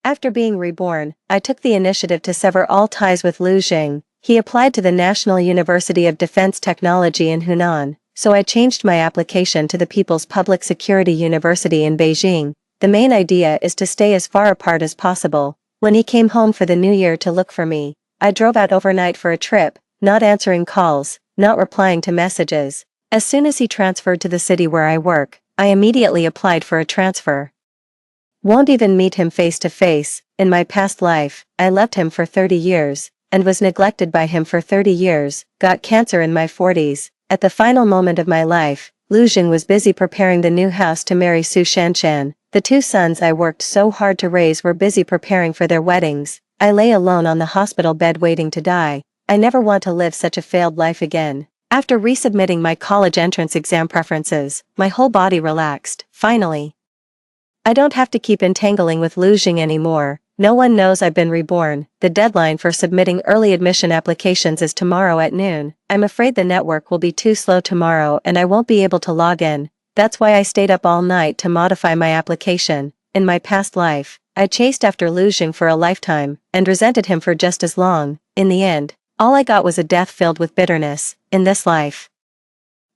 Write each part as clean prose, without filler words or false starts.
After being reborn, I took the initiative to sever all ties with Lu Jing. He applied to the National University of Defense Technology in Hunan, so I changed my application to the People's Public Security University in Beijing. The main idea is to stay as far apart as possible. When he came home for the new year to look for me, I drove out overnight for a trip, not answering calls, not replying to messages. As soon as he transferred to the city where I work, I immediately applied for a transfer. Won't even meet him face to face. In my past life, I loved him for 30 years, and was neglected by him for 30 years, got cancer in my 40s. At the final moment of my life, Lu Jing was busy preparing the new house to marry Su Shanshan. The two sons I worked so hard to raise were busy preparing for their weddings. I lay alone on the hospital bed waiting to die. I never want to live such a failed life again. After resubmitting my college entrance exam preferences, my whole body relaxed, finally. I don't have to keep entangling with Lu Jing anymore. No one knows I've been reborn. The deadline for submitting early admission applications is tomorrow at noon. I'm afraid the network will be too slow tomorrow and I won't be able to log in. That's why I stayed up all night to modify my application. In my past life, I chased after Lu Jing for a lifetime, and resented him for just as long. In the end, all I got was a death filled with bitterness. In this life,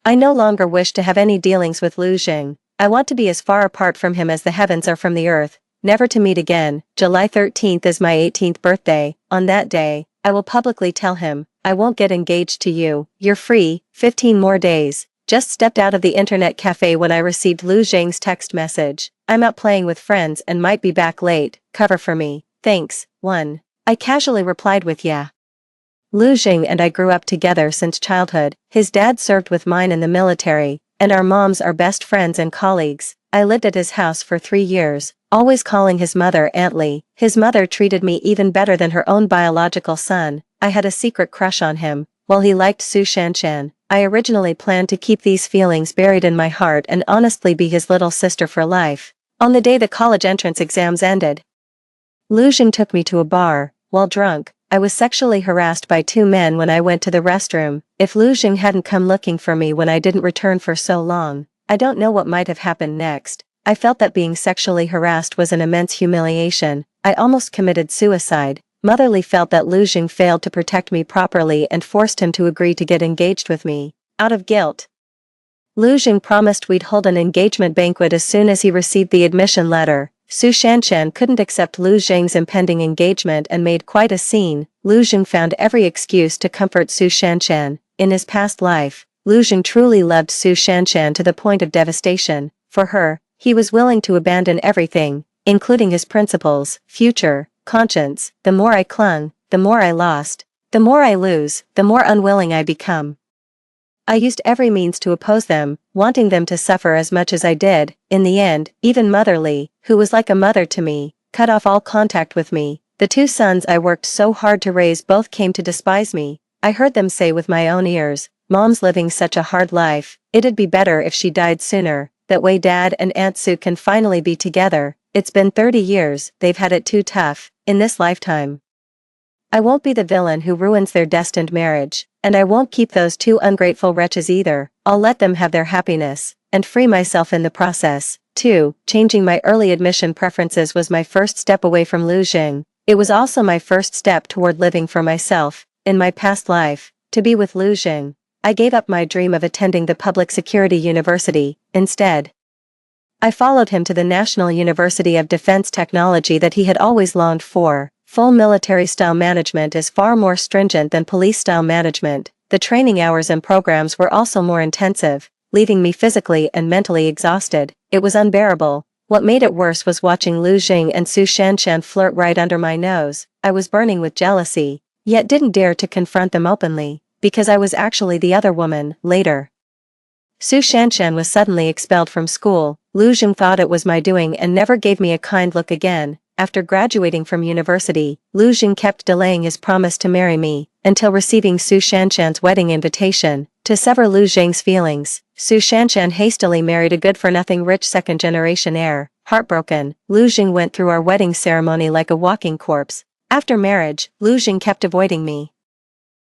I no longer wish to have any dealings with Lu Jing. I want to be as far apart from him as the heavens are from the earth, never to meet again. July 13th is my 18th birthday. On that day, I will publicly tell him, I won't get engaged to you. You're free. 15 more days. Just stepped out of the internet cafe when I received Lu Jing's text message. I'm out playing with friends and might be back late. Cover for me. Thanks. 1. I casually replied with yeah. Lu Jing and I grew up together since childhood. His dad served with mine in the military, and our moms are best friends and colleagues. I lived at his house for 3 years, always calling his mother Aunt Lee. His mother treated me even better than her own biological son. I had a secret crush on him. While he liked Su Shanshan, I originally planned to keep these feelings buried in my heart and honestly be his little sister for life. On the day the college entrance exams ended, Lu Jing took me to a bar. While drunk, I was sexually harassed by 2 men when I went to the restroom. If Lu Jing hadn't come looking for me when I didn't return for so long, I don't know what might have happened next. I felt that being sexually harassed was an immense humiliation. I almost committed suicide. Motherly felt that Lu Jing failed to protect me properly and forced him to agree to get engaged with me. Out of guilt, Lu Jing promised we'd hold an engagement banquet as soon as he received the admission letter. Su Shanshan couldn't accept Lu Jing's impending engagement and made quite a scene. Lu Jing found every excuse to comfort Su Shanshan. In his past life, Lu Jing truly loved Su Shanshan to the point of devastation. For her, he was willing to abandon everything, including his principles, future, conscience. The more I clung, the more I lost. The more I lose, the more unwilling I become. I used every means to oppose them, wanting them to suffer as much as I did. In the end, even Motherly, who was like a mother to me, cut off all contact with me. The 2 sons I worked so hard to raise both came to despise me. I heard them say with my own ears, Mom's living such a hard life, it'd be better if she died sooner. That way Dad and Aunt Su can finally be together. It's been 30 years, they've had it too tough. In this lifetime, I won't be the villain who ruins their destined marriage, and I won't keep those 2 ungrateful wretches either. I'll let them have their happiness, and free myself in the process. 2. Changing my early admission preferences was my first step away from Lu Jing. It was also my first step toward living for myself. In my past life, to be with Lu Jing, I gave up my dream of attending the Public Security University. Instead, I followed him to the National University of Defense Technology that he had always longed for. Full military-style management is far more stringent than police-style management. The training hours and programs were also more intensive, leaving me physically and mentally exhausted. It was unbearable. What made it worse was watching Lu Jing and Su Shanshan flirt right under my nose. I was burning with jealousy, yet didn't dare to confront them openly, because I was actually the other woman. Later, Su Shanshan was suddenly expelled from school. Lu Jing thought it was my doing and never gave me a kind look again. After graduating from university, Lu Jing kept delaying his promise to marry me, until receiving Su Shanshan's wedding invitation. To sever Lu Jing's feelings, Su Shanshan hastily married a good-for-nothing rich second-generation heir. Heartbroken, Lu Jing went through our wedding ceremony like a walking corpse. After marriage, Lu Jing kept avoiding me.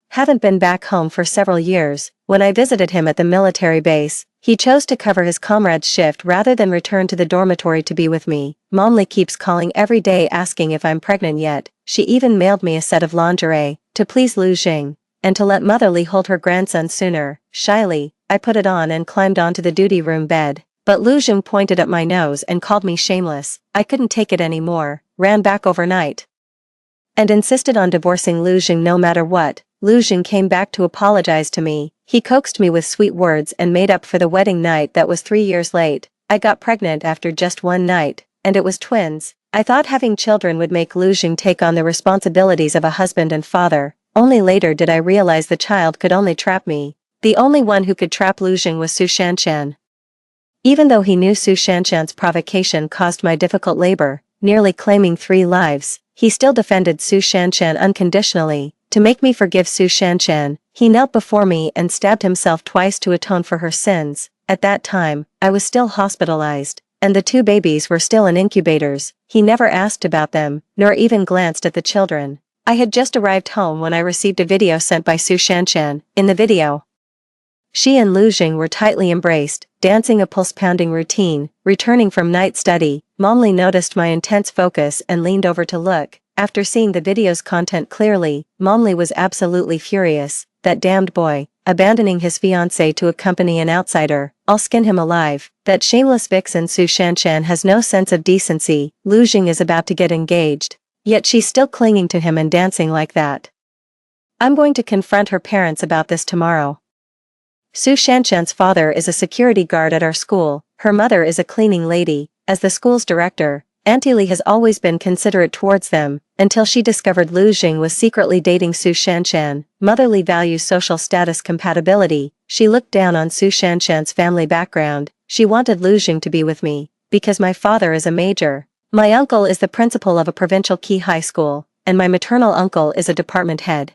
Haven't been back home for several years. When I visited him at the military base, He chose to cover his comrade's shift rather than return to the dormitory to be with me. Momly keeps calling every day asking if I'm pregnant yet. She even mailed me a set of lingerie, to please Lu Jing, and to let Motherly hold her grandson sooner. Shyly, I put it on and climbed onto the duty room bed. But Lu Jing pointed at my nose and called me shameless. I couldn't take it anymore, ran back overnight, and insisted on divorcing Lu Jing no matter what. Lu Jing came back to apologize to me. He coaxed me with sweet words and made up for the wedding night that was 3 years late. I got pregnant after just one night, and it was twins. I thought having children would make Lu Jing take on the responsibilities of a husband and father. Only later did I realize the child could only trap me. The only one who could trap Lu Jing was Su Shanshan. Even though he knew Su Shanshan's provocation caused my difficult labor, nearly claiming 3 lives, he still defended Su Shanshan unconditionally. To make me forgive Su Shanshan, he knelt before me and stabbed himself twice to atone for her sins. At that time, I was still hospitalized, and the 2 babies were still in incubators. He never asked about them, nor even glanced at the children. I had just arrived home when I received a video sent by Su Shanshan. In the video, she and Lu Jing were tightly embraced, dancing a pulse-pounding routine. Returning from night study, Momly noticed my intense focus and leaned over to look. After seeing the video's content clearly, Momly was absolutely furious. That damned boy, abandoning his fiancée to accompany an outsider, I'll skin him alive. That shameless vixen Su Shanshan has no sense of decency. Lu Jing is about to get engaged, yet she's still clinging to him and dancing like that. I'm going to confront her parents about this tomorrow. Su Shanshan's father is a security guard at our school. Her mother is a cleaning lady. As the school's director, Auntie Li has always been considerate towards them, until she discovered Lu Jing was secretly dating Su Shanshan. Motherly values social status compatibility. She looked down on Su Shanshan's family background. She wanted Lu Jing to be with me, because my father is a major. My uncle is the principal of a provincial key high school, and my maternal uncle is a department head.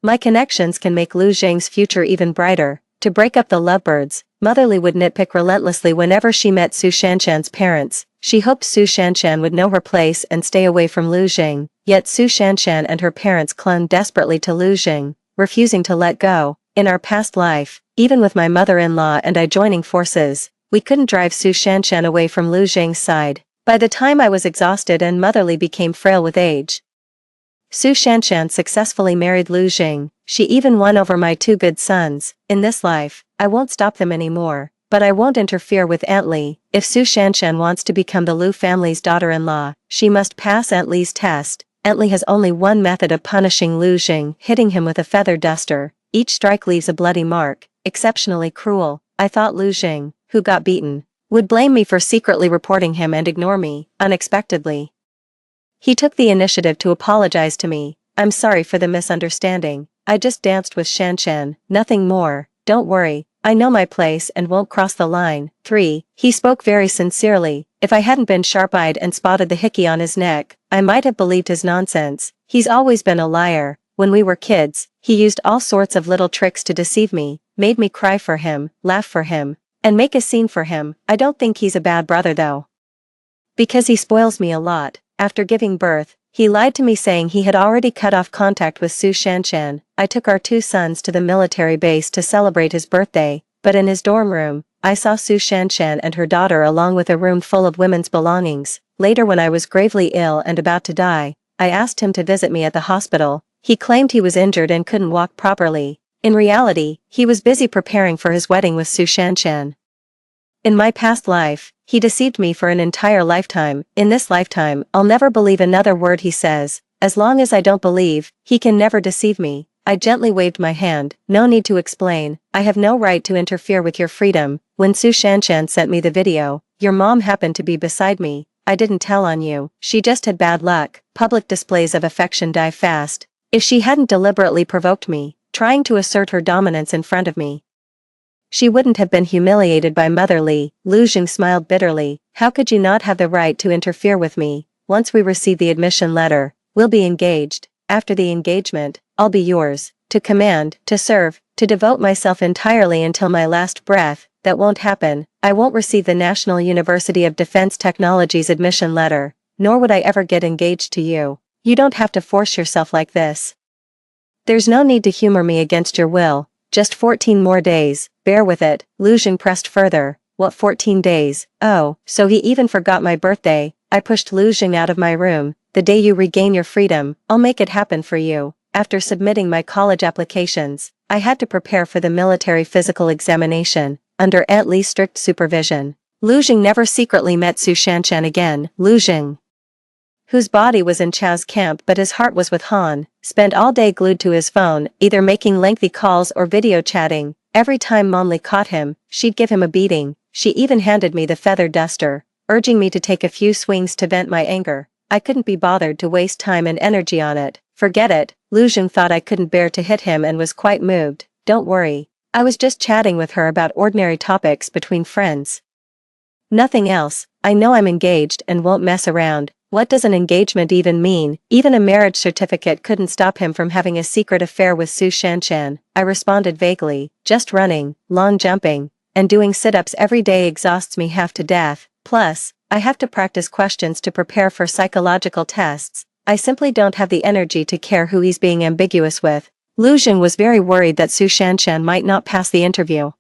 My connections can make Lu Jing's future even brighter. To break up the lovebirds, Motherly would nitpick relentlessly whenever she met Su Shanshan's parents. She hoped Su Shanshan would know her place and stay away from Lu Jing. Yet Su Shanshan and her parents clung desperately to Lu Jing, refusing to let go. In our past life, even with my mother-in-law and I joining forces, we couldn't drive Su Shanshan away from Lu Jing's side. By the time I was exhausted and Motherly became frail with age, Su Shanshan successfully married Lu Jing. She even won over my 2 good sons. In this life, I won't stop them anymore, but I won't interfere with Aunt Li. If Su Shanshan wants to become the Lu family's daughter-in-law, she must pass Aunt Li's test. Aunt Li has only one method of punishing Lu Jing, hitting him with a feather duster. Each strike leaves a bloody mark. Exceptionally cruel. I thought Lu Jing, who got beaten, would blame me for secretly reporting him and ignore me. Unexpectedly, he took the initiative to apologize to me. I'm sorry for the misunderstanding. I just danced with Shanshan, nothing more. Don't worry, I know my place and won't cross the line. 3. He spoke very sincerely. If I hadn't been sharp-eyed and spotted the hickey on his neck, I might have believed his nonsense. He's always been a liar. When we were kids, he used all sorts of little tricks to deceive me, made me cry for him, laugh for him, and make a scene for him. I don't think he's a bad brother though, because he spoils me a lot. After giving birth, he lied to me saying he had already cut off contact with Su Shanshan. I took our 2 sons to the military base to celebrate his birthday, but in his dorm room, I saw Su Shanshan and her daughter along with a room full of women's belongings. Later when I was gravely ill and about to die, I asked him to visit me at the hospital. He claimed he was injured and couldn't walk properly. In reality, he was busy preparing for his wedding with Su Shanshan. In my past life, he deceived me for an entire lifetime. In this lifetime, I'll never believe another word he says. As long as I don't believe, he can never deceive me. I gently waved my hand. No need to explain. I have no right to interfere with your freedom. When Su Shanshan sent me the video, your mom happened to be beside me. I didn't tell on you. She just had bad luck. Public displays of affection die fast. If she hadn't deliberately provoked me, trying to assert her dominance in front of me, she wouldn't have been humiliated by Motherly. Lu Jing smiled bitterly. How could you not have the right to interfere with me? Once we receive the admission letter, we'll be engaged. After the engagement, I'll be yours. To command, to serve, to devote myself entirely until my last breath. That won't happen. I won't receive the National University of Defense Technology's admission letter, nor would I ever get engaged to you. You don't have to force yourself like this. There's no need to humor me against your will. just 14 more days, bear with it, Lu Jing pressed further. What 14 days? Oh, so he even forgot my birthday. I pushed Lu Jing out of my room. The day you regain your freedom, I'll make it happen for you. After submitting my college applications, I had to prepare for the military physical examination, under Aunt Lee's strict supervision. Lu Jing never secretly met Su Shanshan again. Lu Jing, whose body was in Chao's camp but his heart was with Han, spent all day glued to his phone, either making lengthy calls or video chatting. Every time Mom Li caught him, she'd give him a beating. She even handed me the feather duster, urging me to take a few swings to vent my anger. I couldn't be bothered to waste time and energy on it. Forget it. Lu Jing thought I couldn't bear to hit him and was quite moved. Don't worry. I was just chatting with her about ordinary topics between friends. Nothing else. I know I'm engaged and won't mess around. What does an engagement even mean? Even a marriage certificate couldn't stop him from having a secret affair with Su Shanshan. I responded vaguely. Just running, long jumping, and doing sit-ups every day exhausts me half to death. Plus, I have to practice questions to prepare for psychological tests. I simply don't have the energy to care who he's being ambiguous with. Lu Jing was very worried that Su Shanshan might not pass the interview,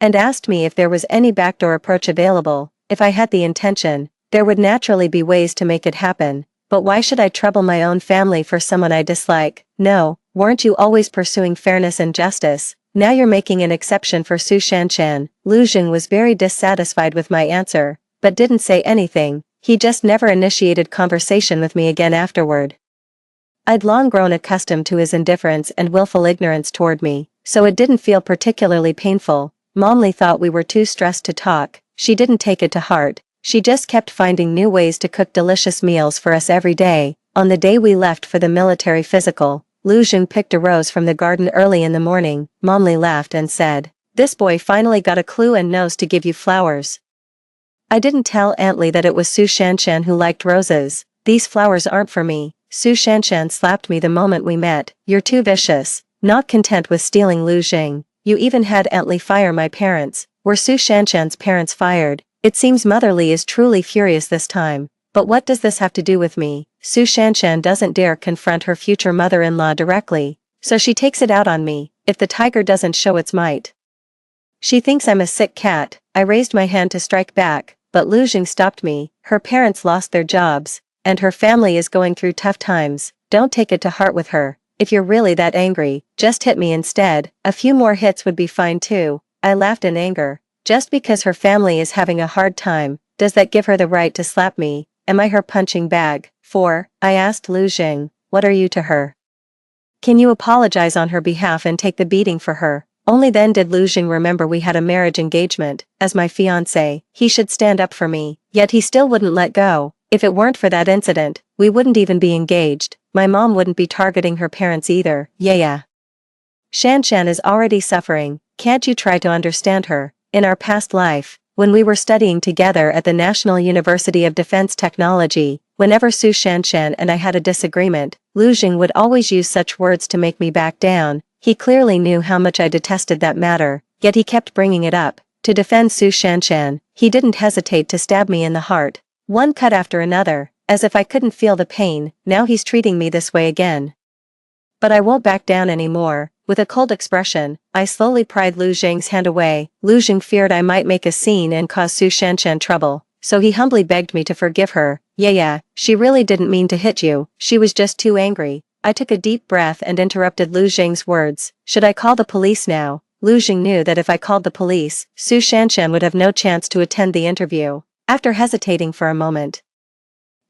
and asked me if there was any backdoor approach available. If I had the intention, there would naturally be ways to make it happen, but why should I trouble my own family for someone I dislike? No, weren't you always pursuing fairness and justice? Now you're making an exception for Su Shanshan. Lu Jing was very dissatisfied with my answer, but didn't say anything. He just never initiated conversation with me again afterward. I'd long grown accustomed to his indifference and willful ignorance toward me, so it didn't feel particularly painful. Mom Li thought we were too stressed to talk. She didn't take it to heart. She just kept finding new ways to cook delicious meals for us every day. On the day we left for the military physical, Lu Jing picked a rose from the garden early in the morning. Mom Li laughed and said, "This boy finally got a clue and knows to give you flowers." I didn't tell Aunt Li that it was Su Shanshan who liked roses. These flowers aren't for me. Su Shanshan slapped me the moment we met. You're too vicious. Not content with stealing Lu Jing, you even had Aunt Li fire my parents. Were Su Shanshan's parents fired? It seems Mother Li is truly furious this time. But what does this have to do with me? Su Shanshan doesn't dare confront her future mother-in-law directly, so she takes it out on me. If the tiger doesn't show its might, she thinks I'm a sick cat. I raised my hand to strike back, but Lu Jing stopped me. Her parents lost their jobs, and her family is going through tough times. Don't take it to heart with her. If you're really that angry, just hit me instead. A few more hits would be fine too. I laughed in anger. Just because her family is having a hard time, does that give her the right to slap me? Am I her punching bag? I asked Lu Jing, what are you to her? Can you apologize on her behalf and take the beating for her? Only then did Lu Jing remember we had a marriage engagement. As my fiancé, he should stand up for me, yet he still wouldn't let go. If it weren't for that incident, we wouldn't even be engaged. My mom wouldn't be targeting her parents either. Yeah. Shanshan is already suffering. Can't you try to understand her? In our past life, when we were studying together at the National University of Defense Technology, whenever Su Shanshan and I had a disagreement, Lu Jing would always use such words to make me back down. He clearly knew how much I detested that matter, yet he kept bringing it up. To defend Su Shanshan, he didn't hesitate to stab me in the heart. One cut after another, as if I couldn't feel the pain. Now he's treating me this way again. But I won't back down anymore. With a cold expression, I slowly pried Lu Jing's hand away. Lu Jing feared I might make a scene and cause Su Shanshan trouble, so he humbly begged me to forgive her. Yeah, she really didn't mean to hit you. She was just too angry. I took a deep breath and interrupted Lu Jing's words. Should I call the police now? Lu Jing knew that if I called the police, Su Shanshan would have no chance to attend the interview. After hesitating for a moment,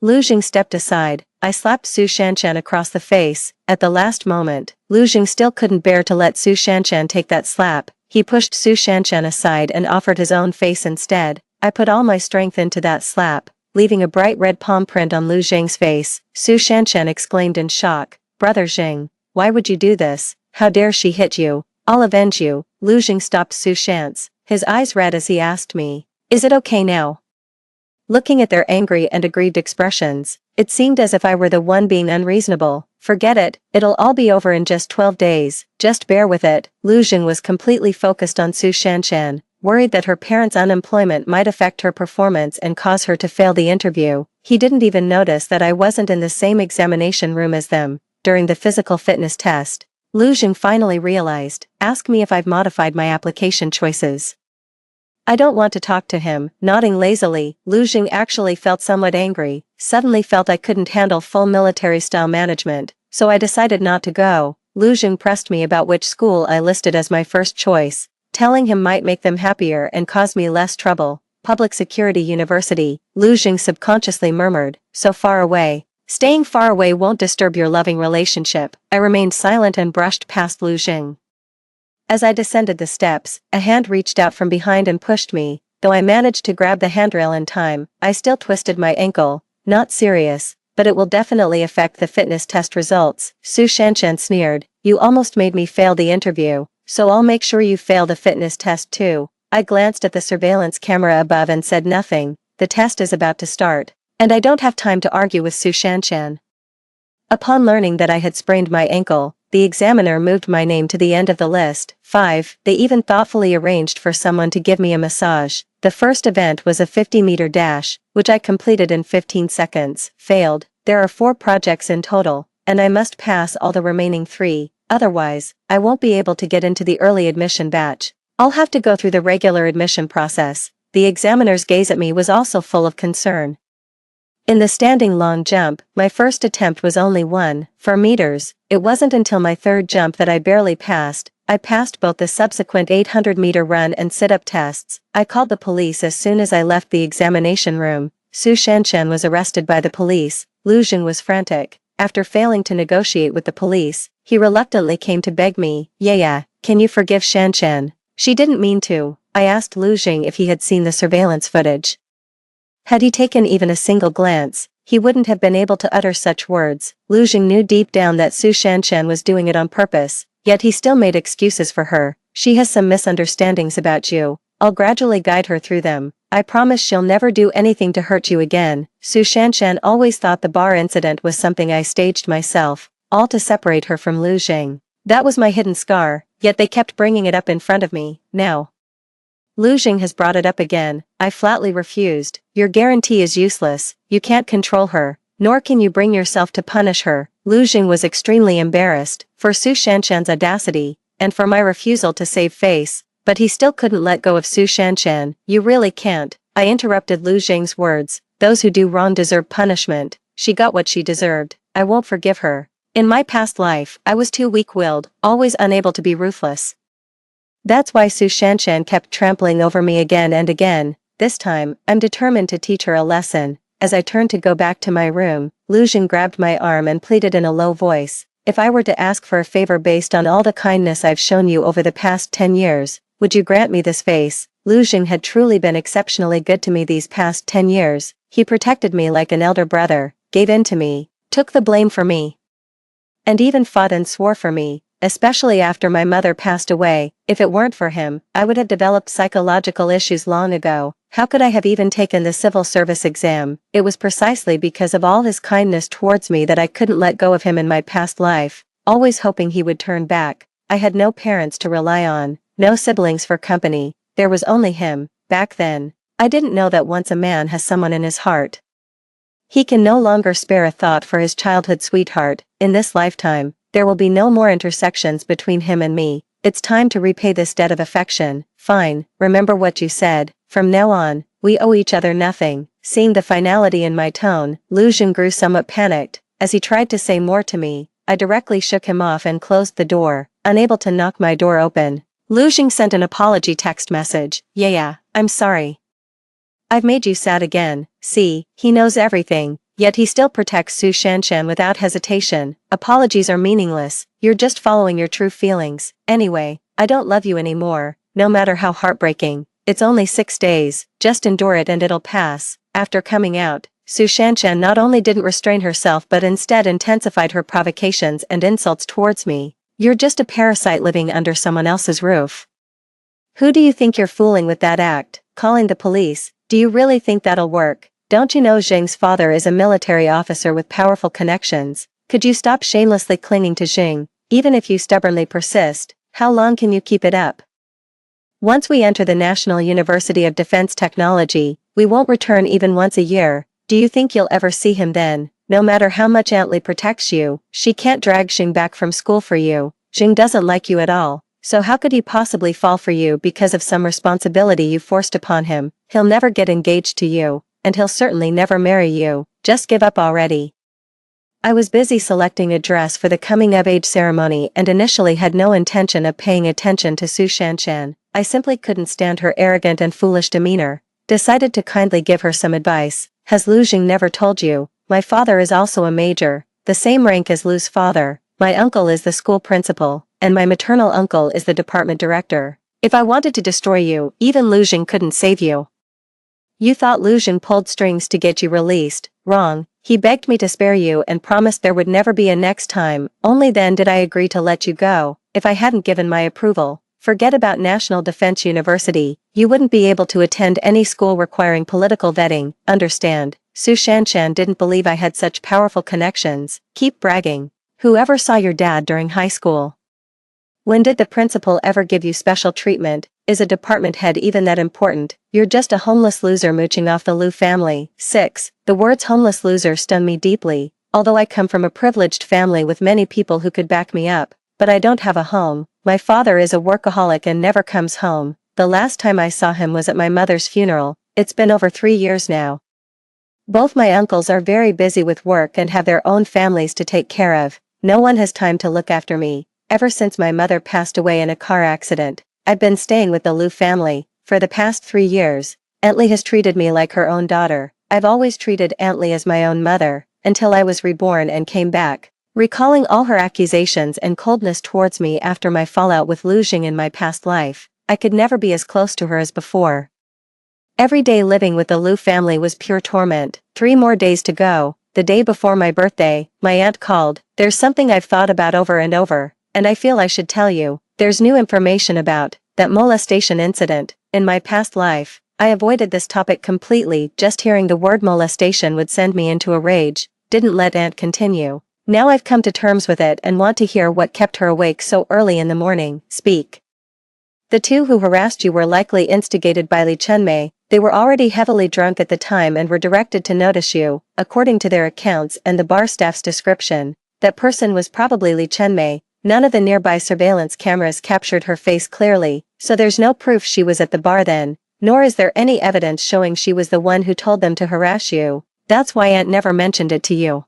Lu Jing stepped aside. I slapped Su Shanshan across the face. At the last moment, Lu Jing still couldn't bear to let Su Shanshan take that slap. He pushed Su Shanshan aside and offered his own face instead. I put all my strength into that slap, leaving a bright red palm print on Lu Jing's face. Su Shanshan exclaimed in shock, "Brother Jing, why would you do this? How dare she hit you? I'll avenge you." Lu Jing stopped Su Shans, his eyes red as he asked me, "Is it okay now?" Looking at their angry and aggrieved expressions, it seemed as if I were the one being unreasonable. Forget it, it'll all be over in just 12 days, just bear with it. Lu Jing was completely focused on Su Shanshan, worried that her parents' unemployment might affect her performance and cause her to fail the interview. He didn't even notice that I wasn't in the same examination room as them during the physical fitness test. Lu Jing finally realized. Ask me if I've modified my application choices. I don't want to talk to him. Nodding lazily, Lu Jing actually felt somewhat angry, suddenly felt I couldn't handle full military-style management, so I decided not to go. Lu Jing pressed me about which school I listed as my first choice, telling him might make them happier and cause me less trouble. Public Security University, Lu Jing subconsciously murmured, so far away. Staying far away won't disturb your loving relationship. I remained silent and brushed past Lu Jing. As I descended the steps, a hand reached out from behind and pushed me. Though I managed to grab the handrail in time, I still twisted my ankle. Not serious, but it will definitely affect the fitness test results. Su Shanshan sneered. You almost made me fail the interview, so I'll make sure you fail the fitness test too. I glanced at the surveillance camera above and said nothing. The test is about to start, and I don't have time to argue with Su Shanshan. Upon learning that I had sprained my ankle, the examiner moved my name to the end of the list. 5. They even thoughtfully arranged for someone to give me a massage. The first event was a 50-meter dash, which I completed in 15 seconds. Failed. There are 4 projects in total, and I must pass all the remaining 3, otherwise, I won't be able to get into the early admission batch. I'll have to go through the regular admission process. The examiner's gaze at me was also full of concern. In the standing long jump, my first attempt was only 4 meters. It wasn't until my third jump that I barely passed. I passed both the subsequent 800-meter run and sit-up tests. I called the police as soon as I left the examination room. Su Shanshan was arrested by the police. Lu Jing was frantic. After failing to negotiate with the police, he reluctantly came to beg me. Yeah, can you forgive Shanshan? She didn't mean to. I asked Lu Jing if he had seen the surveillance footage. Had he taken even a single glance, he wouldn't have been able to utter such words. Lu Jing knew deep down that Su Shanshan was doing it on purpose, yet he still made excuses for her. She has some misunderstandings about you. I'll gradually guide her through them. I promise she'll never do anything to hurt you again. Su Shanshan always thought the bar incident was something I staged myself, all to separate her from Lu Jing. That was my hidden scar, yet they kept bringing it up in front of me. Now Lu Jing has brought it up again. I flatly refused. Your guarantee is useless. You can't control her, nor can you bring yourself to punish her. Lu Jing was extremely embarrassed, for Su Shanshan's audacity, and for my refusal to save face, but he still couldn't let go of Su Shanshan. You really can't. I interrupted Lu Jing's words. Those who do wrong deserve punishment. She got what she deserved. I won't forgive her. In my past life, I was too weak-willed, always unable to be ruthless. That's why Su Shanshan kept trampling over me again and again. This time, I'm determined to teach her a lesson. As I turned to go back to my room, Lu Jing grabbed my arm and pleaded in a low voice. If I were to ask for a favor based on all the kindness I've shown you over the past 10 years, would you grant me this face? Lu Jing had truly been exceptionally good to me these past 10 years. He protected me like an elder brother, gave in to me, took the blame for me, and even fought and swore for me. Especially after my mother passed away. If it weren't for him, I would have developed psychological issues long ago. How could I have even taken the civil service exam? It was precisely because of all his kindness towards me that I couldn't let go of him in my past life, always hoping he would turn back. I had no parents to rely on, no siblings for company. There was only him. Back then, I didn't know that once a man has someone in his heart, he can no longer spare a thought for his childhood sweetheart. In this lifetime, there will be no more intersections between him and me. It's time to repay this debt of affection. Fine, remember what you said. From now on, we owe each other nothing. Seeing the finality in my tone, Lu Jing grew somewhat panicked. As he tried to say more to me, I directly shook him off and closed the door, unable to knock my door open. Lu Jing sent an apology text message. Yeah, I'm sorry. I've made you sad again. See, he knows everything. Yet he still protects Su Shanshan without hesitation. Apologies are meaningless. You're just following your true feelings. Anyway, I don't love you anymore, no matter how heartbreaking. It's only 6 days, just endure it and it'll pass. After coming out, Su Shanshan not only didn't restrain herself but instead intensified her provocations and insults towards me. You're just a parasite living under someone else's roof. Who do you think you're fooling with that act? Calling the police? Do you really think that'll work? Don't you know Xing's father is a military officer with powerful connections? Could you stop shamelessly clinging to Xing? Even if you stubbornly persist, how long can you keep it up? Once we enter the National University of Defense Technology, we won't return even once a year. Do you think you'll ever see him then? No matter how much Aunt Li protects you, she can't drag Xing back from school for you. Jing doesn't like you at all, so how could he possibly fall for you because of some responsibility you forced upon him? He'll never get engaged to you, and he'll certainly never marry you. Just give up already." I was busy selecting a dress for the coming-of-age ceremony and initially had no intention of paying attention to Su Shanshan. I simply couldn't stand her arrogant and foolish demeanor. Decided to kindly give her some advice. "Has Lu Jing never told you? My father is also a major, the same rank as Lu's father. My uncle is the school principal, and my maternal uncle is the department director. If I wanted to destroy you, even Lu Jing couldn't save you. You thought Lu Jing pulled strings to get you released. Wrong. He begged me to spare you and promised there would never be a next time. Only then did I agree to let you go. If I hadn't given my approval, forget about National Defense University. You wouldn't be able to attend any school requiring political vetting. Understand?" Su Shanshan didn't believe I had such powerful connections. "Keep bragging. Whoever saw your dad during high school? When did the principal ever give you special treatment? Is a department head even that important? You're just a homeless loser mooching off the Lu family." 6. The words homeless loser stung me deeply. Although I come from a privileged family with many people who could back me up, but I don't have a home. My father is a workaholic and never comes home. The last time I saw him was at my mother's funeral. It's been over 3 years now. Both my uncles are very busy with work and have their own families to take care of. No one has time to look after me. Ever since my mother passed away in a car accident, I've been staying with the Lu family. For the past 3 years, Aunt Li has treated me like her own daughter. I've always treated Aunt Li as my own mother, until I was reborn and came back. Recalling all her accusations and coldness towards me after my fallout with Lu Jing in my past life, I could never be as close to her as before. Every day living with the Lu family was pure torment. 3 more days to go. The day before my birthday, my aunt called. "There's something I've thought about over and over, and I feel I should tell you. There's new information about that molestation incident. In my past life, I avoided this topic completely. Just hearing the word molestation would send me into a rage." Didn't let Aunt continue. "Now I've come to terms with it and want to hear what kept her awake so early in the morning. Speak." "The 2 who harassed you were likely instigated by Li Chenmei. They were already heavily drunk at the time and were directed to notice you. According to their accounts and the bar staff's description, that person was probably Li Chenmei. None of the nearby surveillance cameras captured her face clearly, so there's no proof she was at the bar then, nor is there any evidence showing she was the one who told them to harass you. That's why Aunt never mentioned it to you.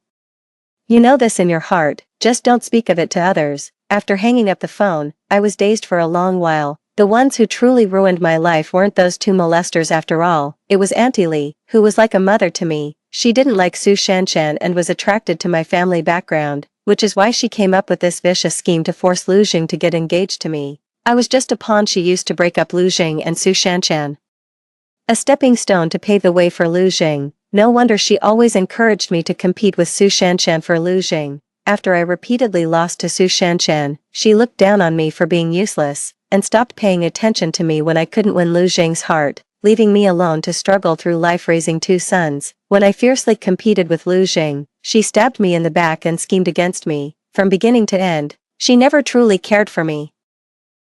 You know this in your heart, just don't speak of it to others." After hanging up the phone, I was dazed for a long while. The ones who truly ruined my life weren't those 2 molesters after all. It was Auntie Li, who was like a mother to me. She didn't like Su Shanshan and was attracted to my family background, which is why she came up with this vicious scheme to force Lu Jing to get engaged to me. I was just a pawn she used to break up Lu Jing and Su Shanshan. A stepping stone to pave the way for Lu Jing. No wonder she always encouraged me to compete with Su Shanshan for Lu Jing. After I repeatedly lost to Su Shanshan, she looked down on me for being useless, and stopped paying attention to me when I couldn't win Lu Jing's heart, leaving me alone to struggle through life raising 2 sons. When I fiercely competed with Lu Jing, she stabbed me in the back and schemed against me. From beginning to end, she never truly cared for me.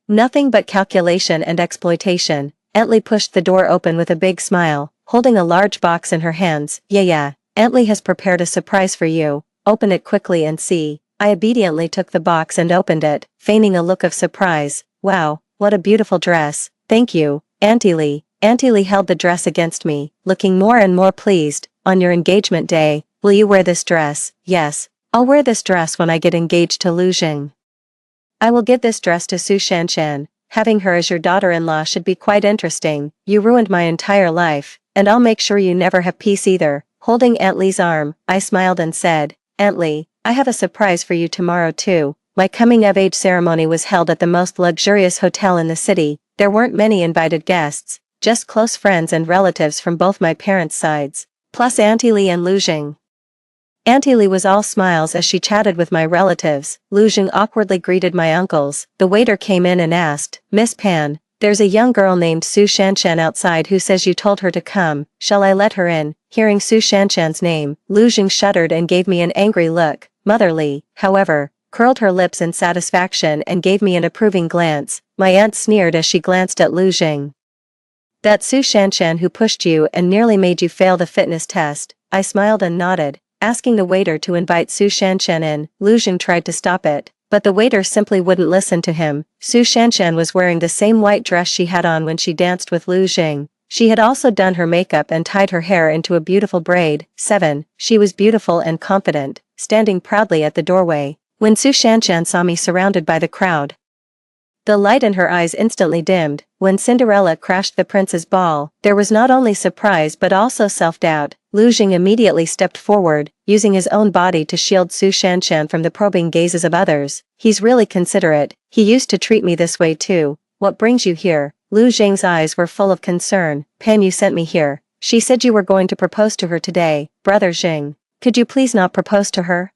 Nothing but calculation and exploitation. Aunt Li pushed the door open with a big smile, holding a large box in her hands. Yeah, Aunt Li has prepared a surprise for you. Open it quickly and see." I obediently took the box and opened it, feigning a look of surprise. "Wow, what a beautiful dress. Thank you, Auntie Li." Auntie Li held the dress against me, looking more and more pleased. "On your engagement day, will you wear this dress?" "Yes, I'll wear this dress when I get engaged to Lu Jing. I will give this dress to Su Shanshan. Having her as your daughter-in-law should be quite interesting. You ruined my entire life, and I'll make sure you never have peace either." Holding Aunt Li's arm, I smiled and said, "Aunt Li, I have a surprise for you tomorrow too." My coming-of-age ceremony was held at the most luxurious hotel in the city. There weren't many invited guests, just close friends and relatives from both my parents' sides, plus Auntie Li and Lu Jing. Auntie Li was all smiles as she chatted with my relatives. Lu Jing awkwardly greeted my uncles. The waiter came in and asked, "Miss Pan, there's a young girl named Su Shanshan outside who says you told her to come. Shall I let her in?" Hearing Su Shanshan's name, Lu Jing shuddered and gave me an angry look. Mother Li, however, curled her lips in satisfaction and gave me an approving glance. My aunt sneered as she glanced at Lu Jing. "That Su Shanshan who pushed you and nearly made you fail the fitness test." I smiled and nodded, asking the waiter to invite Su Shanshan in. Lu Jing tried to stop it, but the waiter simply wouldn't listen to him. Su Shanshan was wearing the same white dress she had on when she danced with Lu Jing. She had also done her makeup and tied her hair into a beautiful braid. 7. She was beautiful and confident, standing proudly at the doorway. When Su Shanshan saw me surrounded by the crowd, the light in her eyes instantly dimmed. When Cinderella crashed the prince's ball, there was not only surprise but also self-doubt. Lu Jing immediately stepped forward, using his own body to shield Su Shanshan from the probing gazes of others. He's really considerate. He used to treat me this way too. What brings you here? Lu Jing's eyes were full of concern. Pan, you sent me here. She said you were going to propose to her today. Brother Jing, could you please not propose to her?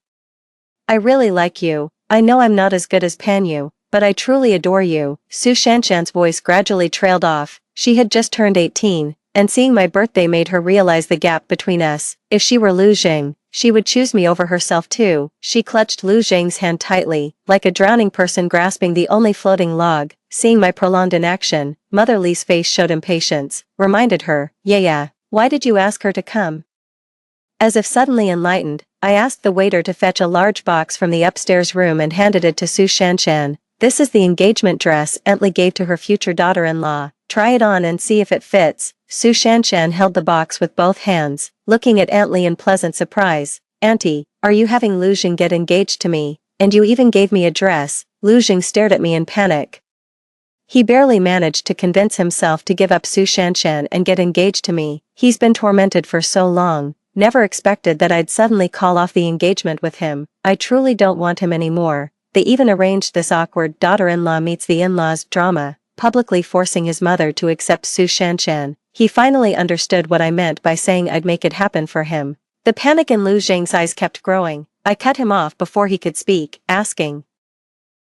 I really like you. I know I'm not as good as Pan Yu, but I truly adore you. Su Shanshan's voice gradually trailed off. She had just turned 18, and seeing my birthday made her realize the gap between us. If she were Lu Jing, she would choose me over herself too. She clutched Lu Jing's hand tightly, like a drowning person grasping the only floating log. Seeing my prolonged inaction, Mother Li's face showed impatience, reminded her, yeah, why did you ask her to come? As if suddenly enlightened, I asked the waiter to fetch a large box from the upstairs room and handed it to Su Shanshan. This is the engagement dress Aunt Li gave to her future daughter-in-law. Try it on and see if it fits. Su Shanshan held the box with both hands, looking at Aunt Li in pleasant surprise. Auntie, are you having Lu Jing get engaged to me? And you even gave me a dress. Lu Jing stared at me in panic. He barely managed to convince himself to give up Su Shanshan and get engaged to me. He's been tormented for so long. Never expected that I'd suddenly call off the engagement with him. I truly don't want him anymore. They even arranged this awkward daughter-in-law meets the in-laws drama, publicly forcing his mother to accept Su Shanshan. He finally understood what I meant by saying I'd make it happen for him. The panic in Lu Jing's eyes kept growing. I cut him off before he could speak, asking,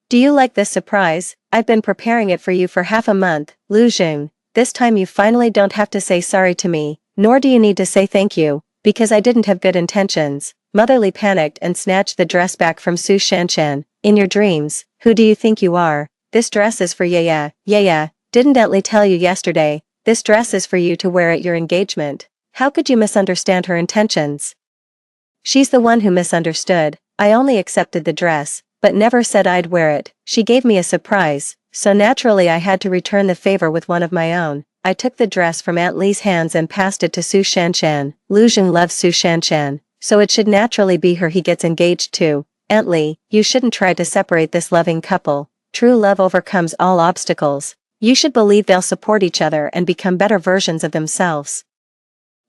do you like this surprise? I've been preparing it for you for half a month. Lu Jing, this time you finally don't have to say sorry to me, nor do you need to say thank you, because I didn't have good intentions. Mother Li panicked and snatched the dress back from Su Shanshan. In your dreams, who do you think you are? This dress is for Yaya. Yaya, didn't Aunt Li tell you yesterday? This dress is for you to wear at your engagement. How could you misunderstand her intentions? She's the one who misunderstood. I only accepted the dress, but never said I'd wear it. She gave me a surprise, so naturally I had to return the favor with one of my own. I took the dress from Aunt Li's hands and passed it to Su Shanshan. Lu Jing loves Su Shanshan, so it should naturally be her he gets engaged to. Aunt Li, you shouldn't try to separate this loving couple. True love overcomes all obstacles. You should believe they'll support each other and become better versions of themselves.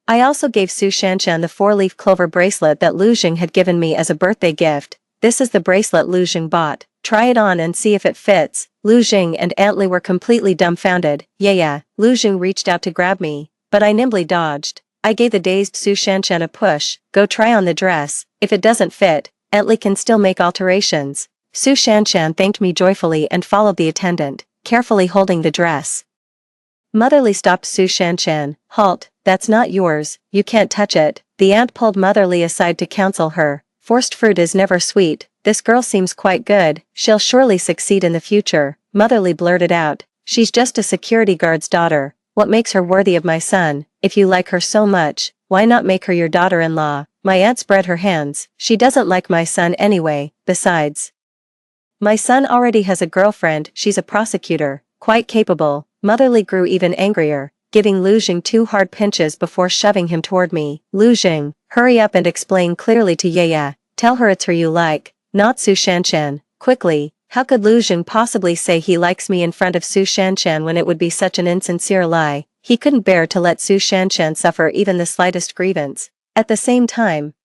I also gave Su Shanshan the 4-leaf clover bracelet that Lu Jing had given me as a birthday gift. This is the bracelet Lu Jing bought. Try it on and see if it fits. Lu Jing and Aunt Li were completely dumbfounded. Yeah. Lu Jing reached out to grab me, but I nimbly dodged. I gave the dazed Su Shanshan a push. Go try on the dress. If it doesn't fit, Aunt Li can still make alterations. Su Shanshan thanked me joyfully and followed the attendant, carefully holding the dress. Mother Li stopped Su Shanshan. Halt, that's not yours, you can't touch it. The aunt pulled Mother Li aside to counsel her. Forced fruit is never sweet. This girl seems quite good. She'll surely succeed in the future. Mother Li blurted out. She's just a security guard's daughter. What makes her worthy of my son? If you like her so much, why not make her your daughter-in-law? My aunt spread her hands. She doesn't like my son anyway. Besides, my son already has a girlfriend. She's a prosecutor, quite capable. Mother Li grew even angrier, giving Lu Jing 2 hard pinches before shoving him toward me. Lu Jing, hurry up and explain clearly to Yaya. Tell her it's her you like, not Su Shanshan. Quickly, how could Lu Jing possibly say he likes me in front of Su Shanshan when it would be such an insincere lie? He couldn't bear to let Su Shanshan suffer even the slightest grievance. At the same time,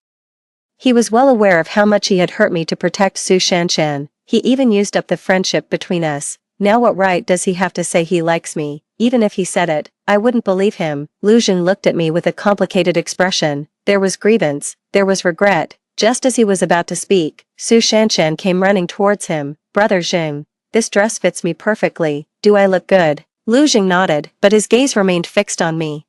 he was well aware of how much he had hurt me to protect Su Shanshan. He even used up the friendship between us. Now what right does he have to say he likes me? Even if he said it, I wouldn't believe him. Lu Jing looked at me with a complicated expression. There was grievance, there was regret. Just as he was about to speak, Su Shanshan came running towards him. Brother Jing, this dress fits me perfectly. Do I look good? Lu Jing nodded, but his gaze remained fixed on me.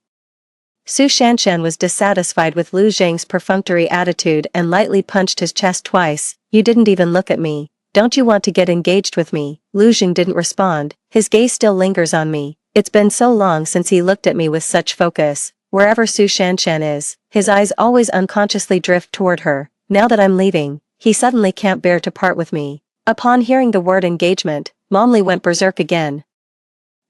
Su Shanshan was dissatisfied with Lu Jing's perfunctory attitude and lightly punched his chest twice. You didn't even look at me. Don't you want to get engaged with me? Lu Jing didn't respond. His gaze still lingers on me. It's been so long since he looked at me with such focus. Wherever Su Shanshan is, his eyes always unconsciously drift toward her. Now that I'm leaving, he suddenly can't bear to part with me. Upon hearing the word engagement, Momli went berserk again.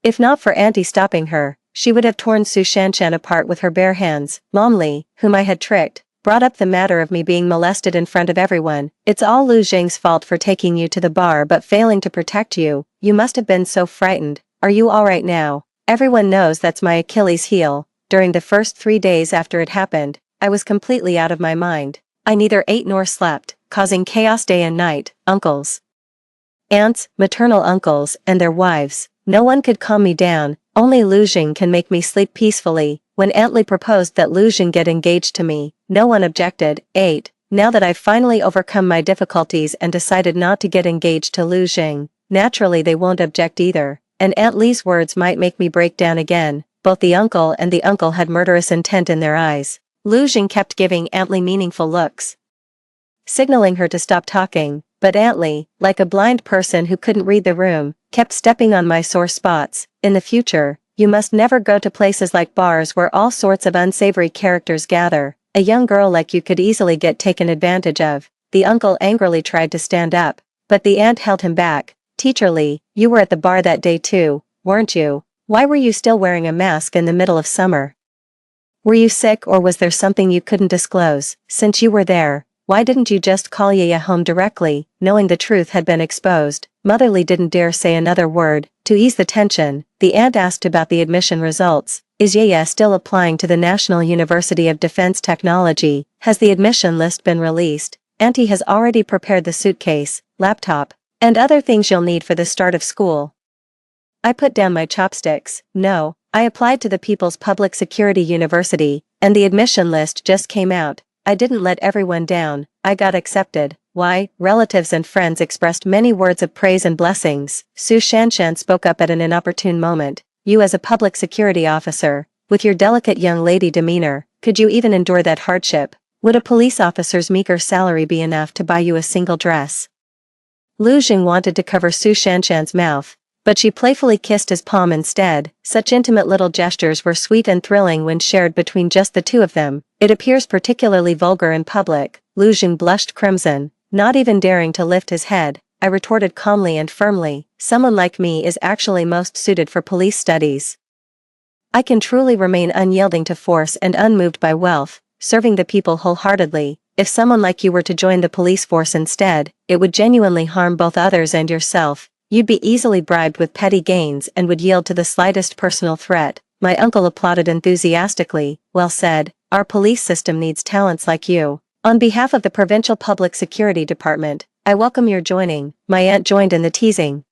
If not for Auntie stopping her, she would have torn Su Shanshan apart with her bare hands. Momli, whom I had tricked, brought up the matter of me being molested in front of everyone. It's all Lu Jing's fault for taking you to the bar but failing to protect you. You must have been so frightened. Are you alright now? Everyone knows that's my Achilles heel. During the first 3 days after it happened, I was completely out of my mind. I neither ate nor slept, causing chaos day and night. Uncles, aunts, maternal uncles, and their wives. No one could calm me down. Only Lu Jing can make me sleep peacefully. When Aunt Li proposed that Lu Jing get engaged to me, no one objected. 8. Now that I've finally overcome my difficulties and decided not to get engaged to Lu Jing, naturally they won't object either, and Aunt Li's words might make me break down again. Both the uncle and the uncle had murderous intent in their eyes. Lu Jing kept giving Aunt Li meaningful looks, signaling her to stop talking, but Aunt Li, like a blind person who couldn't read the room, kept stepping on my sore spots. In the future, you must never go to places like bars where all sorts of unsavory characters gather. A young girl like you could easily get taken advantage of. The uncle angrily tried to stand up, but the aunt held him back. Teacher Li, you were at the bar that day too, weren't you? Why were you still wearing a mask in the middle of summer? Were you sick or was there something you couldn't disclose? Since you were there, why didn't you just call Yaya home directly, knowing the truth had been exposed? Mother Li didn't dare say another word. To ease the tension, the aunt asked about the admission results. Is Yaya still applying to the National University of Defense Technology? Has the admission list been released? Auntie has already prepared the suitcase, laptop, and other things you'll need for the start of school. I put down my chopsticks. No, I applied to the People's Public Security University, and the admission list just came out. I didn't let everyone down. I got accepted. Why? Relatives and friends expressed many words of praise and blessings. Su Shanshan spoke up at an inopportune moment. You as a public security officer, with your delicate young lady demeanor, could you even endure that hardship? Would a police officer's meager salary be enough to buy you a single dress? Lu Jing wanted to cover Su Shanshan's mouth, but she playfully kissed his palm instead. Such intimate little gestures were sweet and thrilling when shared between just the two of them. It appears particularly vulgar in public. Lu Jing blushed crimson, not even daring to lift his head. I retorted calmly and firmly, someone like me is actually most suited for police studies. I can truly remain unyielding to force and unmoved by wealth, serving the people wholeheartedly. If someone like you were to join the police force instead, it would genuinely harm both others and yourself. You'd be easily bribed with petty gains and would yield to the slightest personal threat. My uncle applauded enthusiastically. Well said, our police system needs talents like you. On behalf of the Provincial Public Security Department, I welcome your joining. My aunt joined in the teasing.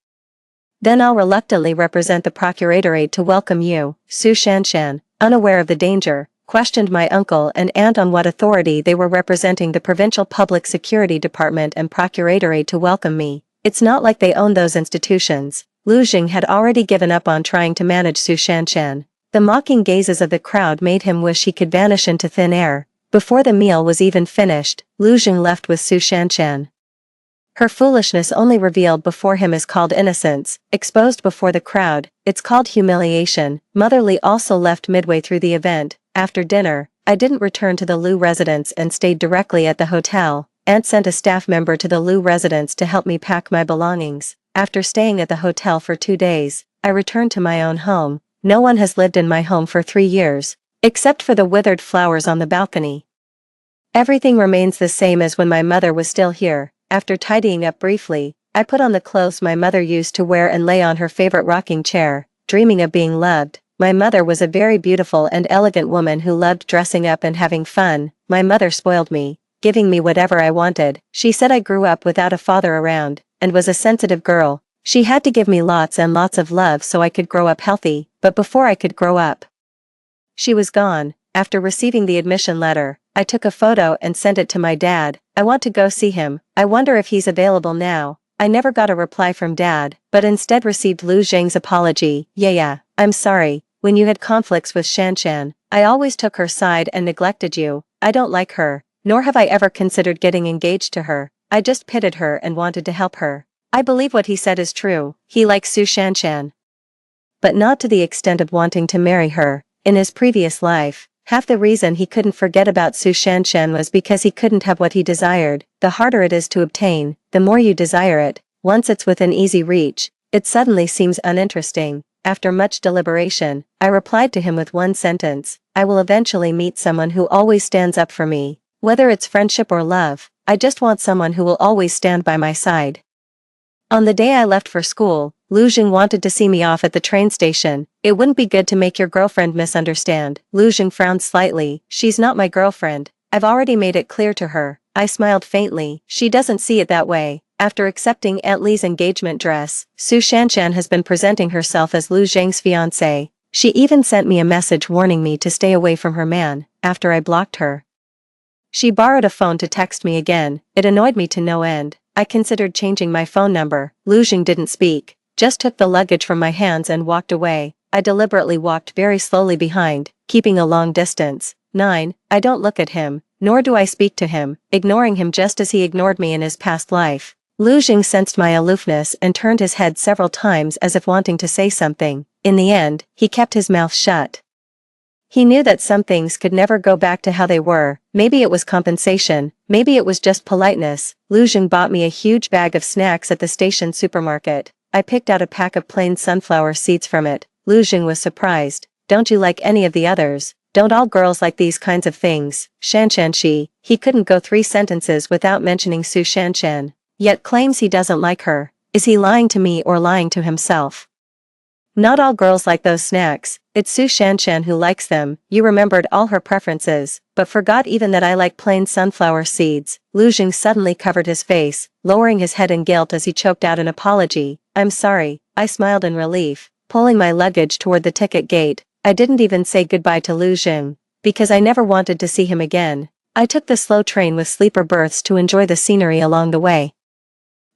Then I'll reluctantly represent the procuratorate to welcome you. Su Shanshan, unaware of the danger, questioned my uncle and aunt on what authority they were representing the Provincial Public Security Department and procuratorate to welcome me. It's not like they own those institutions. Lu Jing had already given up on trying to manage Su Shanshan. The mocking gazes of the crowd made him wish he could vanish into thin air. Before the meal was even finished, Lu Jing left with Su Shanshan. Her foolishness only revealed before him is called innocence, exposed before the crowd, it's called humiliation. Mother Li also left midway through the event. After dinner, I didn't return to the Lu residence and stayed directly at the hotel. Aunt sent a staff member to the Lu residence to help me pack my belongings. After staying at the hotel for 2 days, I returned to my own home. No one has lived in my home for 3 years, except for the withered flowers on the balcony. Everything remains the same as when my mother was still here. After tidying up briefly, I put on the clothes my mother used to wear and lay on her favorite rocking chair, dreaming of being loved. My mother was a very beautiful and elegant woman who loved dressing up and having fun. My mother spoiled me, giving me whatever I wanted. She said I grew up without a father around, and was a sensitive girl. She had to give me lots and lots of love so I could grow up healthy, but before I could grow up, she was gone. After receiving the admission letter, I took a photo and sent it to my dad. I want to go see him. I wonder if he's available now. I never got a reply from Dad, but instead received Lu Jing's apology. Yeah, I'm sorry. When you had conflicts with Shanshan, I always took her side and neglected you. I don't like her, nor have I ever considered getting engaged to her. I just pitied her and wanted to help her. I believe what he said is true. He likes Su Shanshan, but not to the extent of wanting to marry her. In his previous life, half the reason he couldn't forget about Su Shanshan was because he couldn't have what he desired. The harder it is to obtain, the more you desire it. Once it's within easy reach, it suddenly seems uninteresting. After much deliberation, I replied to him with one sentence: I will eventually meet someone who always stands up for me. Whether it's friendship or love, I just want someone who will always stand by my side. On the day I left for school, Lu Jing wanted to see me off at the train station. It wouldn't be good to make your girlfriend misunderstand. Lu Jing frowned slightly. She's not my girlfriend. I've already made it clear to her. I smiled faintly. She doesn't see it that way. After accepting Aunt Li's engagement dress, Su Shanshan has been presenting herself as Lu Zhang's fiancée. She even sent me a message warning me to stay away from her man, after I blocked her. She borrowed a phone to text me again. It annoyed me to no end. I considered changing my phone number. Lu Jing didn't speak, just took the luggage from my hands and walked away. I deliberately walked very slowly behind, keeping a long distance. 9. I don't look at him, nor do I speak to him, ignoring him just as he ignored me in his past life. Lu Jing sensed my aloofness and turned his head several times as if wanting to say something. In the end, he kept his mouth shut. He knew that some things could never go back to how they were. Maybe it was compensation, maybe it was just politeness. Lu Jing bought me a huge bag of snacks at the station supermarket. I picked out a pack of plain sunflower seeds from it. Lu Jing was surprised. Don't you like any of the others? Don't all girls like these kinds of things? Shanshan. He couldn't go 3 sentences without mentioning Su Shanshan. Yet claims he doesn't like her. Is he lying to me or lying to himself? Not all girls like those snacks. It's Su Shanshan who likes them. You remembered all her preferences, but forgot even that I like plain sunflower seeds. Lu Jing suddenly covered his face, lowering his head in guilt as he choked out an apology. I'm sorry. I smiled in relief, pulling my luggage toward the ticket gate. I didn't even say goodbye to Lu Jing, because I never wanted to see him again. I took the slow train with sleeper berths to enjoy the scenery along the way.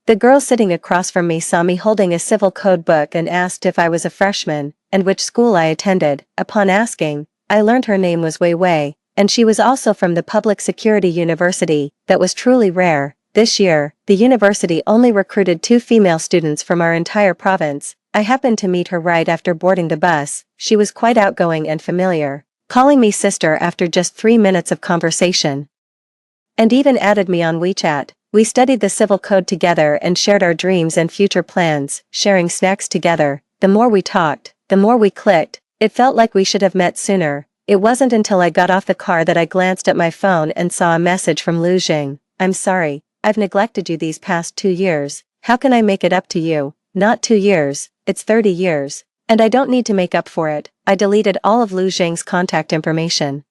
The girl sitting across from me saw me holding a civil code book and asked if I was a freshman, and which school I attended. Upon asking, I learned her name was Wei Wei, and she was also from the public security university. That was truly rare. This year, the university only recruited 2 female students from our entire province. I happened to meet her right after boarding the bus. She was quite outgoing and familiar, calling me sister after just 3 minutes of conversation. And even added me on WeChat. We studied the civil code together and shared our dreams and future plans, sharing snacks together. The more we talked, the more we clicked. It felt like we should have met sooner. It wasn't until I got off the car that I glanced at my phone and saw a message from Lu Jing. I'm sorry, I've neglected you these past 2 years. How can I make it up to you? Not 2 years, it's 30 years. And I don't need to make up for it. I deleted all of Lu Jing's contact information.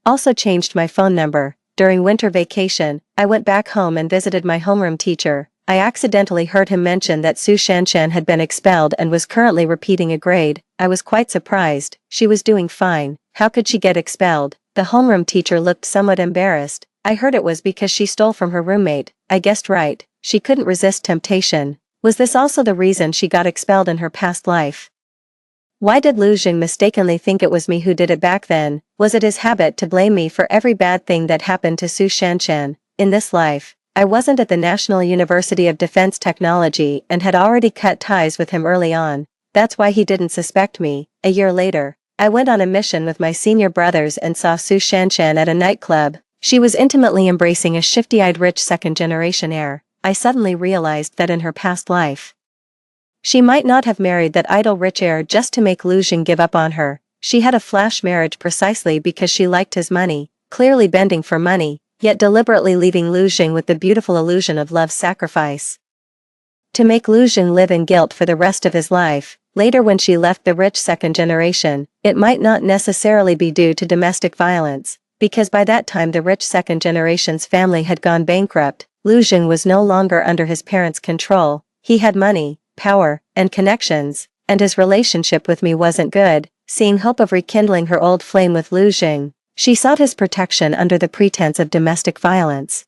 Also changed my phone number. During winter vacation, I went back home and visited my homeroom teacher. I accidentally heard him mention that Su Shanshan had been expelled and was currently repeating a grade. I was quite surprised. She was doing fine. How could she get expelled? The homeroom teacher looked somewhat embarrassed. I heard it was because she stole from her roommate. I guessed right. She couldn't resist temptation. Was this also the reason she got expelled in her past life? Why did Lu Jing mistakenly think it was me who did it back then? Was it his habit to blame me for every bad thing that happened to Su Shanshan? In this life, I wasn't at the National University of Defense Technology and had already cut ties with him early on. That's why he didn't suspect me. A year later, I went on a mission with my senior brothers and saw Su Shanshan at a nightclub. She was intimately embracing a shifty-eyed rich second-generation heir. I suddenly realized that in her past life, she might not have married that idle rich heir just to make Lu Jing give up on her. She had a flash marriage precisely because she liked his money, clearly bending for money, yet deliberately leaving Lu Jing with the beautiful illusion of love's sacrifice. To make Lu Jing live in guilt for the rest of his life. Later when she left the rich second generation, it might not necessarily be due to domestic violence, because by that time the rich second generation's family had gone bankrupt. Lu Jing was no longer under his parents' control. He had money, power, and connections, and his relationship with me wasn't good. Seeing hope of rekindling her old flame with Lu Jing, she sought his protection under the pretense of domestic violence.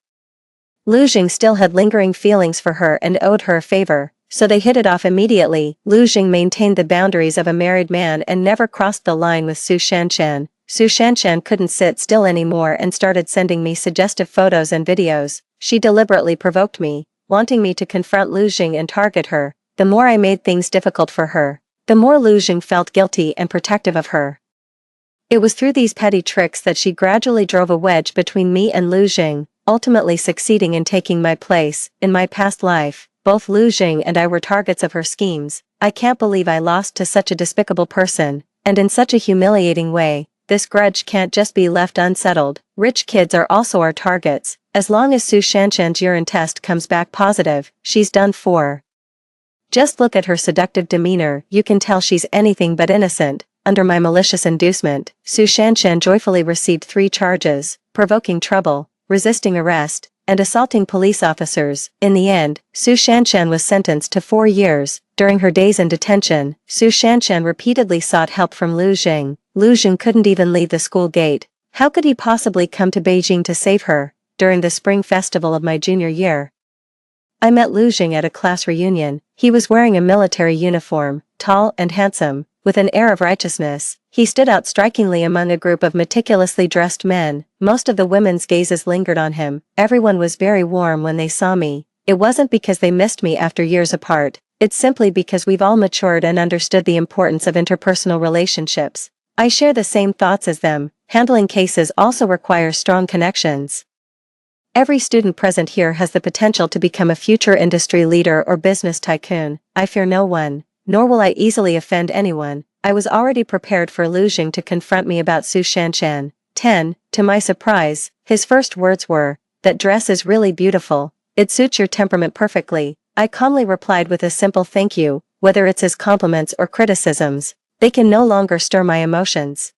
Lu Jing still had lingering feelings for her and owed her a favor, so they hit it off immediately. Lu Jing maintained the boundaries of a married man and never crossed the line with Su Shanshan. Su Shanshan couldn't sit still anymore and started sending me suggestive photos and videos. She deliberately provoked me, wanting me to confront Lu Jing and target her. The more I made things difficult for her, the more Lu Jing felt guilty and protective of her. It was through these petty tricks that she gradually drove a wedge between me and Lu Jing, ultimately succeeding in taking my place. In my past life, Both Lu Jing and I were targets of her schemes. I can't believe I lost to such a despicable person, and in such a humiliating way. This grudge can't just be left unsettled. Rich kids are also our targets. As long as Su Shanshan's urine test comes back positive, she's done for. Just look at her seductive demeanor, you can tell she's anything but innocent. Under my malicious inducement, Su Shanshan joyfully received 3 charges: provoking trouble, resisting arrest, and assaulting police officers. In the end, Su Shanshan was sentenced to 4 years. During her days in detention, Su Shanshan repeatedly sought help from Lu Jing. Lu Jing couldn't even leave the school gate. How could he possibly come to Beijing to save her? During the spring festival of my junior year, I met Lu Jing at a class reunion. He was wearing a military uniform, tall and handsome, with an air of righteousness. He stood out strikingly among a group of meticulously dressed men. Most of the women's gazes lingered on him. Everyone was very warm when they saw me. It wasn't because they missed me after years apart. It's simply because we've all matured and understood the importance of interpersonal relationships. I share the same thoughts as them. Handling cases also requires strong connections. Every student present here has the potential to become a future industry leader or business tycoon. I fear no one, nor will I easily offend anyone. I was already prepared for Lu Jing to confront me about Su Shanshan. 10. To my surprise, his first words were, "That dress is really beautiful. It suits your temperament perfectly." I calmly replied with a simple thank you. Whether it's his compliments or criticisms, they can no longer stir my emotions.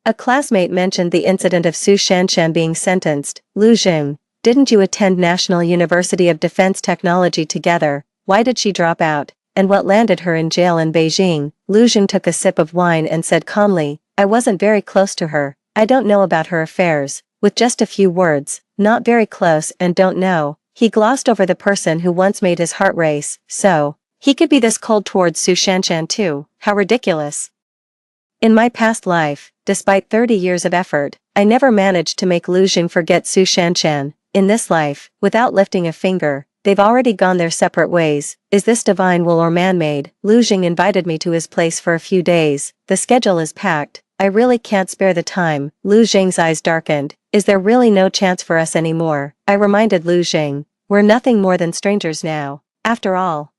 A classmate mentioned the incident of Su Shanshan being sentenced. Lu Jing, didn't you attend National University of Defense Technology together? Why did she drop out? And what landed her in jail in Beijing? Lu Jing took a sip of wine and said calmly, "I wasn't very close to her. I don't know about her affairs." With just a few words, "Not very close" and "don't know," he glossed over the person who once made his heart race. So, he could be this cold towards Su Shanshan too. How ridiculous. In my past life, despite 30 years of effort, I never managed to make Lu Jing forget Su Shanshan. In this life, without lifting a finger, they've already gone their separate ways. Is this divine will or man-made? Lu Jing invited me to his place for a few days. The schedule is packed. I really can't spare the time. Lu Jing's eyes darkened. Is there really no chance for us anymore? I reminded Lu Jing. We're nothing more than strangers now. After all,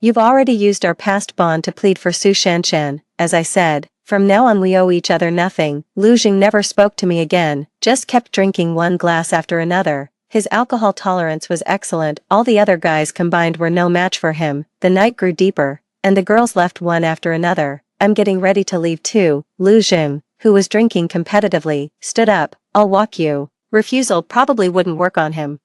you've already used our past bond to plead for Su Shanshan. As I said, from now on we owe each other nothing. Lu Jing never spoke to me again, just kept drinking one glass after another. His alcohol tolerance was excellent. All the other guys combined were no match for him. The night grew deeper, and the girls left one after another. I'm getting ready to leave too. Lu Jing, who was drinking competitively, stood up. I'll walk you. Refusal probably wouldn't work on him,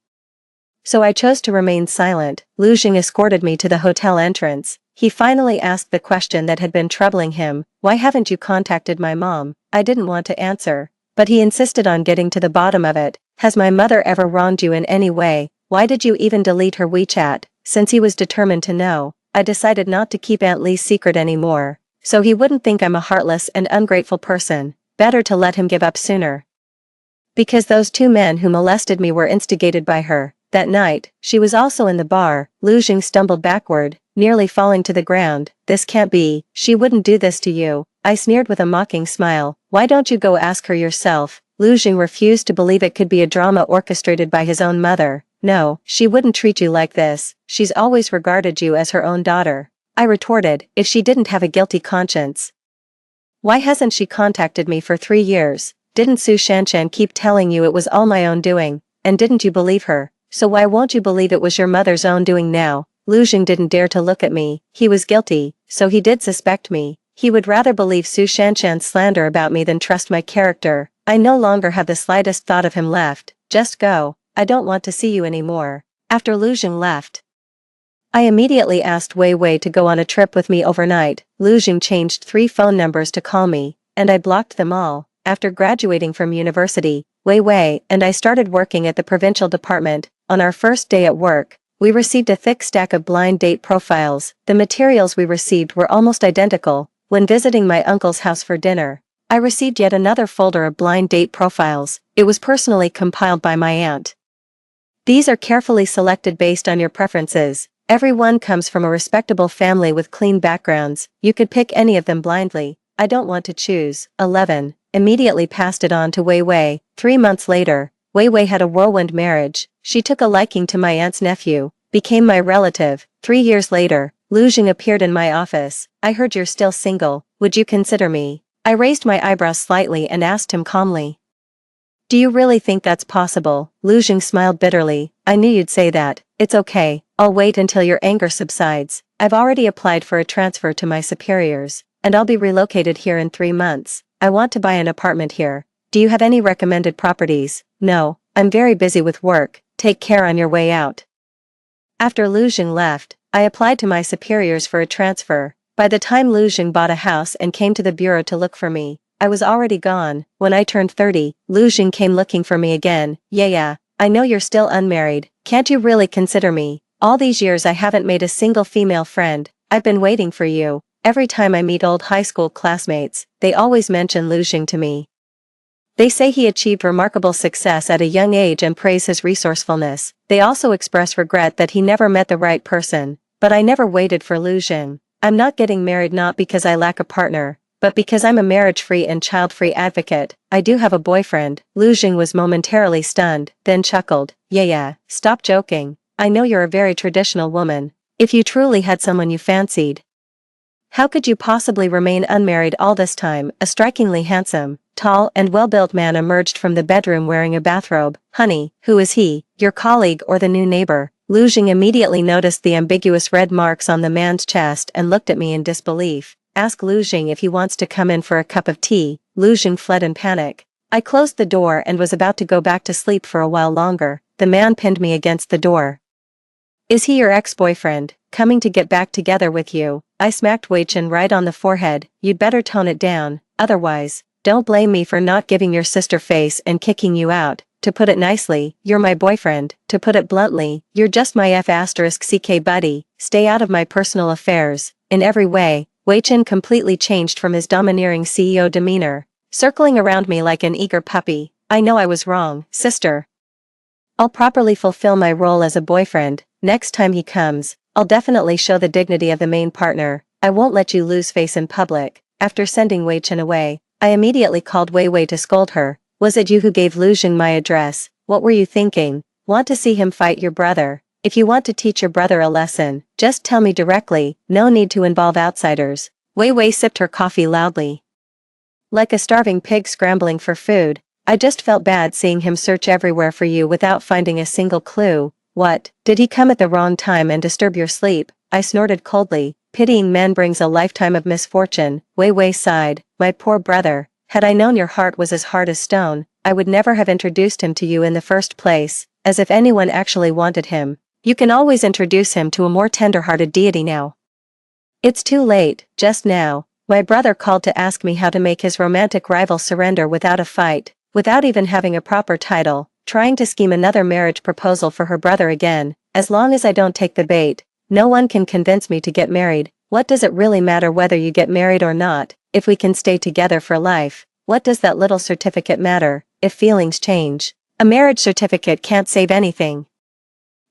so I chose to remain silent. Lu Jing escorted me to the hotel entrance. He finally asked the question that had been troubling him. Why haven't you contacted my mom? I didn't want to answer, but he insisted on getting to the bottom of it. Has my mother ever wronged you in any way? Why did you even delete her WeChat? Since he was determined to know, I decided not to keep Aunt Lee's secret anymore, so he wouldn't think I'm a heartless and ungrateful person. Better to let him give up sooner. Because those 2 men who molested me were instigated by her. That night, she was also in the bar. Lu Jing stumbled backward, nearly falling to the ground. This can't be. She wouldn't do this to you. I sneered with a mocking smile. Why don't you go ask her yourself? Lu Jing refused to believe it could be a drama orchestrated by his own mother. No, she wouldn't treat you like this. She's always regarded you as her own daughter. I retorted, if she didn't have a guilty conscience, why hasn't she contacted me for 3 years? Didn't Su Shanshan keep telling you it was all my own doing? And didn't you believe her? So why won't you believe it was your mother's own doing now? Lu Jing didn't dare to look at me. He was guilty, so he did suspect me. He would rather believe Su Shanshan's slander about me than trust my character. I no longer have the slightest thought of him left. Just go. I don't want to see you anymore. After Lu Jing left, I immediately asked Wei Wei to go on a trip with me overnight. Lu Jing changed 3 phone numbers to call me, and I blocked them all. After graduating from university, Wei Wei and I started working at the provincial department. On our first day at work, we received a thick stack of blind date profiles. The materials we received were almost identical. When visiting my uncle's house for dinner, I received yet another folder of blind date profiles. It was personally compiled by my aunt. These are carefully selected based on your preferences. Everyone comes from a respectable family with clean backgrounds. You could pick any of them blindly. I don't want to choose. 11. Immediately passed it on to Wei Wei. 3 months later, Wei Wei had a whirlwind marriage. She took a liking to my aunt's nephew, became my relative. 3 years later, Lu Jing appeared in my office. I heard you're still single, would you consider me? I raised my eyebrows slightly and asked him calmly. Do you really think that's possible? Lu Jing smiled bitterly. I knew you'd say that. It's okay, I'll wait until your anger subsides. I've already applied for a transfer to my superiors, and I'll be relocated here in 3 months. I want to buy an apartment here. Do you have any recommended properties? No, I'm very busy with work. Take care on your way out. After Lu Jing left, I applied to my superiors for a transfer. By the time Lu Jing bought a house and came to the bureau to look for me, I was already gone. When I turned 30, Lu Jing came looking for me again. Yeah, I know you're still unmarried. Can't you really consider me? All these years I haven't made a single female friend. I've been waiting for you. Every time I meet old high school classmates, they always mention Lu Jing to me. They say he achieved remarkable success at a young age and praise his resourcefulness. They also express regret that he never met the right person. But I never waited for Lu Jing. I'm not getting married not because I lack a partner, but because I'm a marriage-free and child-free advocate. I do have a boyfriend. Lu Jing was momentarily stunned, then chuckled. Yeah, stop joking. I know you're a very traditional woman. If you truly had someone you fancied, how could you possibly remain unmarried all this time? A strikingly handsome, tall and well-built man emerged from the bedroom wearing a bathrobe. Honey, who is he? Your colleague or the new neighbor? Lu Jing immediately noticed the ambiguous red marks on the man's chest and looked at me in disbelief. Ask Lu Jing if he wants to come in for a cup of tea. Lu Jing fled in panic. I closed the door and was about to go back to sleep for a while longer. The man pinned me against the door. Is he your ex-boyfriend, coming to get back together with you? I smacked Wei Chen right on the forehead. You'd better tone it down, otherwise, don't blame me for not giving your sister face and kicking you out. To put it nicely, you're my boyfriend. To put it bluntly, you're just my F***ck buddy. Stay out of my personal affairs. In every way, Wei Chen completely changed from his domineering CEO demeanor, circling around me like an eager puppy. I know I was wrong, sister. I'll properly fulfill my role as a boyfriend. Next time he comes, I'll definitely show the dignity of the main partner. I won't let you lose face in public. After sending Wei Chen away, I immediately called Wei Wei to scold her. Was it you who gave Lu Jing my address? What were you thinking? Want to see him fight your brother? If you want to teach your brother a lesson, just tell me directly. No need to involve outsiders. Wei Wei sipped her coffee loudly, like a starving pig scrambling for food. I just felt bad seeing him search everywhere for you without finding a single clue. What, did he come at the wrong time and disturb your sleep? I snorted coldly. Pitying men brings a lifetime of misfortune. Wei Wei sighed. My poor brother. Had I known your heart was as hard as stone, I would never have introduced him to you in the first place, as if anyone actually wanted him. You can always introduce him to a more tender-hearted deity now. It's too late. Just now, my brother called to ask me how to make his romantic rival surrender without a fight, without even having a proper title, trying to scheme another marriage proposal for her brother again. As long as I don't take the bait, no one can convince me to get married. What does it really matter whether you get married or not, if we can stay together for life? What does that little certificate matter, if feelings change? A marriage certificate can't save anything.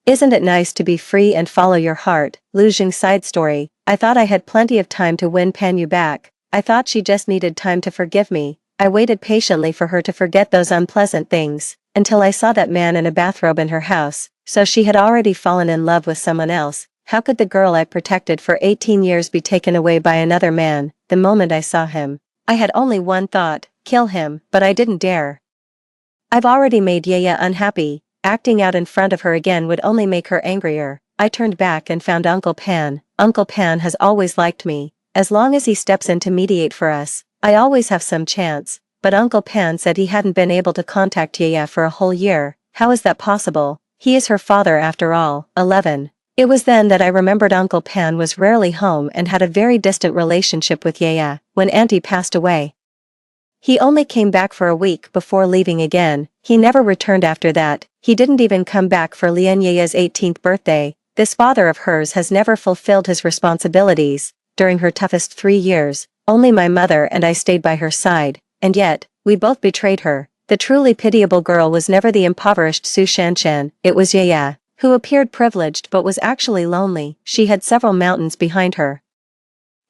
Isn't it nice to be free and follow your heart? Lu Jing's side story. I thought I had plenty of time to win Pan Yu back. I thought she just needed time to forgive me. I waited patiently for her to forget those unpleasant things, until I saw that man in a bathrobe in her house. So she had already fallen in love with someone else. How could the girl I protected for 18 years be taken away by another man? The moment I saw him, I had only one thought: kill him, but I didn't dare. I've already made Yaya unhappy. Acting out in front of her again would only make her angrier. I turned back and found Uncle Pan. Uncle Pan has always liked me. As long as he steps in to mediate for us, I always have some chance. But Uncle Pan said he hadn't been able to contact Yaya for a whole year. How is that possible? He is her father after all. 11. It was then that I remembered Uncle Pan was rarely home and had a very distant relationship with Yaya. When Auntie passed away, he only came back for a week before leaving again. He never returned after that. He didn't even come back for Lian Yaya's 18th birthday. This father of hers has never fulfilled his responsibilities. During her toughest 3 years, only my mother and I stayed by her side, and yet, we both betrayed her. The truly pitiable girl was never the impoverished Su Shanshan, it was Yaya, who appeared privileged but was actually lonely. She had several mountains behind her,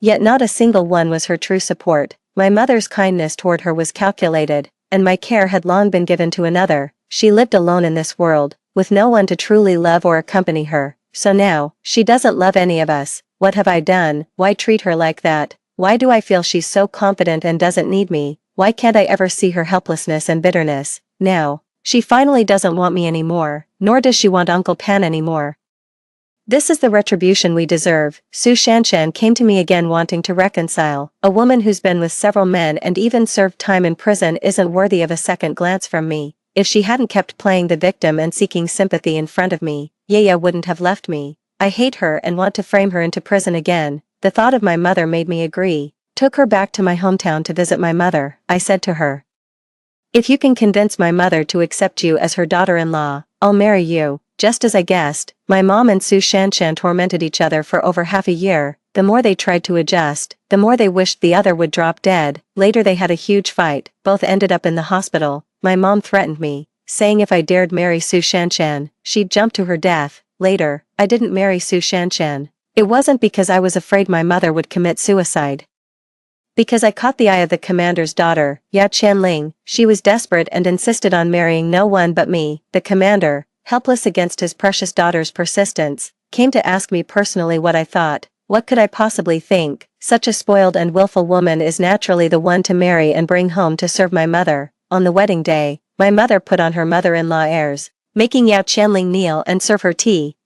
yet not a single one was her true support. My mother's kindness toward her was calculated, and my care had long been given to another. She lived alone in this world, with no one to truly love or accompany her. So now, she doesn't love any of us. What have I done? Why treat her like that? Why do I feel she's so confident and doesn't need me? Why can't I ever see her helplessness and bitterness? Now, she finally doesn't want me anymore, nor does she want Uncle Pan anymore. This is the retribution we deserve. Su Shanshan came to me again wanting to reconcile. A woman who's been with several men and even served time in prison isn't worthy of a second glance from me. If she hadn't kept playing the victim and seeking sympathy in front of me, Yaya wouldn't have left me. I hate her and want to frame her into prison again. The thought of my mother made me agree. Took her back to my hometown to visit my mother. I said to her, "If you can convince my mother to accept you as her daughter-in-law, I'll marry you." Just as I guessed, my mom and Su Shanshan tormented each other for over half a year. The more they tried to adjust, the more they wished the other would drop dead. Later they had a huge fight, both ended up in the hospital. My mom threatened me, saying if I dared marry Su Shanshan, she'd jump to her death. Later, I didn't marry Su Shanshan. It wasn't because I was afraid my mother would commit suicide. Because I caught the eye of the commander's daughter, Ya Qianling. She was desperate and insisted on marrying no one but me. The commander, helpless against his precious daughter's persistence, came to ask me personally what I thought. What could I possibly think? Such a spoiled and willful woman is naturally the one to marry and bring home to serve my mother. On the wedding day, my mother put on her mother-in-law airs, making Yao Qianling kneel and serve her tea.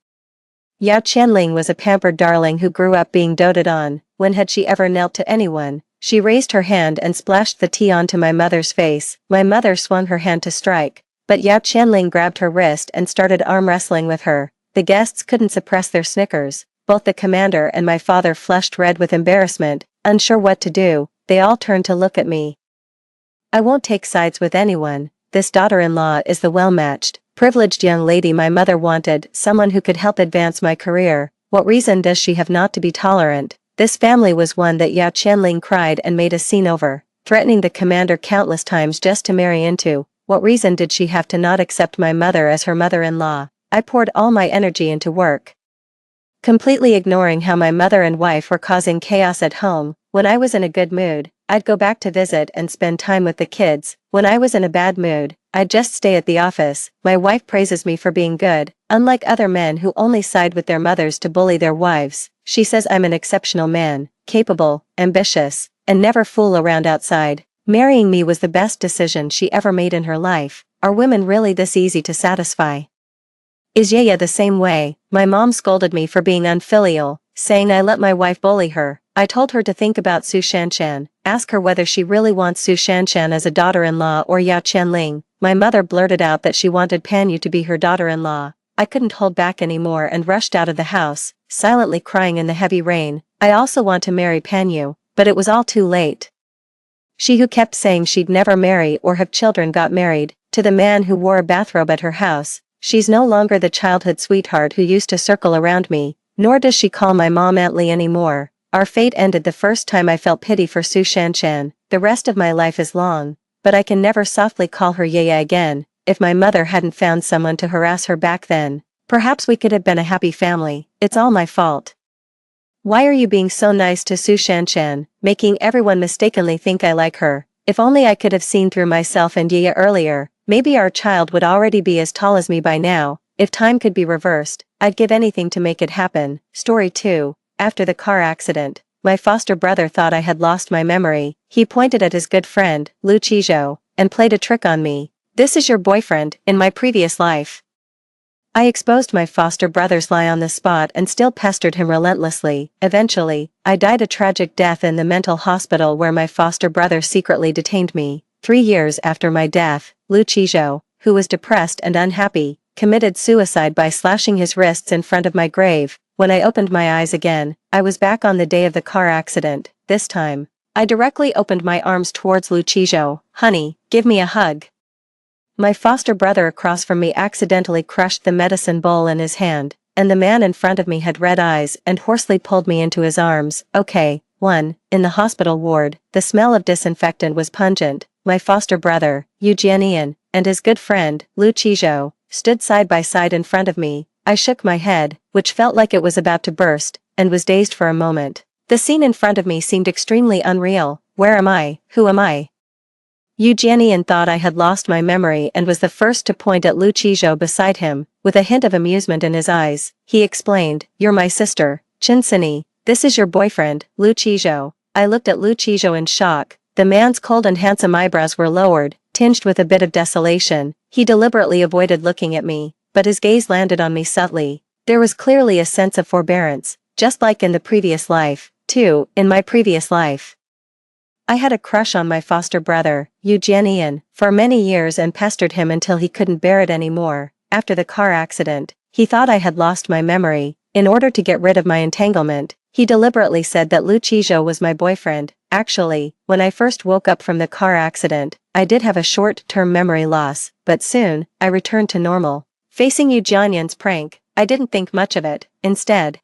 Yao Qianling was a pampered darling who grew up being doted on. When had she ever knelt to anyone? She raised her hand and splashed the tea onto my mother's face. My mother swung her hand to strike, but Yao Qianling grabbed her wrist and started arm wrestling with her. The guests couldn't suppress their snickers. Both the commander and my father flushed red with embarrassment, unsure what to do. They all turned to look at me. I won't take sides with anyone. This daughter-in-law is the well-matched, privileged young lady my mother wanted, someone who could help advance my career. What reason does she have not to be tolerant? This family was one that Yao Qianling cried and made a scene over, threatening the commander countless times just to marry into. What reason did she have to not accept my mother as her mother-in-law? I poured all my energy into work, completely ignoring how my mother and wife were causing chaos at home. When I was in a good mood, I'd go back to visit and spend time with the kids. When I was in a bad mood, I'd just stay at the office. My wife praises me for being good. Unlike other men who only side with their mothers to bully their wives, she says I'm an exceptional man, capable, ambitious, and never fool around outside. Marrying me was the best decision she ever made in her life. Are women really this easy to satisfy? Is Yaya the same way? My mom scolded me for being unfilial, saying I let my wife bully her. I told her to think about Su Shanshan, ask her whether she really wants Su Shanshan as a daughter-in-law or Yao Qianling. My mother blurted out that she wanted Panyu to be her daughter-in-law. I couldn't hold back anymore and rushed out of the house, silently crying in the heavy rain. I also want to marry Panyu, but it was all too late. She who kept saying she'd never marry or have children got married to the man who wore a bathrobe at her house. She's no longer the childhood sweetheart who used to circle around me, nor does she call my mom Aunt Lee anymore. Our fate ended the first time I felt pity for Su Shanshan. The rest of my life is long, but I can never softly call her Yaya again. If my mother hadn't found someone to harass her back then, perhaps we could have been a happy family. It's all my fault. Why are you being so nice to Su Shanshan, making everyone mistakenly think I like her? If only I could have seen through myself and Yaya earlier, maybe our child would already be as tall as me by now. If time could be reversed, I'd give anything to make it happen. Story 2. After the car accident, my foster brother thought I had lost my memory. He pointed at his good friend, Lu Qizhou, and played a trick on me. This is your boyfriend, in my previous life. I exposed my foster brother's lie on the spot and still pestered him relentlessly. Eventually, I died a tragic death in the mental hospital where my foster brother secretly detained me. 3 years after my death, Lu Qizhou, who was depressed and unhappy, committed suicide by slashing his wrists in front of my grave. When I opened my eyes again, I was back on the day of the car accident. This time, I directly opened my arms towards Lu Qizhou. Honey, give me a hug. My foster brother across from me accidentally crushed the medicine bowl in his hand, and the man in front of me had red eyes and hoarsely pulled me into his arms. Okay. 1. In the hospital ward, the smell of disinfectant was pungent. My foster brother, Yu Jianian, and his good friend, Lu Qizhou, stood side by side in front of me. I shook my head, which felt like it was about to burst, and was dazed for a moment. The scene in front of me seemed extremely unreal. Where am I? Who am I? Eugenian thought I had lost my memory and was the first to point at Lu Qizhou beside him, with a hint of amusement in his eyes. He explained, "You're my sister, Qinsini. This is your boyfriend, Lu Qizhou." I looked at Lu Qizhou in shock. The man's cold and handsome eyebrows were lowered, tinged with a bit of desolation. He deliberately avoided looking at me, but his gaze landed on me subtly. There was clearly a sense of forbearance, just like in the previous life, too, in my previous life. I had a crush on my foster brother, Eugenian, for many years and pestered him until he couldn't bear it anymore. After the car accident, he thought I had lost my memory. In order to get rid of my entanglement, he deliberately said that Lu Qizhou was my boyfriend. Actually, when I first woke up from the car accident, I did have a short-term memory loss, but soon, I returned to normal. Facing Eugenian's prank, I didn't think much of it. Instead,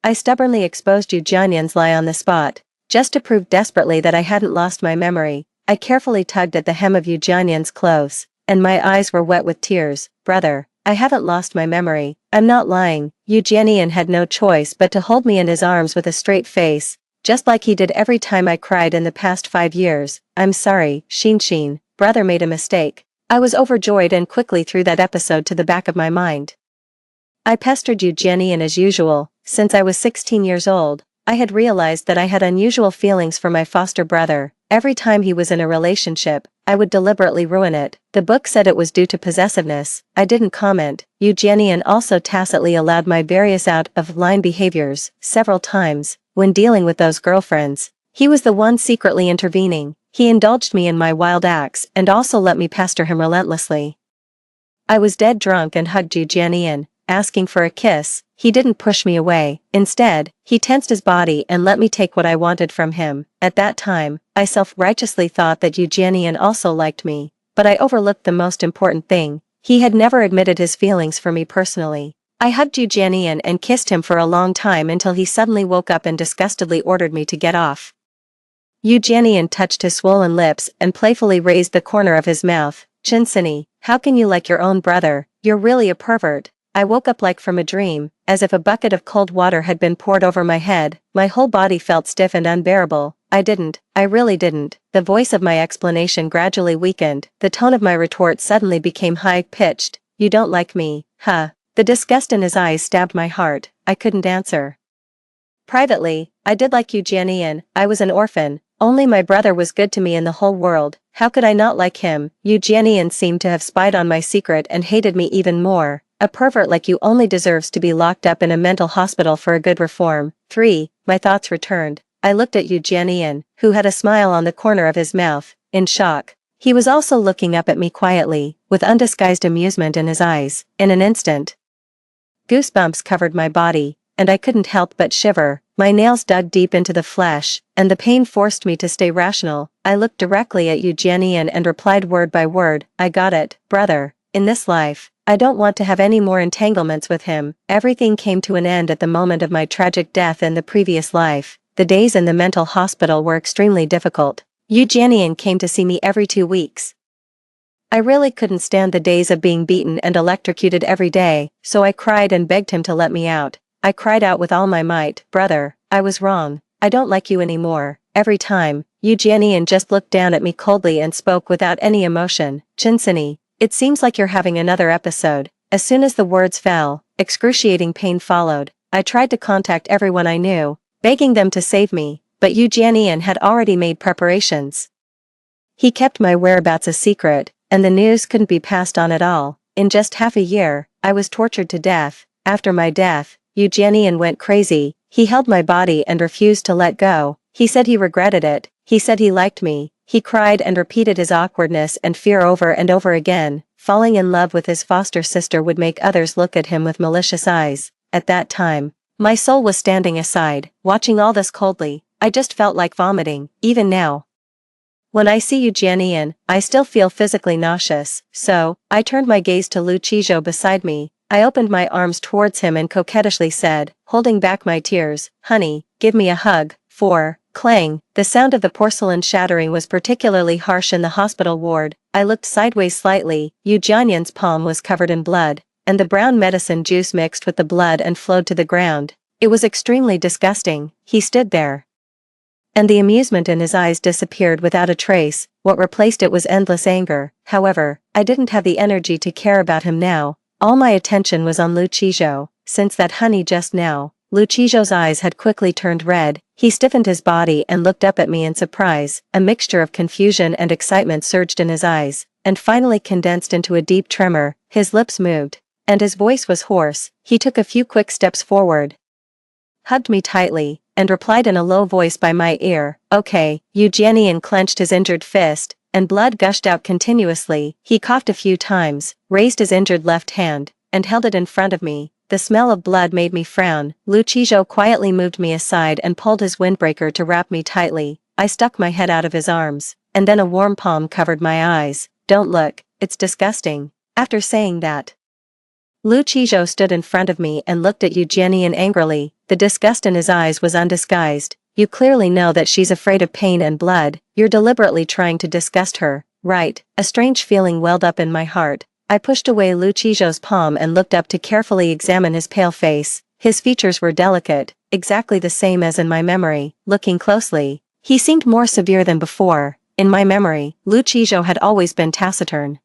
I stubbornly exposed Eugenian's lie on the spot. Just to prove desperately that I hadn't lost my memory, I carefully tugged at the hem of Eugenian's clothes, and my eyes were wet with tears. "Brother, I haven't lost my memory. I'm not lying." Eugenian had no choice but to hold me in his arms with a straight face, just like he did every time I cried in the past 5 years. "I'm sorry, Xin. Brother made a mistake." I was overjoyed and quickly threw that episode to the back of my mind. I pestered Eugenian as usual. Since I was 16 years old, I had realized that I had unusual feelings for my foster brother. Every time he was in a relationship, I would deliberately ruin it. The book said it was due to possessiveness. I didn't comment. Eugenian also tacitly allowed my various out-of-line behaviors, several times, when dealing with those girlfriends. He was the one secretly intervening. He indulged me in my wild acts and also let me pester him relentlessly. I was dead drunk and hugged Eugenian, asking for a kiss. He didn't push me away. Instead, he tensed his body and let me take what I wanted from him. At that time, I self-righteously thought that Eugenian also liked me, but I overlooked the most important thing. He had never admitted his feelings for me personally. I hugged Eugenian and kissed him for a long time until he suddenly woke up and disgustedly ordered me to get off. Eugenian touched his swollen lips and playfully raised the corner of his mouth. "Qinsini, how can you like your own brother? You're really a pervert." I woke up like from a dream, as if a bucket of cold water had been poured over my head. My whole body felt stiff and unbearable. I really didn't. The voice of my explanation gradually weakened. The tone of my retort suddenly became high-pitched. "You don't like me, huh?" The disgust in his eyes stabbed my heart. I couldn't answer. Privately, I did like Eugenian. I was an orphan. Only my brother was good to me in the whole world. How could I not like him? Eugenian seemed to have spied on my secret and hated me even more. "A pervert like you only deserves to be locked up in a mental hospital for a good reform." 3. My thoughts returned. I looked at Eugenian, who had a smile on the corner of his mouth, in shock. He was also looking up at me quietly, with undisguised amusement in his eyes. In an instant, goosebumps covered my body, and I couldn't help but shiver. My nails dug deep into the flesh, and the pain forced me to stay rational. I looked directly at Eugenian and replied word by word, "I got it, brother. In this life, I don't want to have any more entanglements with him." Everything came to an end at the moment of my tragic death in the previous life. The days in the mental hospital were extremely difficult. Eugenian came to see me every 2 weeks. I really couldn't stand the days of being beaten and electrocuted every day, so I cried and begged him to let me out. I cried out with all my might, "Brother, I was wrong. I don't like you anymore." Every time, Eugenian just looked down at me coldly and spoke without any emotion. "Qinsini, it seems like you're having another episode." As soon as the words fell, excruciating pain followed. I tried to contact everyone I knew, begging them to save me, but Eugenian had already made preparations. He kept my whereabouts a secret, and the news couldn't be passed on at all. In just half a year, I was tortured to death. After my death, Eugenian went crazy. He held my body and refused to let go. He said he regretted it. He said he liked me. He cried and repeated his awkwardness and fear over and over again. Falling in love with his foster sister would make others look at him with malicious eyes. At that time, my soul was standing aside, watching all this coldly. I just felt like vomiting, even now. When I see Eugenian, I still feel physically nauseous, so I turned my gaze to Lu Qizhou beside me. I opened my arms towards him and coquettishly said, holding back my tears, "Honey, give me a hug." 4. Clang. The sound of the porcelain shattering was particularly harsh in the hospital ward. I looked sideways slightly. Eugenian's palm was covered in blood, and the brown medicine juice mixed with the blood and flowed to the ground. It was extremely disgusting. He stood there and the amusement in his eyes disappeared without a trace. What replaced it was endless anger. However, I didn't have the energy to care about him now. All my attention was on Lucijo. Since that honey just now, Lucijo's eyes had quickly turned red. He stiffened his body and looked up at me in surprise. A mixture of confusion and excitement surged in his eyes, and finally condensed into a deep tremor. His lips moved, and his voice was hoarse. He took a few quick steps forward, hugged me tightly, and replied in a low voice by my ear, "Okay." Eugenian clenched his injured fist, and blood gushed out continuously. He coughed a few times, raised his injured left hand, and held it in front of me. The smell of blood made me frown. Lucijo quietly moved me aside and pulled his windbreaker to wrap me tightly. I stuck my head out of his arms, and then a warm palm covered my eyes. "Don't look, it's disgusting." After saying that, Lucijo stood in front of me and looked at Eugenian angrily. The disgust in his eyes was undisguised. "You clearly know that she's afraid of pain and blood. You're deliberately trying to disgust her, right?" A strange feeling welled up in my heart. I pushed away Lucijo's palm and looked up to carefully examine his pale face. His features were delicate, exactly the same as in my memory. Looking closely, he seemed more severe than before. In my memory, Lucijo had always been taciturn.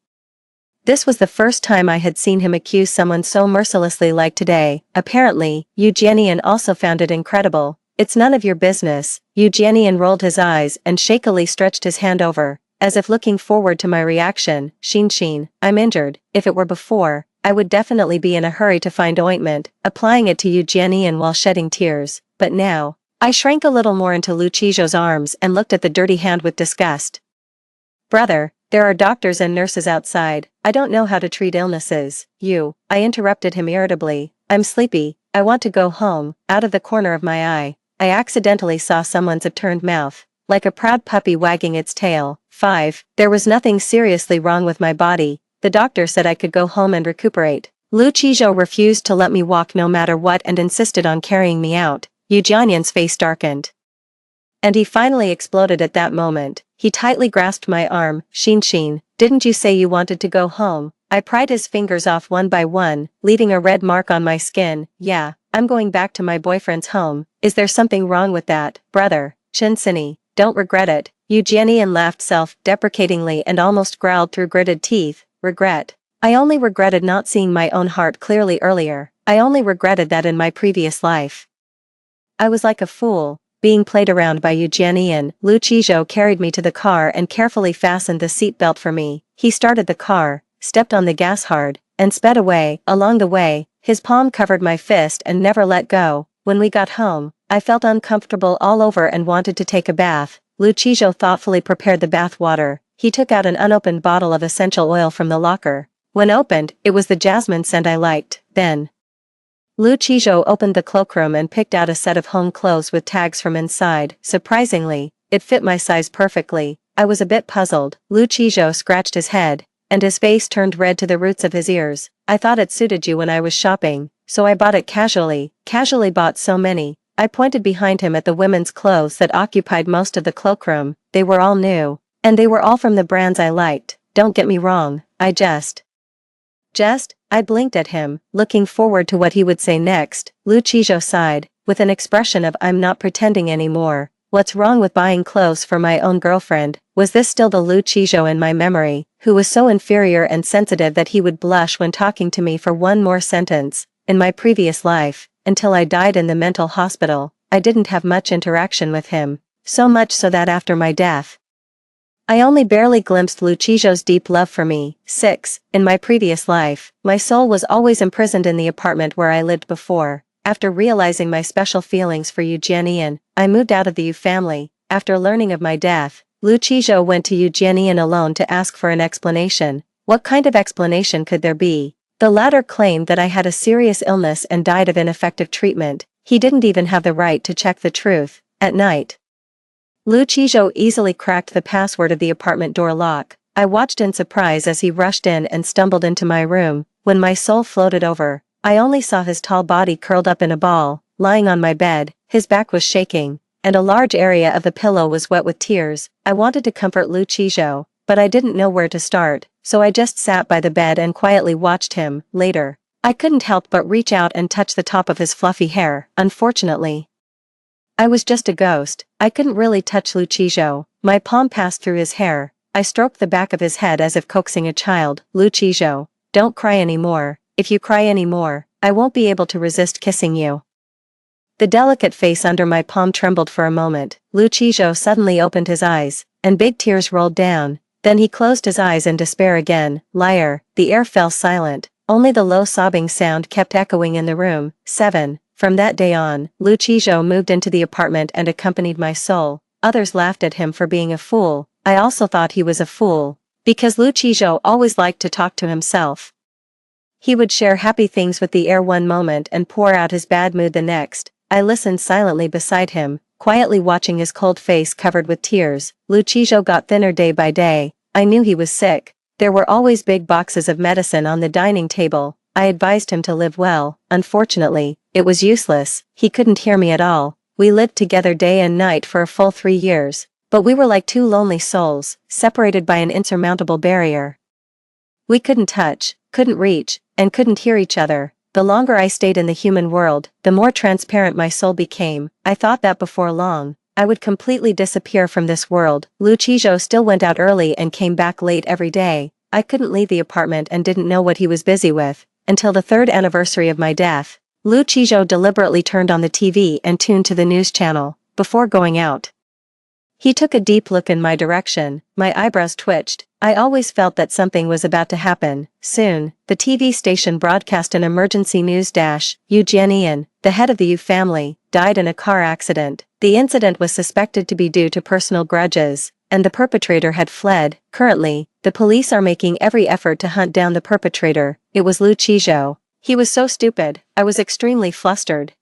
This was the first time I had seen him accuse someone so mercilessly like today. Apparently, Eugenian also found it incredible. "It's none of your business." Eugenian rolled his eyes and shakily stretched his hand over, as if looking forward to my reaction. Shin, I'm injured. If it were before, I would definitely be in a hurry to find ointment, applying it to Eugenian while shedding tears. But now, I shrank a little more into Lucijo's arms and looked at the dirty hand with disgust. "Brother, there are doctors and nurses outside. I don't know how to treat illnesses." I interrupted him irritably. "I'm sleepy. I want to go home." Out of the corner of my eye, I accidentally saw someone's upturned mouth, like a proud puppy wagging its tail. 5. There was nothing seriously wrong with my body. The doctor said I could go home and recuperate. Lucijo refused to let me walk no matter what and insisted on carrying me out. Eugenian's face darkened, and he finally exploded at that moment. He tightly grasped my arm. Shin, didn't you say you wanted to go home?" I pried his fingers off one by one, leaving a red mark on my skin. "Yeah, I'm going back to my boyfriend's home." "Is there something wrong with that, brother?" "Chinsini, don't regret it." Eugenian laughed self-deprecatingly and almost growled through gritted teeth. "Regret? I only regretted not seeing my own heart clearly earlier. I only regretted that in my previous life I was like a fool, being played around by Eugenian." Lucijo carried me to the car and carefully fastened the seatbelt for me. He started the car, stepped on the gas hard, and sped away. Along the way, his palm covered my fist and never let go. When we got home, I felt uncomfortable all over and wanted to take a bath. Lucijo thoughtfully prepared the bath water. He took out an unopened bottle of essential oil from the locker. When opened, it was the jasmine scent I liked. Then Lucijo opened the cloakroom and picked out a set of home clothes with tags from inside. Surprisingly, it fit my size perfectly. I was a bit puzzled. Lucijo scratched his head, and his face turned red to the roots of his ears. "I thought it suited you when I was shopping, so I bought it casually." Casually bought so many. I pointed behind him at the women's clothes that occupied most of the cloakroom. They were all new, and they were all from the brands I liked. Don't get me wrong, I just, I blinked at him, looking forward to what he would say next. Lucijo sighed, with an expression of "I'm not pretending anymore." What's wrong with buying clothes for my own girlfriend? Was this still the Lucijo in my memory, who was so inferior and sensitive that he would blush when talking to me for one more sentence? In my previous life, until I died in the mental hospital, I didn't have much interaction with him. So much so that after my death, I only barely glimpsed Lucijo's deep love for me. 6. In my previous life, my soul was always imprisoned in the apartment where I lived before. After realizing my special feelings for Eugenian, I moved out of the U family. After learning of my death, Lucijo went to Eugenian alone to ask for an explanation. What kind of explanation could there be? The latter claimed that I had a serious illness and died of ineffective treatment. He didn't even have the right to check the truth. At night, Lucijo easily cracked the password of the apartment door lock. I watched in surprise as he rushed in and stumbled into my room. When my soul floated over, I only saw his tall body curled up in a ball, lying on my bed. His back was shaking, and a large area of the pillow was wet with tears. I wanted to comfort Lucijo, but I didn't know where to start, so I just sat by the bed and quietly watched him. Later, I couldn't help but reach out and touch the top of his fluffy hair. Unfortunately, I was just a ghost. I couldn't really touch Lucijo. My palm passed through his hair. I stroked the back of his head as if coaxing a child. Lucijo, don't cry anymore. If you cry anymore, I won't be able to resist kissing you. The delicate face under my palm trembled for a moment. Lucijo suddenly opened his eyes, and big tears rolled down. Then he closed his eyes in despair again. Liar. The air fell silent. Only the low sobbing sound kept echoing in the room. 7. From that day on, Lucijo moved into the apartment and accompanied my soul. Others laughed at him for being a fool. I also thought he was a fool, because Lucijo always liked to talk to himself. He would share happy things with the air one moment and pour out his bad mood the next. I listened silently beside him, quietly watching his cold face covered with tears. Lucijo got thinner day by day. I knew he was sick. There were always big boxes of medicine on the dining table. I advised him to live well. Unfortunately, it was useless. He couldn't hear me at all. We lived together day and night for a full 3 years. But we were like two lonely souls, separated by an insurmountable barrier. We couldn't touch, couldn't reach, and couldn't hear each other. The longer I stayed in the human world, the more transparent my soul became. I thought that before long, I would completely disappear from this world. Lucijo still went out early and came back late every day. I couldn't leave the apartment and didn't know what he was busy with. Until the 3rd anniversary of my death, Lucijo deliberately turned on the TV and tuned to the news channel, before going out. He took a deep look in my direction. My eyebrows twitched. I always felt that something was about to happen. Soon, the TV station broadcast an emergency news dash. Eugenian, the head of the Yu family, died in a car accident. The incident was suspected to be due to personal grudges, and the perpetrator had fled. Currently, the police are making every effort to hunt down the perpetrator. It was Lucijo. He was so stupid. I was extremely flustered.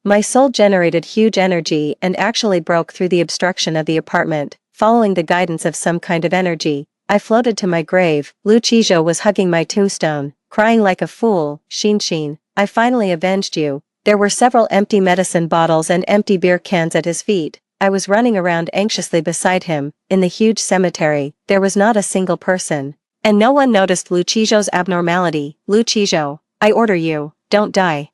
My soul generated huge energy and actually broke through the obstruction of the apartment. Following the guidance of some kind of energy, I floated to my grave. Lucijo was hugging my tombstone, crying like a fool. Shin, I finally avenged you. There were several empty medicine bottles and empty beer cans at his feet. I was running around anxiously beside him. In the huge cemetery, there was not a single person. And no one noticed Lucijo's abnormality. Lucijo, I order you, don't die.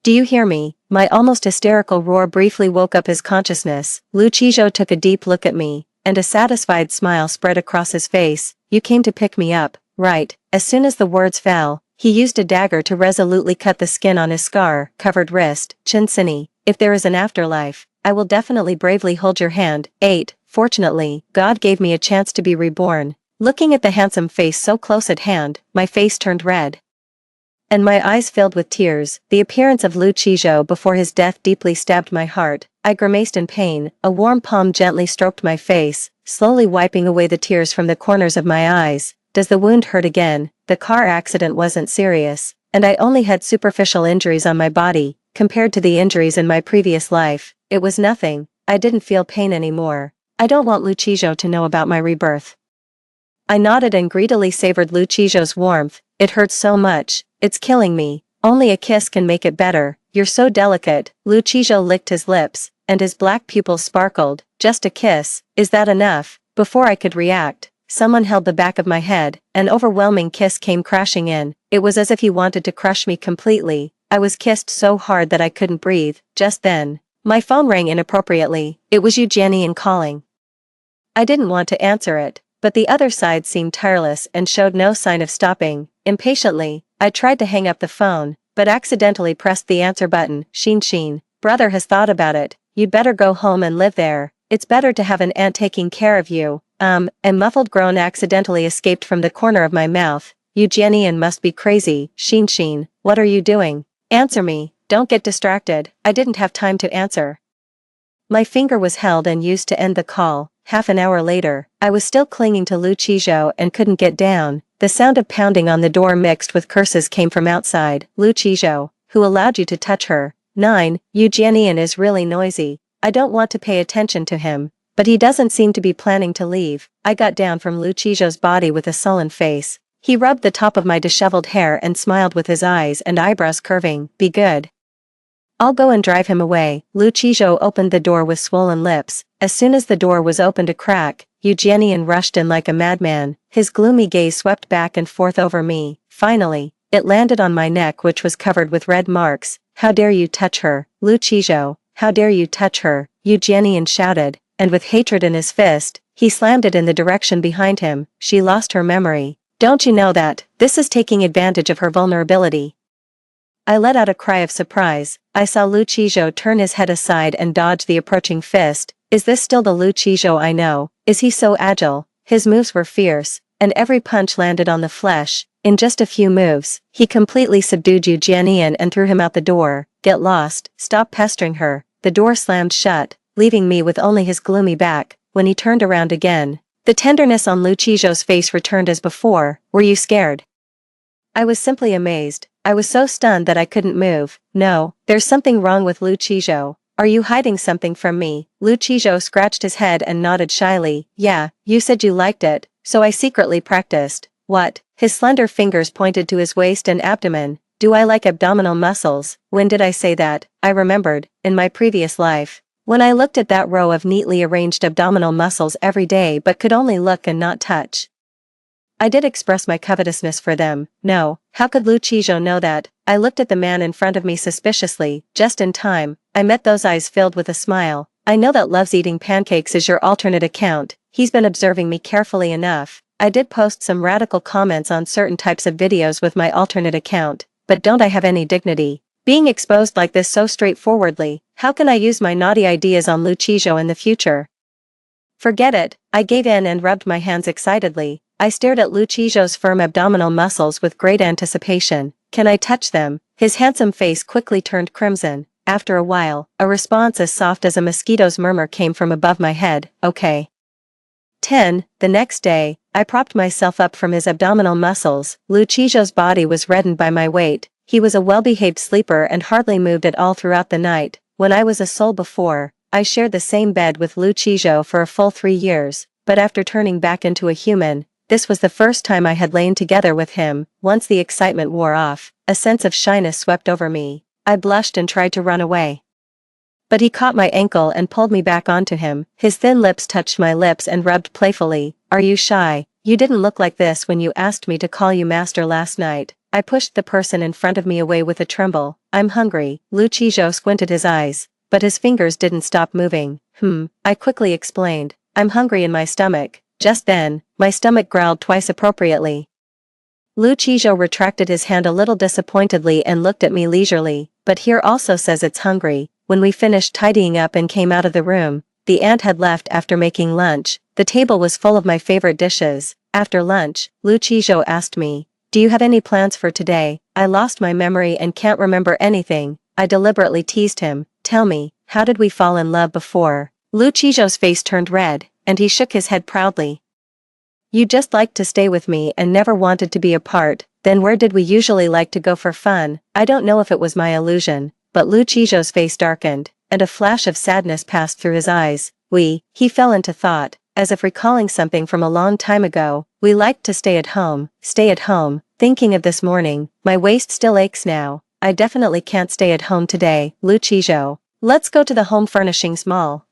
Do you hear me? My almost hysterical roar briefly woke up his consciousness. Lucijo took a deep look at me, and a satisfied smile spread across his face. You came to pick me up, right? As soon as the words fell, he used a dagger to resolutely cut the skin on his scar-covered wrist. Chinsini, if there is an afterlife, I will definitely bravely hold your hand. 8. Fortunately, God gave me a chance to be reborn. Looking at the handsome face so close at hand, my face turned red. And my eyes filled with tears. The appearance of Lucijo before his death deeply stabbed my heart. I grimaced in pain. A warm palm gently stroked my face, slowly wiping away the tears from the corners of my eyes. Does the wound hurt again? The car accident wasn't serious, and I only had superficial injuries on my body. Compared to the injuries in my previous life, it was nothing. I didn't feel pain anymore. I don't want Lucijo to know about my rebirth. I nodded and greedily savored Lucijo's warmth. It hurts so much. It's killing me. Only a kiss can make it better. You're so delicate. Lucijo licked his lips, and his black pupils sparkled. Just a kiss. Is that enough? Before I could react, someone held the back of my head. An overwhelming kiss came crashing in. It was as if he wanted to crush me completely. I was kissed so hard that I couldn't breathe. Just then, my phone rang inappropriately. It was Eugenian calling. I didn't want to answer it, but the other side seemed tireless and showed no sign of stopping. Impatiently, I tried to hang up the phone, but accidentally pressed the answer button. Shin, brother has thought about it. You'd better go home and live there. It's better to have an aunt taking care of you. A muffled groan accidentally escaped from the corner of my mouth. Eugenian must be crazy. Shin, what are you doing? Answer me. Don't get distracted. I didn't have time to answer. My finger was held and used to end the call. Half an hour later, I was still clinging to Lucijo and couldn't get down. The sound of pounding on the door mixed with curses came from outside. Lucijo, who allowed you to touch her? 9. Eugenian is really noisy. I don't want to pay attention to him, but he doesn't seem to be planning to leave. I got down from Lucijo's body with a sullen face. He rubbed the top of my disheveled hair and smiled with his eyes and eyebrows curving. Be good. I'll go and drive him away. Lucijo opened the door with swollen lips. As soon as the door was opened a crack, Eugenian rushed in like a madman. His gloomy gaze swept back and forth over me. Finally, it landed on my neck, which was covered with red marks. How dare you touch her? Lucijo, how dare you touch her, you Jianian shouted, and with hatred in his fist, he slammed it in the direction behind him. She lost her memory. Don't you know that? This is taking advantage of her vulnerability. I let out a cry of surprise. I saw Lu Qizhou turn his head aside and dodge the approaching fist. Is this still the Lu Qizhou I know? Is he so agile? His moves were fierce, and every punch landed on the flesh. In just a few moves, he completely subdued Yu Jianian and threw him out the door. Get lost, stop pestering her. The door slammed shut, leaving me with only his gloomy back. When he turned around again, the tenderness on Lu Qizhou's face returned as before. Were you scared? I was simply amazed. I was so stunned that I couldn't move. No, there's something wrong with Lu Qizhou. Are you hiding something from me? Lu Qizhou scratched his head and nodded shyly. Yeah, you said you liked it, so I secretly practiced. What? His slender fingers pointed to his waist and abdomen. Do I like abdominal muscles? When did I say that? I remembered, in my previous life, when I looked at that row of neatly arranged abdominal muscles every day but could only look and not touch. I did express my covetousness for them. No, how could Lu Qizhou know that? I looked at the man in front of me suspiciously. Just in time, I met those eyes filled with a smile. I know that loves eating pancakes is your alternate account. He's been observing me carefully enough. I did post some radical comments on certain types of videos with my alternate account, but don't I have any dignity? Being exposed like this so straightforwardly, how can I use my naughty ideas on Lu Qizhou in the future? Forget it, I gave in and rubbed my hands excitedly. I stared at Lu Qizhou's firm abdominal muscles with great anticipation. Can I touch them? His handsome face quickly turned crimson. After a while, a response as soft as a mosquito's murmur came from above my head. Okay. 10. The next day, I propped myself up from his abdominal muscles. Lu Qizhou's body was reddened by my weight. He was a well-behaved sleeper and hardly moved at all throughout the night. When I was a soul before, I shared the same bed with Lu Qizhou for a full 3 years, but after turning back into a human, this was the first time I had lain together with him. Once the excitement wore off, a sense of shyness swept over me. I blushed and tried to run away. But he caught my ankle and pulled me back onto him. His thin lips touched my lips and rubbed playfully. Are you shy? You didn't look like this when you asked me to call you master last night. I pushed the person in front of me away with a tremble. I'm hungry. Lu Qizhou squinted his eyes, but his fingers didn't stop moving. I quickly explained. I'm hungry in my stomach. Just then, my stomach growled twice appropriately. Lu Qizhou retracted his hand a little disappointedly and looked at me leisurely. But here also says it's hungry. When we finished tidying up and came out of the room, the aunt had left after making lunch. The table was full of my favorite dishes. After lunch, Lu Qizhou asked me, do you have any plans for today? I lost my memory and can't remember anything. I deliberately teased him. Tell me, how did we fall in love before? Lu Qizhou's face turned red, and he shook his head proudly. You just liked to stay with me and never wanted to be apart. Then where did we usually like to go for fun? I don't know if it was my illusion, but Lu Qizhou's face darkened, and a flash of sadness passed through his eyes. He fell into thought, as if recalling something from a long time ago. We liked to stay at home. Thinking of this morning, my waist still aches now. I definitely can't stay at home today. Lu Qizhou, let's go to the home furnishings mall.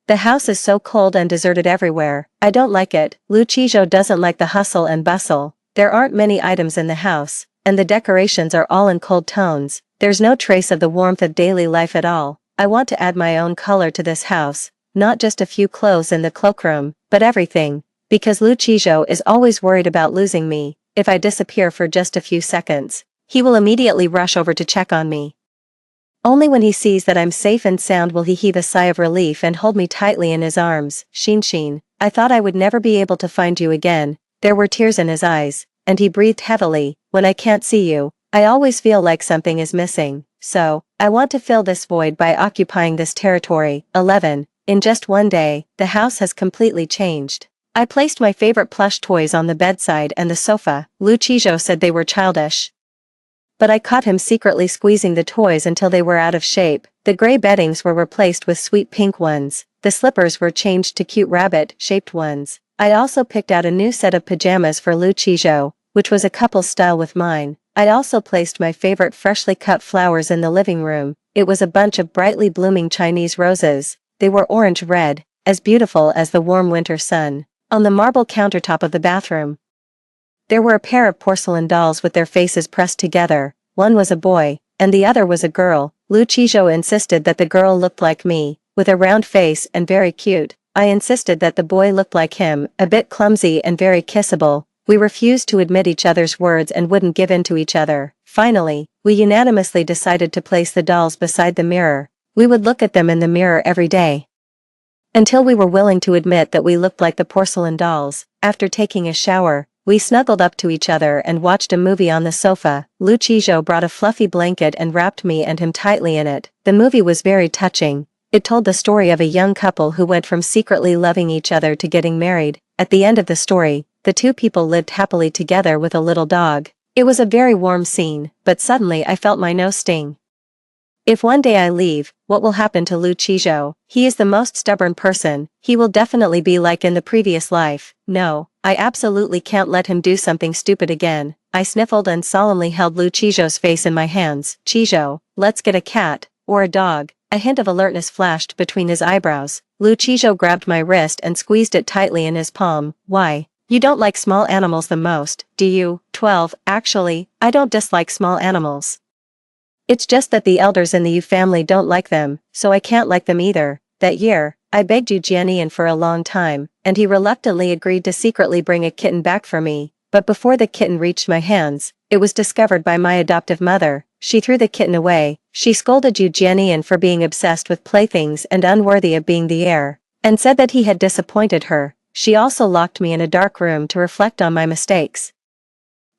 The house is so cold and deserted everywhere. I don't like it. Lu Qizhou doesn't like the hustle and bustle. There aren't many items in the house, and the decorations are all in cold tones. There's no trace of the warmth of daily life at all. I want to add my own color to this house, not just a few clothes in the cloakroom, but everything, because Lu Qizhou is always worried about losing me. If I disappear for just a few seconds, he will immediately rush over to check on me. Only when he sees that I'm safe and sound will he heave a sigh of relief and hold me tightly in his arms. Xin, I thought I would never be able to find you again. There were tears in his eyes, and he breathed heavily. When I can't see you, I always feel like something is missing. So, I want to fill this void by occupying this territory. 11. In just one day, the house has completely changed. I placed my favorite plush toys on the bedside and the sofa. Lu Qizhou said they were childish, but I caught him secretly squeezing the toys until they were out of shape. The gray beddings were replaced with sweet pink ones. The slippers were changed to cute rabbit-shaped ones. I also picked out a new set of pajamas for Lu Qizhou, which was a couple style with mine. I also placed my favorite freshly cut flowers in the living room. It was a bunch of brightly blooming Chinese roses. They were orange-red, as beautiful as the warm winter sun. On the marble countertop of the bathroom, there were a pair of porcelain dolls with their faces pressed together. One was a boy, and the other was a girl. Lucijo insisted that the girl looked like me, with a round face and very cute. I insisted that the boy looked like him, a bit clumsy and very kissable. We refused to admit each other's words and wouldn't give in to each other. Finally, we unanimously decided to place the dolls beside the mirror. We would look at them in the mirror every day, until we were willing to admit that we looked like the porcelain dolls. After taking a shower, we snuggled up to each other and watched a movie on the sofa. Lucijo brought a fluffy blanket and wrapped me and him tightly in it. The movie was very touching. It told the story of a young couple who went from secretly loving each other to getting married. At the end of the story, the two people lived happily together with a little dog. It was a very warm scene, but suddenly I felt my nose sting. If one day I leave, what will happen to Lucijo? He is the most stubborn person. He will definitely be like in the previous life. No, I absolutely can't let him do something stupid again. I sniffled and solemnly held Lucijo's face in my hands. Chijo, let's get a cat, or a dog. A hint of alertness flashed between his eyebrows. Lucijo grabbed my wrist and squeezed it tightly in his palm. Why? You don't like small animals the most, do you? 12. Actually, I don't dislike small animals. It's just that the elders in the Yu family don't like them, so I can't like them either. That year, I begged Yu Jianian for a long time, and he reluctantly agreed to secretly bring a kitten back for me. But before the kitten reached my hands, it was discovered by my adoptive mother. She threw the kitten away. She scolded Yu Jianian for being obsessed with playthings and unworthy of being the heir, and said that he had disappointed her. She also locked me in a dark room to reflect on my mistakes.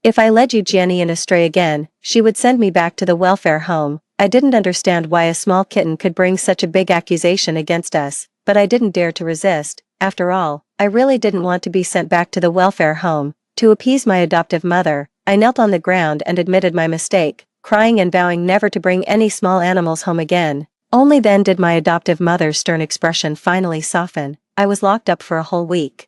If I led Yu Jianian astray again, she would send me back to the welfare home. I didn't understand why a small kitten could bring such a big accusation against us, but I didn't dare to resist. After all, I really didn't want to be sent back to the welfare home. To appease my adoptive mother, I knelt on the ground and admitted my mistake, crying and vowing never to bring any small animals home again. Only then did my adoptive mother's stern expression finally soften. I was locked up for a whole week.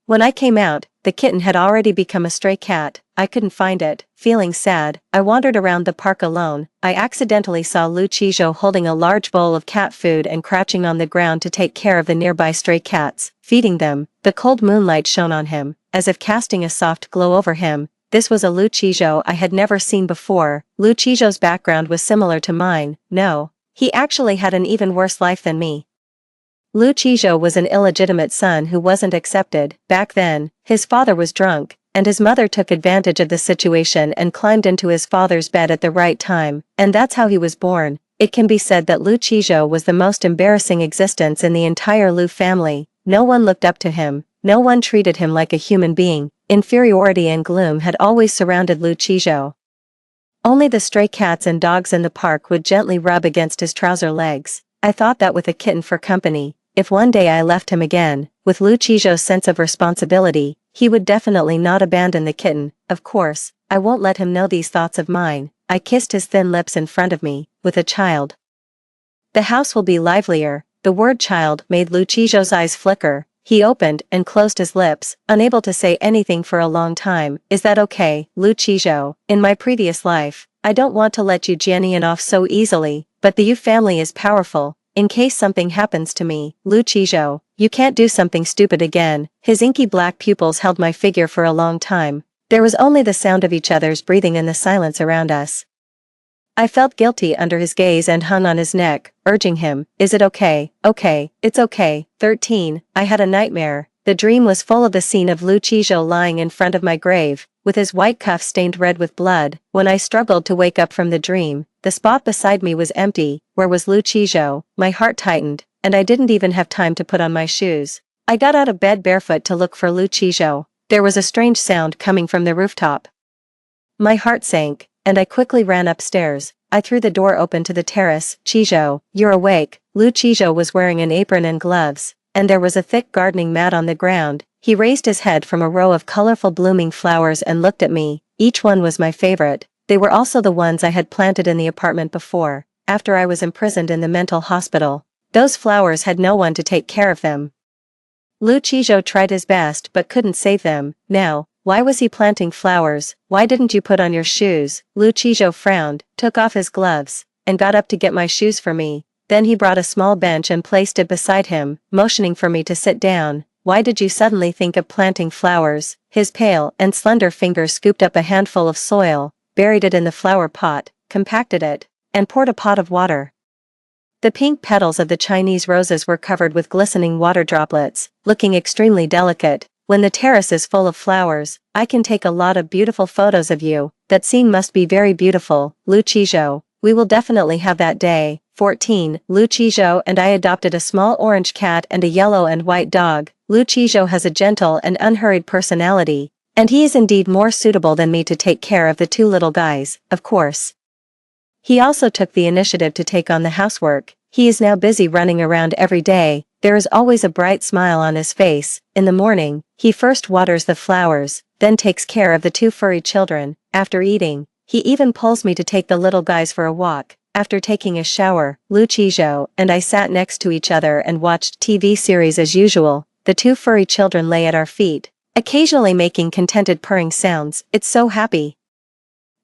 When I came out, the kitten had already become a stray cat. I couldn't find it. Feeling sad, I wandered around the park alone. I accidentally saw Lucijo holding a large bowl of cat food and crouching on the ground to take care of the nearby stray cats, feeding them. The cold moonlight shone on him, as if casting a soft glow over him. This was a Lucijo I had never seen before. Lucijo's background was similar to mine. No, he actually had an even worse life than me. Lucijo was an illegitimate son who wasn't accepted. Back then, his father was drunk, and his mother took advantage of the situation and climbed into his father's bed at the right time, and that's how he was born. It can be said that Lucijo was the most embarrassing existence in the entire Lu family. No one looked up to him, no one treated him like a human being. Inferiority and gloom had always surrounded Lucijo. Only the stray cats and dogs in the park would gently rub against his trouser legs. I thought that with a kitten for company, if one day I left him again, with Lucijo's sense of responsibility, he would definitely not abandon the kitten. Of course, I won't let him know these thoughts of mine. I kissed his thin lips in front of me, with a child. The house will be livelier. The word child made Lucijo's eyes flicker. He opened and closed his lips, unable to say anything for a long time. Is that okay, Lucijo? In my previous life, I don't want to let Yu Jianian off so easily, but the Yu family is powerful. In case something happens to me, Lucijo, you can't do something stupid again. His inky black pupils held my figure for a long time. There was only the sound of each other's breathing in the silence around us. I felt guilty under his gaze and hung on his neck, urging him, is it okay? Okay, it's okay. 13. I had a nightmare. The dream was full of the scene of Lucijo lying in front of my grave, with his white cuff stained red with blood. When I struggled to wake up from the dream, the spot beside me was empty. Where was Lucijo? My heart tightened, and I didn't even have time to put on my shoes. I got out of bed barefoot to look for Lucijo. There was a strange sound coming from the rooftop. My heart sank, and I quickly ran upstairs. I threw the door open to the terrace. Chijo, you're awake. Lucijo was wearing an apron and gloves, and there was a thick gardening mat on the ground. He raised his head from a row of colorful blooming flowers and looked at me. Each one was my favorite. They were also the ones I had planted in the apartment before, after I was imprisoned in the mental hospital. Those flowers had no one to take care of them. Lucijo tried his best but couldn't save them. Now, why was he planting flowers? Why didn't you put on your shoes? Lucijo frowned, took off his gloves, and got up to get my shoes for me. Then he brought a small bench and placed it beside him, motioning for me to sit down. Why did you suddenly think of planting flowers? His pale and slender fingers scooped up a handful of soil, buried it in the flower pot, compacted it, and poured a pot of water. The pink petals of the Chinese roses were covered with glistening water droplets, looking extremely delicate. When the terrace is full of flowers, I can take a lot of beautiful photos of you. That scene must be very beautiful, Lu Qizhou. We will definitely have that day. 14. Lu Qizhou and I adopted a small orange cat and a yellow and white dog. Lu Qizhou has a gentle and unhurried personality, and he is indeed more suitable than me to take care of the two little guys, of course. He also took the initiative to take on the housework. He is now busy running around every day. There is always a bright smile on his face. In the morning, he first waters the flowers, then takes care of the two furry children. After eating, he even pulls me to take the little guys for a walk. After taking a shower, Lu Qizhou and I sat next to each other and watched TV series as usual. The two furry children lay at our feet, occasionally making contented purring sounds. It's so happy.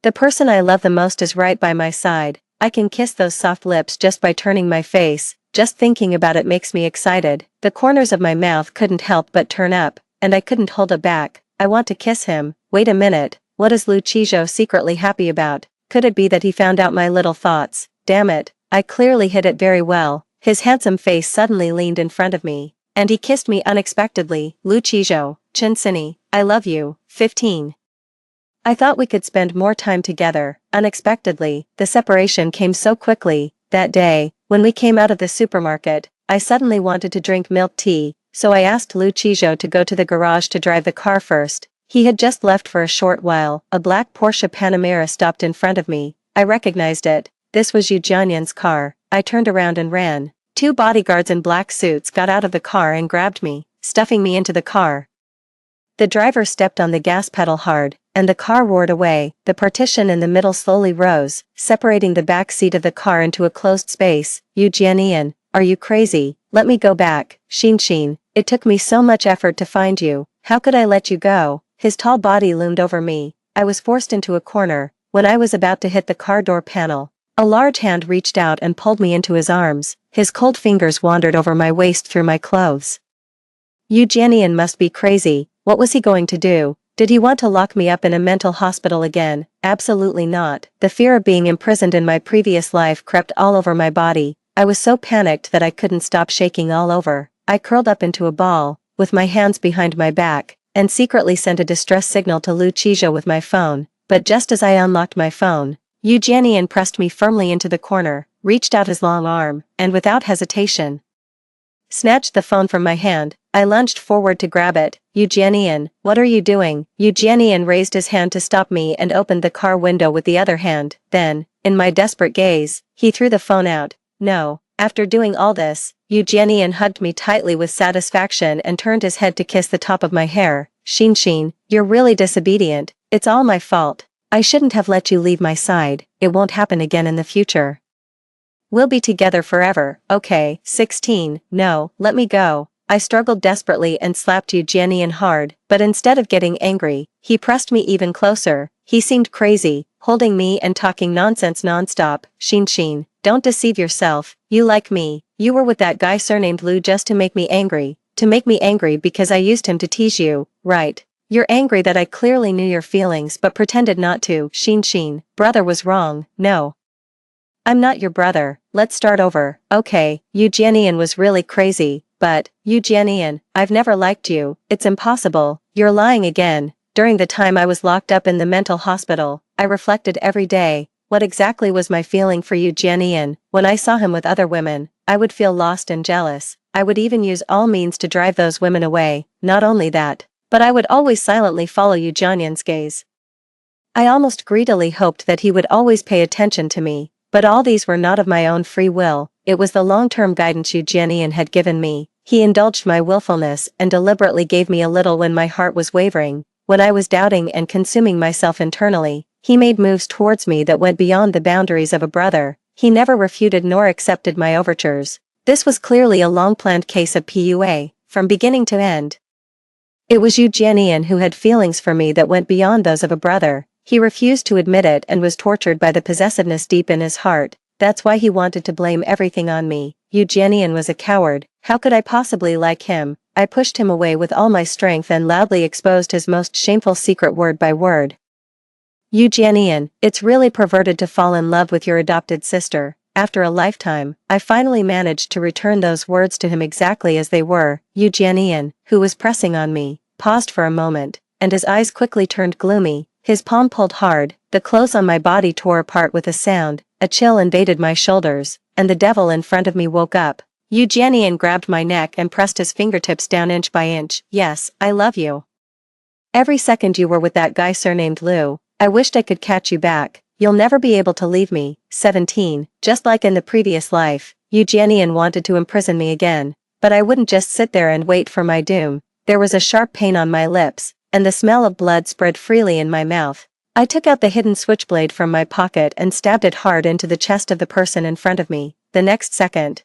The person I love the most is right by my side. I can kiss those soft lips just by turning my face. Just thinking about it makes me excited. The corners of my mouth couldn't help but turn up, and I couldn't hold it back. I want to kiss him. Wait a minute, what is Lu Qizhou secretly happy about? Could it be that he found out my little thoughts? Damn it, I clearly hid it very well. His handsome face suddenly leaned in front of me, and he kissed me unexpectedly. Lu Qizhou, Chen Sini, I love you. 15. I thought we could spend more time together. Unexpectedly, the separation came so quickly. That day, when we came out of the supermarket, I suddenly wanted to drink milk tea, so I asked Lu Qizhou to go to the garage to drive the car first. He had just left for a short while. A black Porsche Panamera stopped in front of me. I recognized it. This was Yu Jianyan's car. I turned around and ran. Two bodyguards in black suits got out of the car and grabbed me, stuffing me into the car. The driver stepped on the gas pedal hard, and the car roared away. The partition in the middle slowly rose, separating the back seat of the car into a closed space. Yu Jianyan, are you crazy? Let me go back. Xin, it took me so much effort to find you. How could I let you go? His tall body loomed over me. I was forced into a corner. When I was about to hit the car door panel, a large hand reached out and pulled me into his arms. His cold fingers wandered over my waist through my clothes. Yu Jianyan must be crazy. What was he going to do? Did he want to lock me up in a mental hospital again? Absolutely not. The fear of being imprisoned in my previous life crept all over my body. I was so panicked that I couldn't stop shaking all over. I curled up into a ball, with my hands behind my back, and secretly sent a distress signal to Lu Qizhou with my phone. But just as I unlocked my phone, Yu Jianyan pressed me firmly into the corner, reached out his long arm, and without hesitation, snatched the phone from my hand. I lunged forward to grab it. Yu Jianyan, what are you doing? Yu Jianyan raised his hand to stop me and opened the car window with the other hand. Then, in my desperate gaze, he threw the phone out. No. After doing all this, Yu Jianyan hugged me tightly with satisfaction and turned his head to kiss the top of my hair. Xin, you're really disobedient. It's all my fault. I shouldn't have let you leave my side. It won't happen again in the future. We'll be together forever, okay? 16. No, let me go. I struggled desperately and slapped Yu Jianyan hard, but instead of getting angry, he pressed me even closer. He seemed crazy, holding me and talking nonsense nonstop. Xin, don't deceive yourself. You like me. You were with that guy surnamed Lu just to make me angry. To make me angry because I used him to tease you, right? You're angry that I clearly knew your feelings but pretended not to. Xin, brother was wrong. No. I'm not your brother. Let's start over. Okay, Yu Jianyan was really crazy, but, Yu Jianyan, I've never liked you. It's impossible. You're lying again. During the time I was locked up in the mental hospital, I reflected every day. What exactly was my feeling for Yu Jianyan? When I saw him with other women, I would feel lost and jealous. I would even use all means to drive those women away. Not only that, but I would always silently follow Yu Jianyan's gaze. I almost greedily hoped that he would always pay attention to me. But all these were not of my own free will. It was the long-term guidance Yu Jianyan had given me. He indulged my willfulness and deliberately gave me a little when my heart was wavering. When I was doubting and consuming myself internally, he made moves towards me that went beyond the boundaries of a brother. He never refuted nor accepted my overtures. This was clearly a long-planned case of PUA, from beginning to end. It was Yu Jianyan who had feelings for me that went beyond those of a brother. He refused to admit it and was tortured by the possessiveness deep in his heart. That's why he wanted to blame everything on me. Yu Jianyan was a coward. How could I possibly like him? I pushed him away with all my strength and loudly exposed his most shameful secret word by word. Eugenian, it's really perverted to fall in love with your adopted sister. After a lifetime, I finally managed to return those words to him exactly as they were. Eugenian, who was pressing on me, paused for a moment, and his eyes quickly turned gloomy. His palm pulled hard, the clothes on my body tore apart with a sound, a chill invaded my shoulders, and the devil in front of me woke up. Eugenian grabbed my neck and pressed his fingertips down inch by inch. Yes, I love you. Every second you were with that guy surnamed Lou, I wished I could catch you back. You'll never be able to leave me. 17, just like in the previous life, Eugenian wanted to imprison me again, but I wouldn't just sit there and wait for my doom. There was a sharp pain on my lips, and the smell of blood spread freely in my mouth. I took out the hidden switchblade from my pocket and stabbed it hard into the chest of the person in front of me. The next second,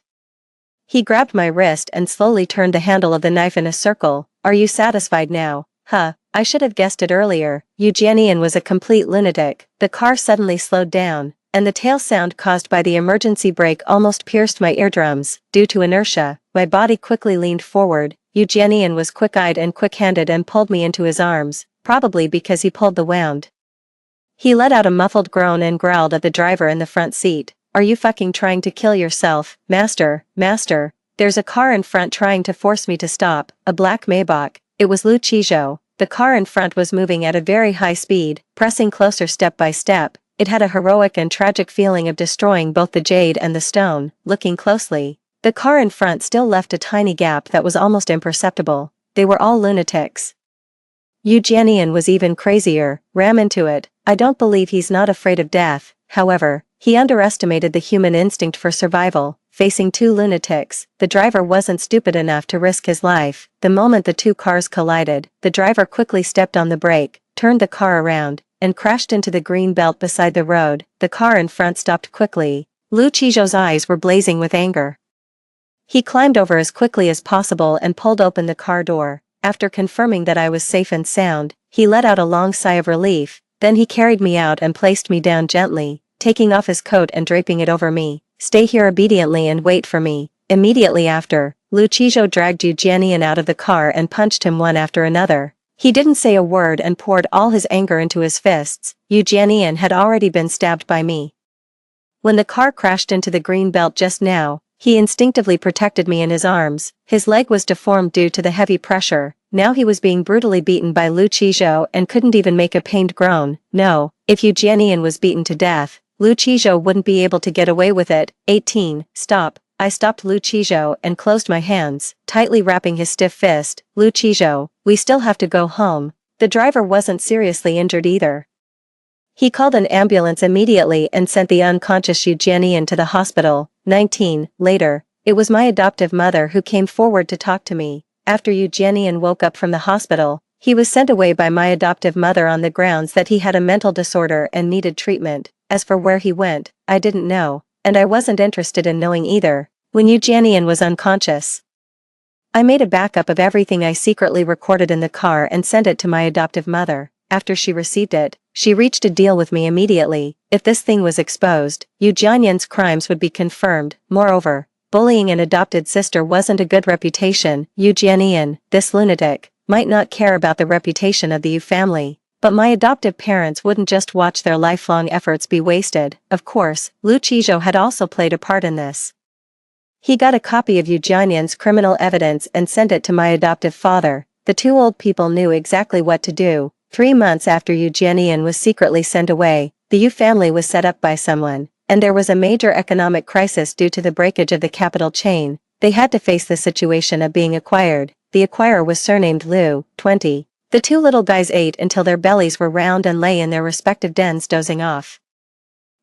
he grabbed my wrist and slowly turned the handle of the knife in a circle. Are you satisfied now? Huh, I should have guessed it earlier. Eugenian was a complete lunatic. The car suddenly slowed down, and the tail sound caused by the emergency brake almost pierced my eardrums. Due to inertia, my body quickly leaned forward. Eugenian was quick-eyed and quick-handed and pulled me into his arms, probably because he pulled the wound. He let out a muffled groan and growled at the driver in the front seat. Are you fucking trying to kill yourself, master? There's a car in front trying to force me to stop, a black Maybach. It was Lu Chijo. The car in front was moving at a very high speed, pressing closer step by step. It had a heroic and tragic feeling of destroying both the jade and the stone. Looking closely, the car in front still left a tiny gap that was almost imperceptible. They were all lunatics. Eugenian was even crazier. Ram into it. I don't believe he's not afraid of death. However, he underestimated the human instinct for survival. Facing two lunatics, the driver wasn't stupid enough to risk his life. The moment the two cars collided, the driver quickly stepped on the brake, turned the car around, and crashed into the green belt beside the road. The car in front stopped quickly. Lu Chijo's eyes were blazing with anger. He climbed over as quickly as possible and pulled open the car door. After confirming that I was safe and sound, he let out a long sigh of relief. Then he carried me out and placed me down gently, taking off his coat and draping it over me. Stay here obediently and wait for me. Immediately after, Lu Chijo dragged Eugenian out of the car and punched him one after another. He didn't say a word and poured all his anger into his fists. Eugenian had already been stabbed by me. When the car crashed into the green belt just now, he instinctively protected me in his arms. His leg was deformed due to the heavy pressure. Now he was being brutally beaten by Lu Chijo and couldn't even make a pained groan. No, if Eugenian was beaten to death, Lu Chijo wouldn't be able to get away with it. 18. Stop. I stopped Lu Chijo and closed my hands, tightly wrapping his stiff fist. Lu Chijo, we still have to go home. The driver wasn't seriously injured either. He called an ambulance immediately and sent the unconscious Eugenian to the hospital. 19. Later, it was my adoptive mother who came forward to talk to me. After Eugenian woke up from the hospital, he was sent away by my adoptive mother on the grounds that he had a mental disorder and needed treatment. As for where he went, I didn't know, and I wasn't interested in knowing either. When Eugenian was unconscious, I made a backup of everything I secretly recorded in the car and sent it to my adoptive mother. After she received it, she reached a deal with me immediately. If this thing was exposed, Eugenian's crimes would be confirmed. Moreover, bullying an adopted sister wasn't a good reputation. Eugenian, this lunatic, might not care about the reputation of the Yu family. But my adoptive parents wouldn't just watch their lifelong efforts be wasted. Of course, Lu Chijo had also played a part in this. He got a copy of Eugenian's criminal evidence and sent it to my adoptive father. The two old people knew exactly what to do. 3 months after Eugenian was secretly sent away, the Yu family was set up by someone, and there was a major economic crisis due to the breakage of the capital chain. They had to face the situation of being acquired. The acquirer was surnamed Lu. 20. The two little guys ate until their bellies were round and lay in their respective dens dozing off.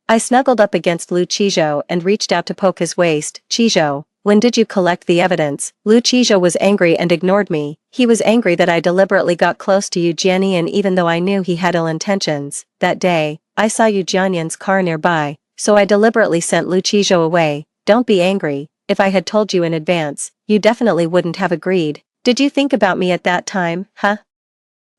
I snuggled up against Lu Chijo and reached out to poke his waist. Chijo, when did you collect the evidence? Lu Chijo was angry and ignored me. He was angry that I deliberately got close to Eugenian even though I knew he had ill intentions. That day, I saw Eugenian's car nearby, so I deliberately sent Lu Chijo away. Don't be angry. If I had told you in advance, you definitely wouldn't have agreed. Did you think about me at that time, huh?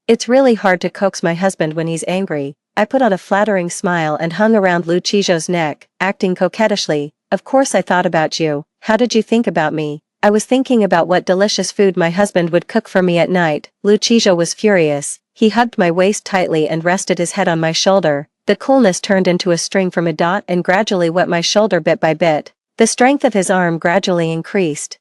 It's really hard to coax my husband when he's angry. I put on a flattering smile and hung around Lu Chijo's neck, acting coquettishly. Of course I thought about you. How did you think about me? I was thinking about what delicious food my husband would cook for me at night. Lu Chijo was furious. He hugged my waist tightly and rested his head on my shoulder. The coolness turned into a string from a dot and gradually wet my shoulder bit by bit. The strength of his arm gradually increased.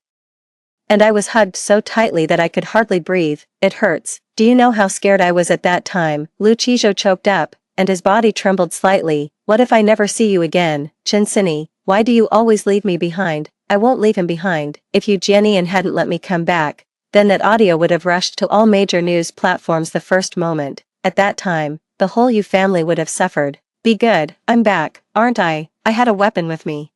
And I was hugged so tightly that I could hardly breathe. It hurts. Do you know how scared I was at that time? Lucijo choked up, and his body trembled slightly. What if I never see you again? Chinsini, why do you always leave me behind? I won't leave him behind. If Eugenian hadn't let me come back, then that audio would have rushed to all major news platforms the first moment. At that time, the whole Yu family would have suffered. Be good, I'm back, aren't I? I had a weapon with me.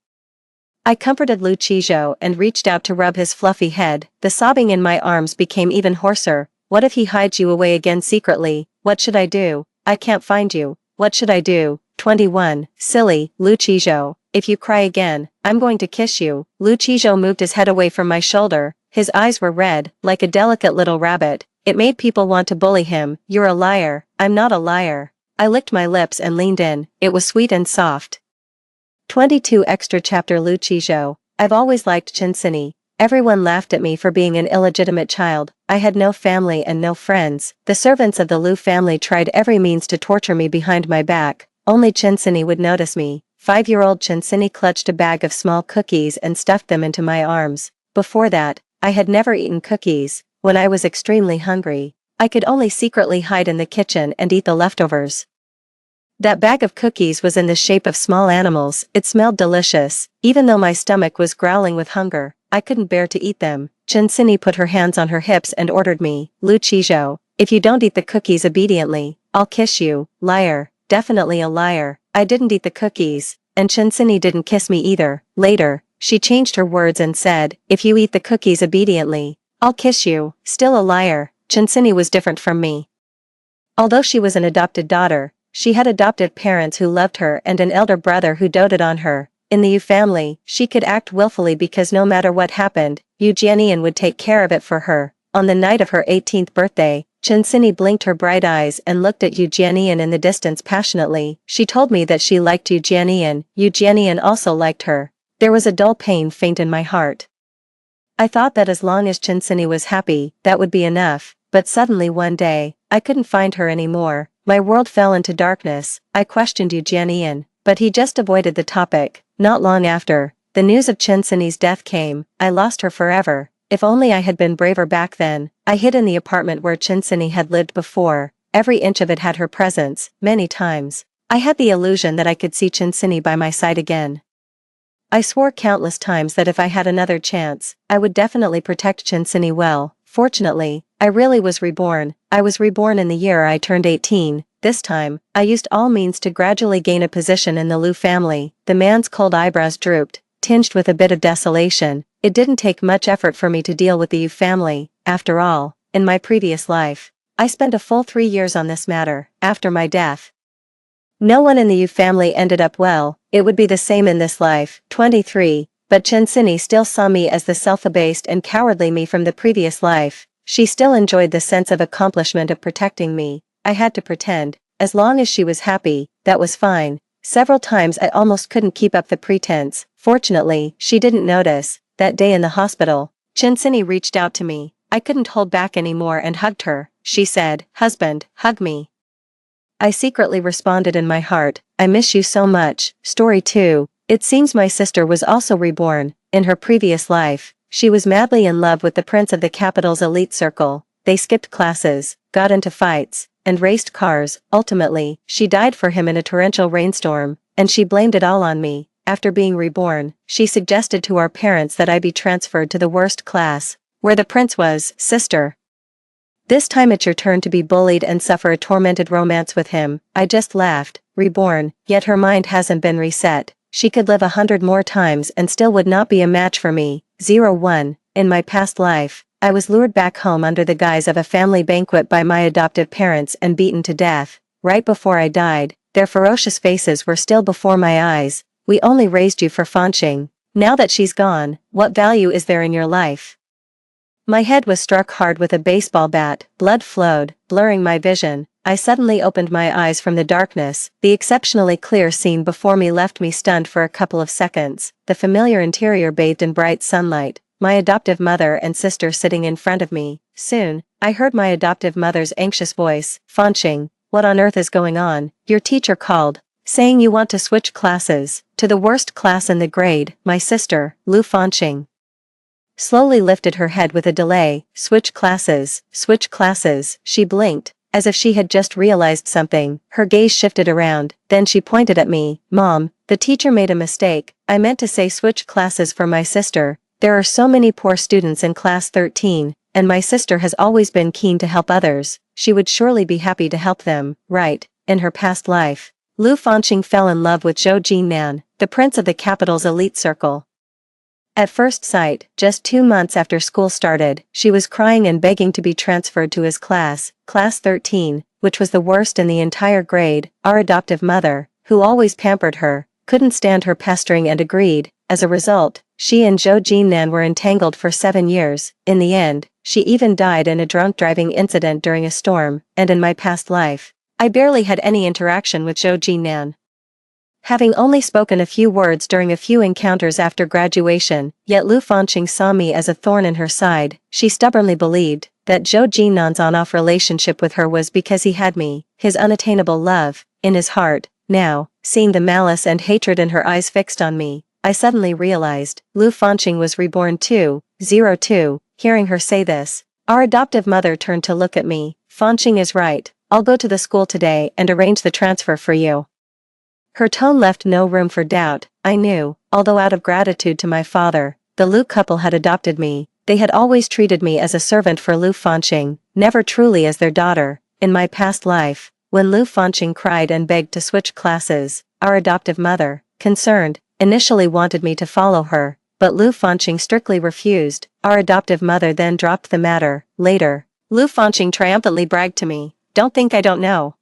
I comforted Lucijo and reached out to rub his fluffy head. The sobbing in my arms became even hoarser. What if he hides you away again secretly? What should I do? I can't find you. What should I do? 21. Silly, Lucijo. If you cry again, I'm going to kiss you. Lucijo moved his head away from my shoulder. His eyes were red, like a delicate little rabbit. It made people want to bully him. You're a liar. I'm not a liar. I licked my lips and leaned in. It was sweet and soft. 22 Extra Chapter Lucijo. I've always liked Chinsini. Everyone laughed at me for being an illegitimate child. I had no family and no friends. The servants of the Lu family tried every means to torture me behind my back. Only Chinsini would notice me. 5-year-old Chinsini clutched a bag of small cookies and stuffed them into my arms. Before that, I had never eaten cookies. When I was extremely hungry, I could only secretly hide in the kitchen and eat the leftovers. That bag of cookies was in the shape of small animals. It smelled delicious. Even though my stomach was growling with hunger, I couldn't bear to eat them. Chinsini put her hands on her hips and ordered me, Lucijo, if you don't eat the cookies obediently, I'll kiss you. Liar. Definitely a liar. I didn't eat the cookies, and Chinsini didn't kiss me either. Later, she changed her words and said, if you eat the cookies obediently, I'll kiss you. Still a liar. Chinsini was different from me. Although she was an adopted daughter, she had adopted parents who loved her and an elder brother who doted on her. In the Yu family, she could act willfully because no matter what happened, Eugenian would take care of it for her. On the night of her 18th birthday, Chinsini blinked her bright eyes and looked at Eugenian in the distance passionately. She told me that she liked Eugenian. Eugenian also liked her. There was a dull pain faint in my heart. I thought that as long as Chinsini was happy, that would be enough, but suddenly one day, I couldn't find her anymore. My world fell into darkness. I questioned Eugenian, but he just avoided the topic. Not long after, the news of Chinsini's death came. I lost her forever. If only I had been braver back then. I hid in the apartment where Chinsini had lived before. Every inch of it had her presence. Many times, I had the illusion that I could see Chinsini by my side again. I swore countless times that if I had another chance, I would definitely protect Chinsini well. Fortunately, I really was reborn. I was reborn in the year I turned 18. This time, I used all means to gradually gain a position in the Lu family. The man's cold eyebrows drooped, tinged with a bit of desolation. It didn't take much effort for me to deal with the Yu family. After all, in my previous life, I spent a full 3 years on this matter. After my death, no one in the Yu family ended up well. It would be the same in this life. 23. But Chinsini still saw me as the self-abased and cowardly me from the previous life. She still enjoyed the sense of accomplishment of protecting me. I had to pretend. As long as she was happy, that was fine. Several times I almost couldn't keep up the pretense. Fortunately, she didn't notice. That day in the hospital, Chinsini reached out to me. I couldn't hold back anymore and hugged her. She said, "Husband, hug me." I secretly responded in my heart, "I miss you so much." Story 2. It seems my sister was also reborn. In her previous life, she was madly in love with the prince of the capital's elite circle. They skipped classes, got into fights, and raced cars. Ultimately, she died for him in a torrential rainstorm, and she blamed it all on me. After being reborn, she suggested to our parents that I be transferred to the worst class, where the prince was. Sister, this time it's your turn to be bullied and suffer a tormented romance with him. I just laughed. Reborn, yet her mind hasn't been reset. She could live 100 more times and still would not be a match for me. 01. In my past life, I was lured back home under the guise of a family banquet by my adoptive parents and beaten to death. Right before I died, their ferocious faces were still before my eyes. "We only raised you for Fanqing. Now that she's gone, what value is there in your life?" My head was struck hard with a baseball bat. Blood flowed, blurring my vision. I suddenly opened my eyes from the darkness. The exceptionally clear scene before me left me stunned for a couple of seconds. The familiar interior bathed in bright sunlight. My adoptive mother and sister sitting in front of me. Soon, I heard my adoptive mother's anxious voice, "Fanqing, what on earth is going on? Your teacher called, saying you want to switch classes, to the worst class in the grade." My sister, Lu Fanqing, slowly lifted her head with a delay. Switch classes, switch classes." She blinked, as if she had just realized something. Her gaze shifted around, then she pointed at me. "Mom, the teacher made a mistake. I meant to say switch classes for my sister. There are so many poor students in class 13, and my sister has always been keen to help others. She would surely be happy to help them, right?" In her past life, Lu Fanqing fell in love with Zhou Jinnan, the prince of the capital's elite circle. At first sight, just 2 months after school started, she was crying and begging to be transferred to his class, class 13, which was the worst in the entire grade. Our adoptive mother, who always pampered her, couldn't stand her pestering and agreed. As a result, she and Zhou Jinnan were entangled for 7 years. In the end, she even died in a drunk driving incident during a storm, and in my past life, I barely had any interaction with Zhou Jinnan, having only spoken a few words during a few encounters after graduation. Yet Lu Fanqing saw me as a thorn in her side. She stubbornly believed that Zhou Jinnan's on-off relationship with her was because he had me, his unattainable love, in his heart. Now, seeing the malice and hatred in her eyes fixed on me, I suddenly realized Lu Fanqing was reborn too. 02. Hearing her say this, our adoptive mother turned to look at me. "Fanqing is right. I'll go to the school today and arrange the transfer for you." Her tone left no room for doubt. I knew, although out of gratitude to my father, the Lu couple had adopted me, they had always treated me as a servant for Lu Fanqing, never truly as their daughter. In my past life, when Lu Fanqing cried and begged to switch classes, our adoptive mother, concerned, initially wanted me to follow her, but Lu Fanqing strictly refused. Our adoptive mother then dropped the matter. Later, Lu Fanqing triumphantly bragged to me, "Don't think I don't know.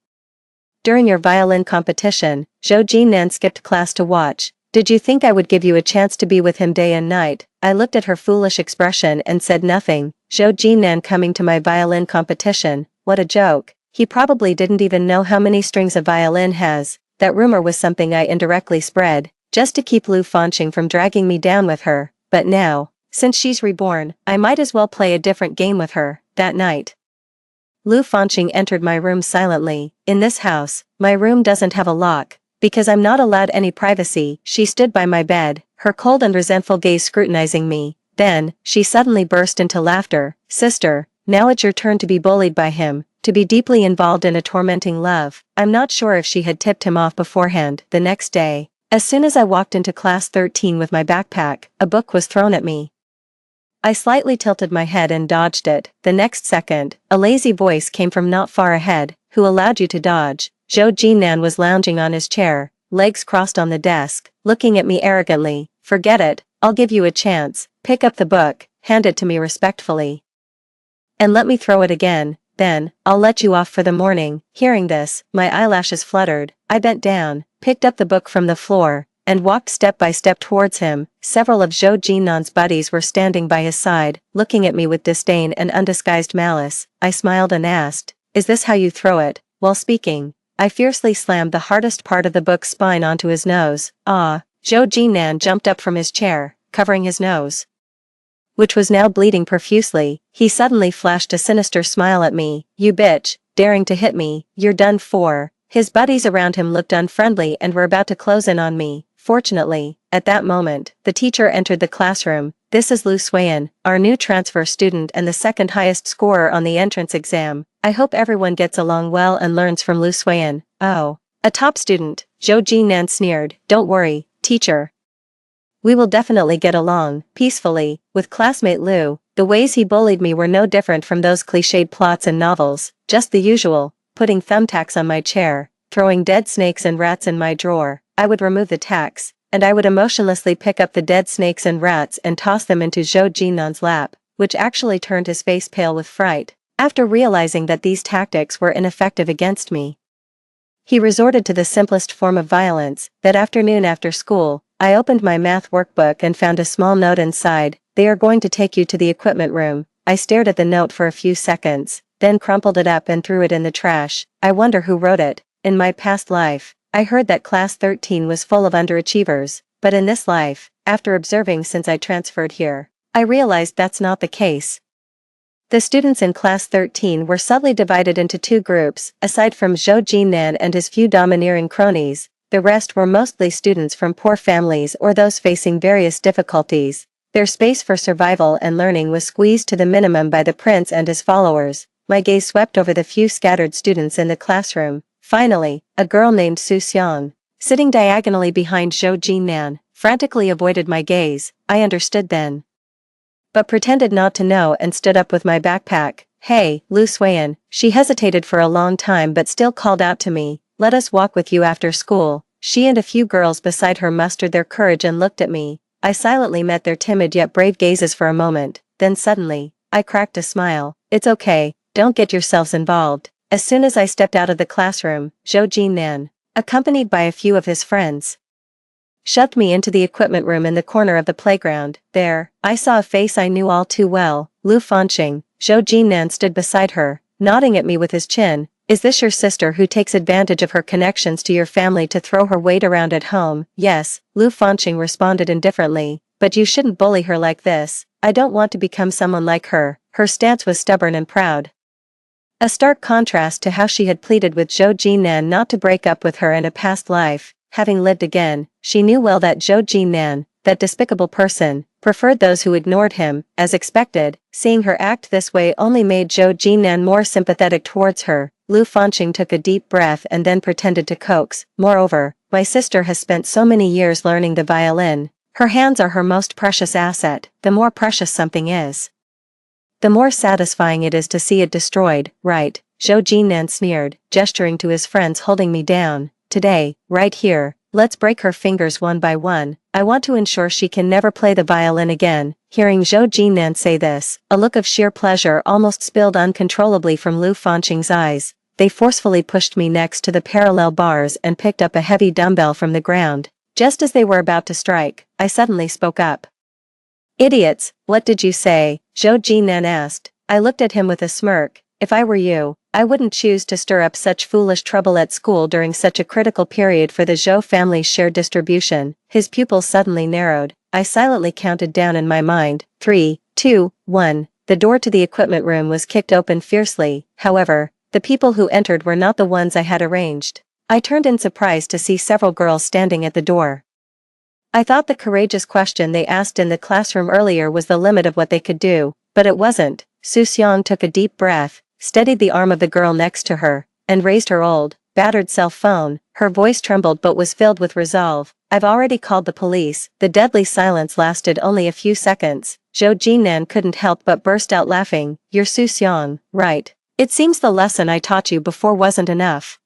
During your violin competition, Zhou Jinnan skipped class to watch. Did you think I would give you a chance to be with him day and night?" I looked at her foolish expression and said nothing. Zhou Jinnan coming to my violin competition, what a joke. He probably didn't even know how many strings a violin has. That rumor was something I indirectly spread, just to keep Lu Fanqing from dragging me down with her. But now, since she's reborn, I might as well play a different game with her. That night, Lu Fanqing entered my room silently. "In this house, my room doesn't have a lock, because I'm not allowed any privacy." She stood by my bed, her cold and resentful gaze scrutinizing me. Then, she suddenly burst into laughter. "Sister, now it's your turn to be bullied by him, to be deeply involved in a tormenting love." I'm not sure if she had tipped him off beforehand. The next day, as soon as I walked into class 13 with my backpack, a book was thrown at me. I slightly tilted my head and dodged it. The next second, a lazy voice came from not far ahead. "Who allowed you to dodge?" Zhou Jinnan was lounging on his chair, legs crossed on the desk, looking at me arrogantly. "Forget it, I'll give you a chance. Pick up the book, hand it to me respectfully, and let me throw it again. Then, I'll let you off for the morning." Hearing this, my eyelashes fluttered. I bent down, picked up the book from the floor, and walked step by step towards him. Several of Zhou Jinnan's buddies were standing by his side, looking at me with disdain and undisguised malice. I smiled and asked, "Is this how you throw it?" While speaking, I fiercely slammed the hardest part of the book's spine onto his nose. "Ah!" Zhou Jinnan jumped up from his chair, covering his nose, which was now bleeding profusely. He suddenly flashed a sinister smile at me. "You bitch, daring to hit me, you're done for." His buddies around him looked unfriendly and were about to close in on me. Fortunately, at that moment, the teacher entered the classroom. "This is Lu Suiyan, our new transfer student and the second highest scorer on the entrance exam. I hope everyone gets along well and learns from Lu Suiyan." "Oh, a top student," Zhou Jinnan sneered. "Don't worry, teacher. We will definitely get along peacefully with classmate Lu." The ways he bullied me were no different from those cliched plots in novels, just the usual, putting thumbtacks on my chair, throwing dead snakes and rats in my drawer. I would remove the tacks, and I would emotionlessly pick up the dead snakes and rats and toss them into Zhou Jinnan's lap, which actually turned his face pale with fright. After realizing that these tactics were ineffective against me, he resorted to the simplest form of violence. That afternoon after school, I opened my math workbook and found a small note inside. "They are going to take you to the equipment room." I stared at the note for a few seconds, then crumpled it up and threw it in the trash. I wonder who wrote it. In my past life, I heard that class 13 was full of underachievers, but in this life, after observing since I transferred here, I realized that's not the case. The students in class 13 were subtly divided into two groups. Aside from Zhou Jinnan and his few domineering cronies, the rest were mostly students from poor families or those facing various difficulties. Their space for survival and learning was squeezed to the minimum by the prince and his followers. My gaze swept over the few scattered students in the classroom. Finally, a girl named Su Xiang, sitting diagonally behind Zhou Jinnan, frantically avoided my gaze. I understood then, but pretended not to know and stood up with my backpack. "Hey, Lu Suan." She hesitated for a long time but still called out to me, "Let us walk with you after school." She and a few girls beside her mustered their courage and looked at me. I silently met their timid yet brave gazes for a moment, then suddenly, I cracked a smile. "It's okay, don't get yourselves involved." As soon as I stepped out of the classroom, Zhou Jinnan, accompanied by a few of his friends, shoved me into the equipment room in the corner of the playground. There, I saw a face I knew all too well, Lu Fanqing. Zhou Jinnan stood beside her, nodding at me with his chin. "Is this your sister who takes advantage of her connections to your family to throw her weight around at home?" "Yes," Lu Fanqing responded indifferently, "but you shouldn't bully her like this. I don't want to become someone like her." Her stance was stubborn and proud, a stark contrast to how she had pleaded with Zhou Jinnan not to break up with her in a past life. Having lived again, she knew well that Zhou Jinnan, that despicable person, preferred those who ignored him. As expected, seeing her act this way only made Zhou Jinnan more sympathetic towards her. Lu Fanqing took a deep breath and then pretended to coax. "Moreover, my sister has spent so many years learning the violin. Her hands are her most precious asset. The more precious something is, the more satisfying it is to see it destroyed, right?" Zhou Jinnan sneered, gesturing to his friends holding me down. "Today, right here, let's break her fingers one by one. I want to ensure she can never play the violin again." Hearing Zhou Jinnan say this, a look of sheer pleasure almost spilled uncontrollably from Lu Fanqing's eyes. They forcefully pushed me next to the parallel bars and picked up a heavy dumbbell from the ground. Just as they were about to strike, I suddenly spoke up. "Idiots, what did you say?" Zhou Jinnan asked. I looked at him with a smirk. "If I were you, I wouldn't choose to stir up such foolish trouble at school during such a critical period for the Zhou family's share distribution." His pupils suddenly narrowed. I silently counted down in my mind. 3, 2, 1. The door to the equipment room was kicked open fiercely. However, the people who entered were not the ones I had arranged. I turned in surprise to see several girls standing at the door. I thought the courageous question they asked in the classroom earlier was the limit of what they could do, but it wasn't. Su Xiang took a deep breath, steadied the arm of the girl next to her, and raised her old, battered cell phone. Her voice trembled but was filled with resolve. "I've already called the police." The deadly silence lasted only a few seconds. Zhou Jinnan couldn't help but burst out laughing. "You're Su Xiang, right? It seems the lesson I taught you before wasn't enough.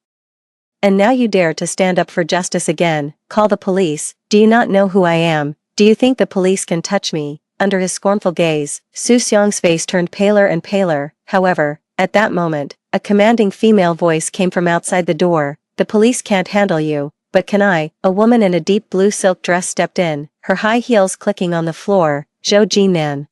And now you dare to stand up for justice again. Call the police. Do you not know who I am? Do you think the police can touch me?" Under his scornful gaze, Su Xiang's face turned paler and paler. However, at that moment, a commanding female voice came from outside the door. "The police can't handle you, but can I?" A woman in a deep blue silk dress stepped in, her high heels clicking on the floor. "Zhou Jinnan,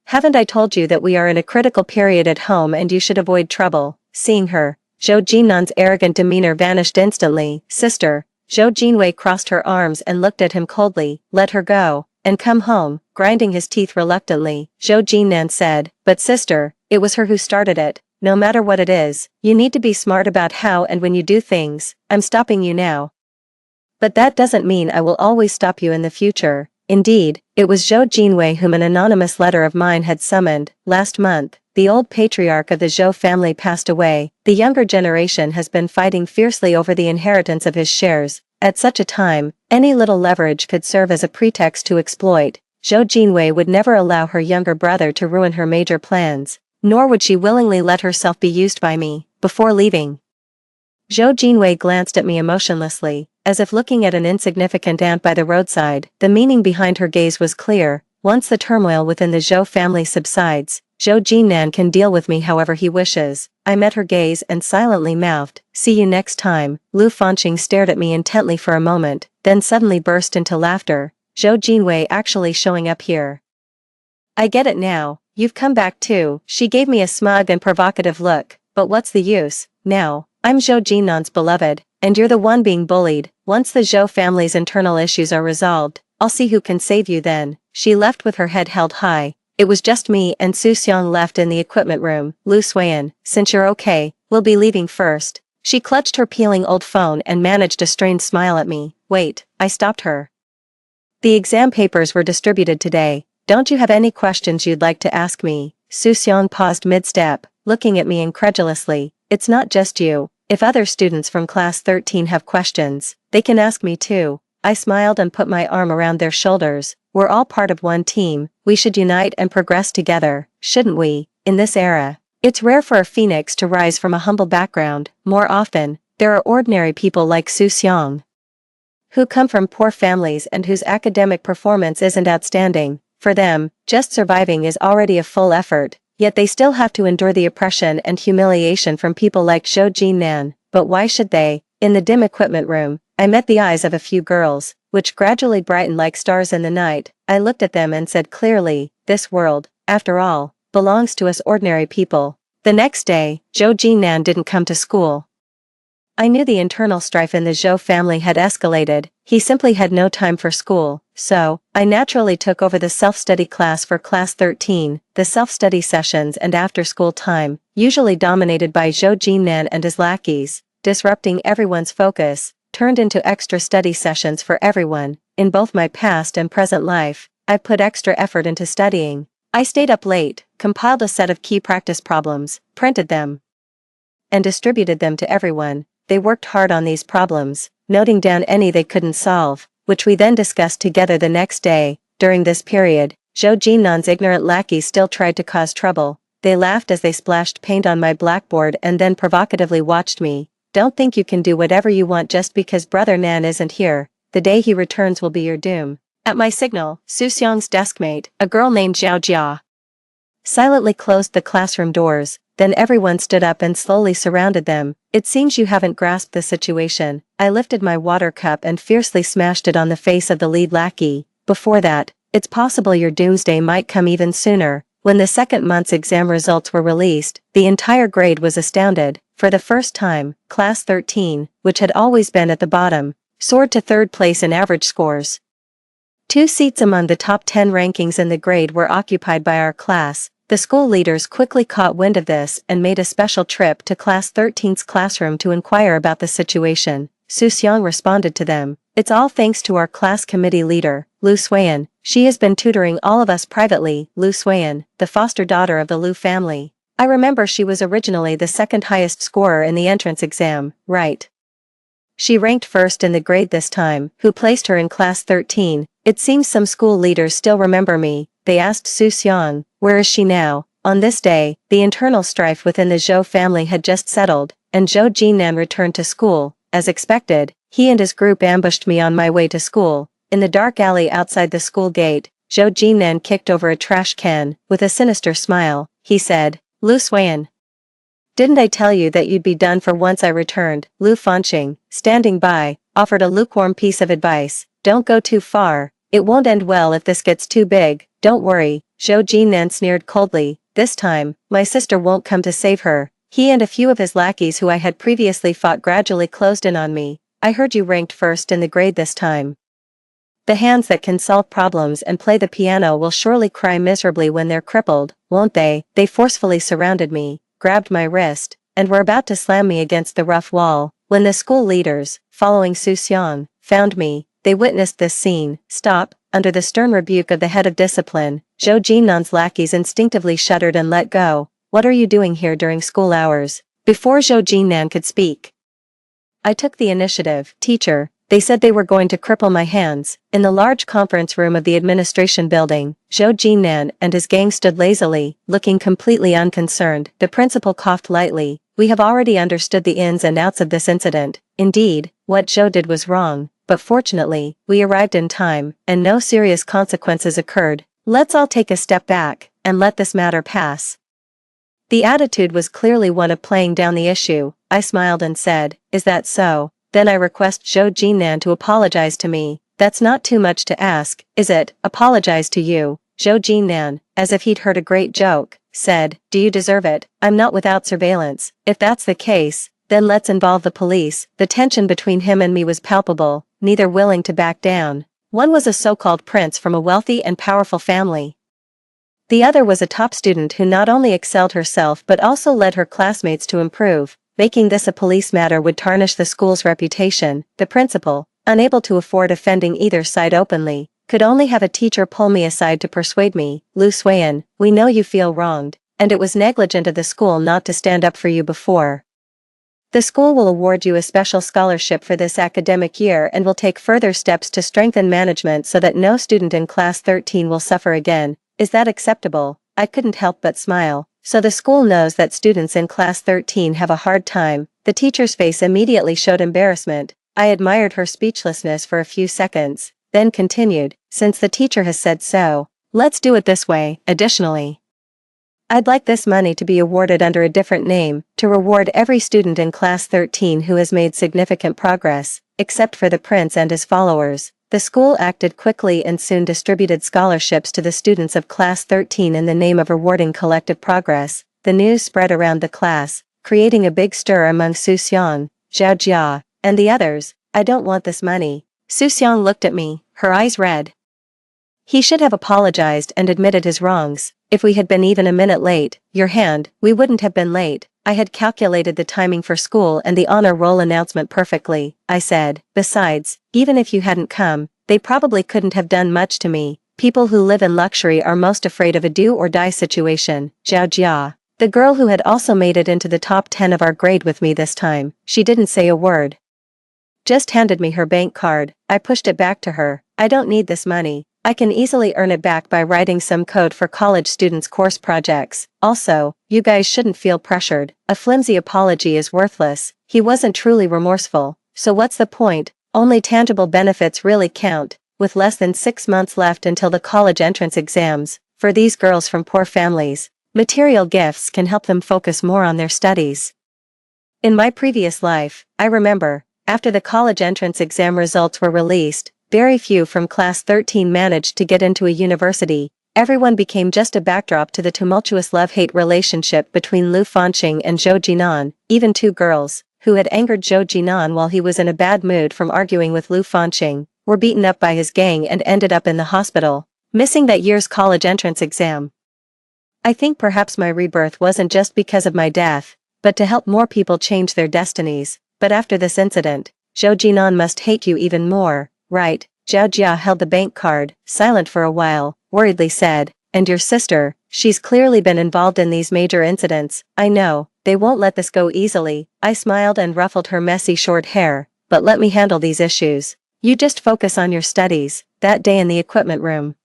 haven't I told you that we are in a critical period at home and you should avoid trouble?" Seeing her, Zhou Jinnan's arrogant demeanor vanished instantly. "Sister." Zhou Jinwei crossed her arms and looked at him coldly. "Let her go, and come home." Grinding his teeth reluctantly, Zhou Jinnan said, "But sister, it was her who started it. No matter what it is, you need to be smart about how and when you do things. I'm stopping you now, but that doesn't mean I will always stop you in the future." Indeed, it was Zhou Jinwei whom an anonymous letter of mine had summoned. Last month, the old patriarch of the Zhou family passed away. The younger generation has been fighting fiercely over the inheritance of his shares. At such a time, any little leverage could serve as a pretext to exploit. Zhou Jinwei would never allow her younger brother to ruin her major plans, nor would she willingly let herself be used by me. Before leaving, Zhou Jinwei glanced at me emotionlessly, as if looking at an insignificant ant by the roadside. The meaning behind her gaze was clear. Once the turmoil within the Zhou family subsides, Zhou Jinnan can deal with me however he wishes. I met her gaze and silently mouthed, "See you next time." Lu Fanqing stared at me intently for a moment, then suddenly burst into laughter. "Zhou Jinwei actually showing up here. I get it now, you've come back too." She gave me a smug and provocative look. "But what's the use? Now, I'm Zhou Jinnan's beloved, and you're the one being bullied. Once the Zhou family's internal issues are resolved, I'll see who can save you then." She left with her head held high, It was just me and Su Xiang left in the equipment room. Lu Suan, since you're okay, we'll be leaving first. She clutched her peeling old phone and managed a strained smile at me. Wait, I stopped her. The exam papers were distributed today. Don't you have any questions you'd like to ask me? Su Xiang paused mid-step, looking at me incredulously. It's not just you. If other students from class 13 have questions, they can ask me too. I smiled and put my arm around their shoulders. We're all part of one team. We should unite and progress together, shouldn't we? In this era, it's rare for a phoenix to rise from a humble background. More often, there are ordinary people like Su Xiang, who come from poor families and whose academic performance isn't outstanding. For them, just surviving is already a full effort, yet they still have to endure the oppression and humiliation from people like Zhou Jinnan. But why should they? In the dim equipment room, I met the eyes of a few girls, which gradually brightened like stars in the night. I looked at them and said clearly, this world, after all, belongs to us ordinary people. The next day, Zhou Jinnan didn't come to school. I knew the internal strife in the Zhou family had escalated. He simply had no time for school, so I naturally took over the self-study class for class 13. The self-study sessions and after-school time, usually dominated by Zhou Jinnan and his lackeys, disrupting everyone's focus, turned into extra study sessions for everyone. In both my past and present life, I've put extra effort into studying. I stayed up late, compiled a set of key practice problems, printed them, and distributed them to everyone. They worked hard on these problems, noting down any they couldn't solve, which we then discussed together the next day. During this period, Zhou Jinnan's ignorant lackeys still tried to cause trouble. They laughed as they splashed paint on my blackboard and then provocatively watched me. Don't think you can do whatever you want just because Brother Nan isn't here. The day he returns will be your doom. At my signal, Su Xiang's deskmate, a girl named Zhao Jia, silently closed the classroom doors. Then everyone stood up and slowly surrounded them. It seems you haven't grasped the situation. I lifted my water cup and fiercely smashed it on the face of the lead lackey. Before that, it's possible your doomsday might come even sooner. When the second month's exam results were released, the entire grade was astounded. For the first time, class 13, which had always been at the bottom, soared to third place in average scores. 2 seats among the top 10 rankings in the grade were occupied by our class. The school leaders quickly caught wind of this and made a special trip to class 13's classroom to inquire about the situation. Su Xiang responded to them. It's all thanks to our class committee leader, Lu Suan. She has been tutoring all of us privately. Lu Suan, the foster daughter of the Lu family. I remember she was originally the second highest scorer in the entrance exam, right? She ranked first in the grade this time. Who placed her in class 13? It seems some school leaders still remember me. They asked Su Xiang, where is she now? On this day, the internal strife within the Zhou family had just settled, and Zhou Jinnan returned to school. As expected, he and his group ambushed me on my way to school. In the dark alley outside the school gate, Zhou Jinnan kicked over a trash can. With a sinister smile, he said, Lu Suan, didn't I tell you that you'd be done for once I returned? Lu Fanqing, standing by, offered a lukewarm piece of advice. Don't go too far. It won't end well if this gets too big. Don't worry, Zhou Jinnan sneered coldly. This time, my sister won't come to save her. He and a few of his lackeys who I had previously fought gradually closed in on me. I heard you ranked first in the grade this time. The hands that can solve problems and play the piano will surely cry miserably when they're crippled, won't they? They forcefully surrounded me, grabbed my wrist, and were about to slam me against the rough wall. When the school leaders, following Su Xiang, found me, they witnessed this scene. Stop. Under the stern rebuke of the head of discipline, Zhou Jinnan's lackeys instinctively shuddered and let go. What are you doing here during school hours? Before Zhou Jinnan could speak, I took the initiative. Teacher, they said they were going to cripple my hands. In the large conference room of the administration building, Zhou Jinnan and his gang stood lazily, looking completely unconcerned. The principal coughed lightly. We have already understood the ins and outs of this incident. Indeed, what Zhou did was wrong. But fortunately, we arrived in time, and no serious consequences occurred. Let's all take a step back, and let this matter pass. The attitude was clearly one of playing down the issue. I smiled and said, is that so? Then I request Zhou Jinnan to apologize to me. That's not too much to ask, is it? Apologize to you? Zhou Jinnan, as if he'd heard a great joke, said, do you deserve it? I'm not without surveillance. If that's the case, then let's involve the police. The tension between him and me was palpable, neither willing to back down. One was a so-called prince from a wealthy and powerful family. The other was a top student who not only excelled herself but also led her classmates to improve. Making this a police matter would tarnish the school's reputation. The principal, unable to afford offending either side openly, could only have a teacher pull me aside to persuade me. Lu Suan, we know you feel wronged, and it was negligent of the school not to stand up for you before. The school will award you a special scholarship for this academic year and will take further steps to strengthen management so that no student in class 13 will suffer again. Is that acceptable? I couldn't help but smile. So the school knows that students in class 13 have a hard time. The teacher's face immediately showed embarrassment. I admired her speechlessness for a few seconds, then continued, since the teacher has said so, let's do it this way. Additionally, I'd like this money to be awarded under a different name, to reward every student in class 13 who has made significant progress, except for the prince and his followers. The school acted quickly and soon distributed scholarships to the students of class 13 in the name of rewarding collective progress. The news spread around the class, creating a big stir among Su Xiang, Zhao Jia, and the others. I don't want this money. Su Xiang looked at me, her eyes red. He should have apologized and admitted his wrongs. If we had been even a minute late, we wouldn't have been late. I had calculated the timing for school and the honor roll announcement perfectly, I said. Besides, even if you hadn't come, they probably couldn't have done much to me. People who live in luxury are most afraid of a do-or-die situation. Zhao Jia, the girl who had also made it into the top 10 of our grade with me this time, she didn't say a word. Just handed me her bank card. I pushed it back to her. I don't need this money. I can easily earn it back by writing some code for college students' course projects. Also, you guys shouldn't feel pressured. A flimsy apology is worthless. He wasn't truly remorseful. So what's the point? Only tangible benefits really count. With less than 6 months left until the college entrance exams, for these girls from poor families, material gifts can help them focus more on their studies. In my previous life, I remember, after the college entrance exam results were released, very few from class 13 managed to get into a university. Everyone became just a backdrop to the tumultuous love-hate relationship between Lu Fanqing and Zhou Jinan. Even 2 girls, who had angered Zhou Jinan while he was in a bad mood from arguing with Lu Fanqing, were beaten up by his gang and ended up in the hospital, missing that year's college entrance exam. I think perhaps my rebirth wasn't just because of my death, but to help more people change their destinies. But after this incident, Zhou Jinan must hate you even more. Right, Zhao Jia held the bank card, silent for a while, worriedly said, and your sister, she's clearly been involved in these major incidents. I know, they won't let this go easily. I smiled and ruffled her messy short hair, but let me handle these issues. You just focus on your studies. That day in the equipment room,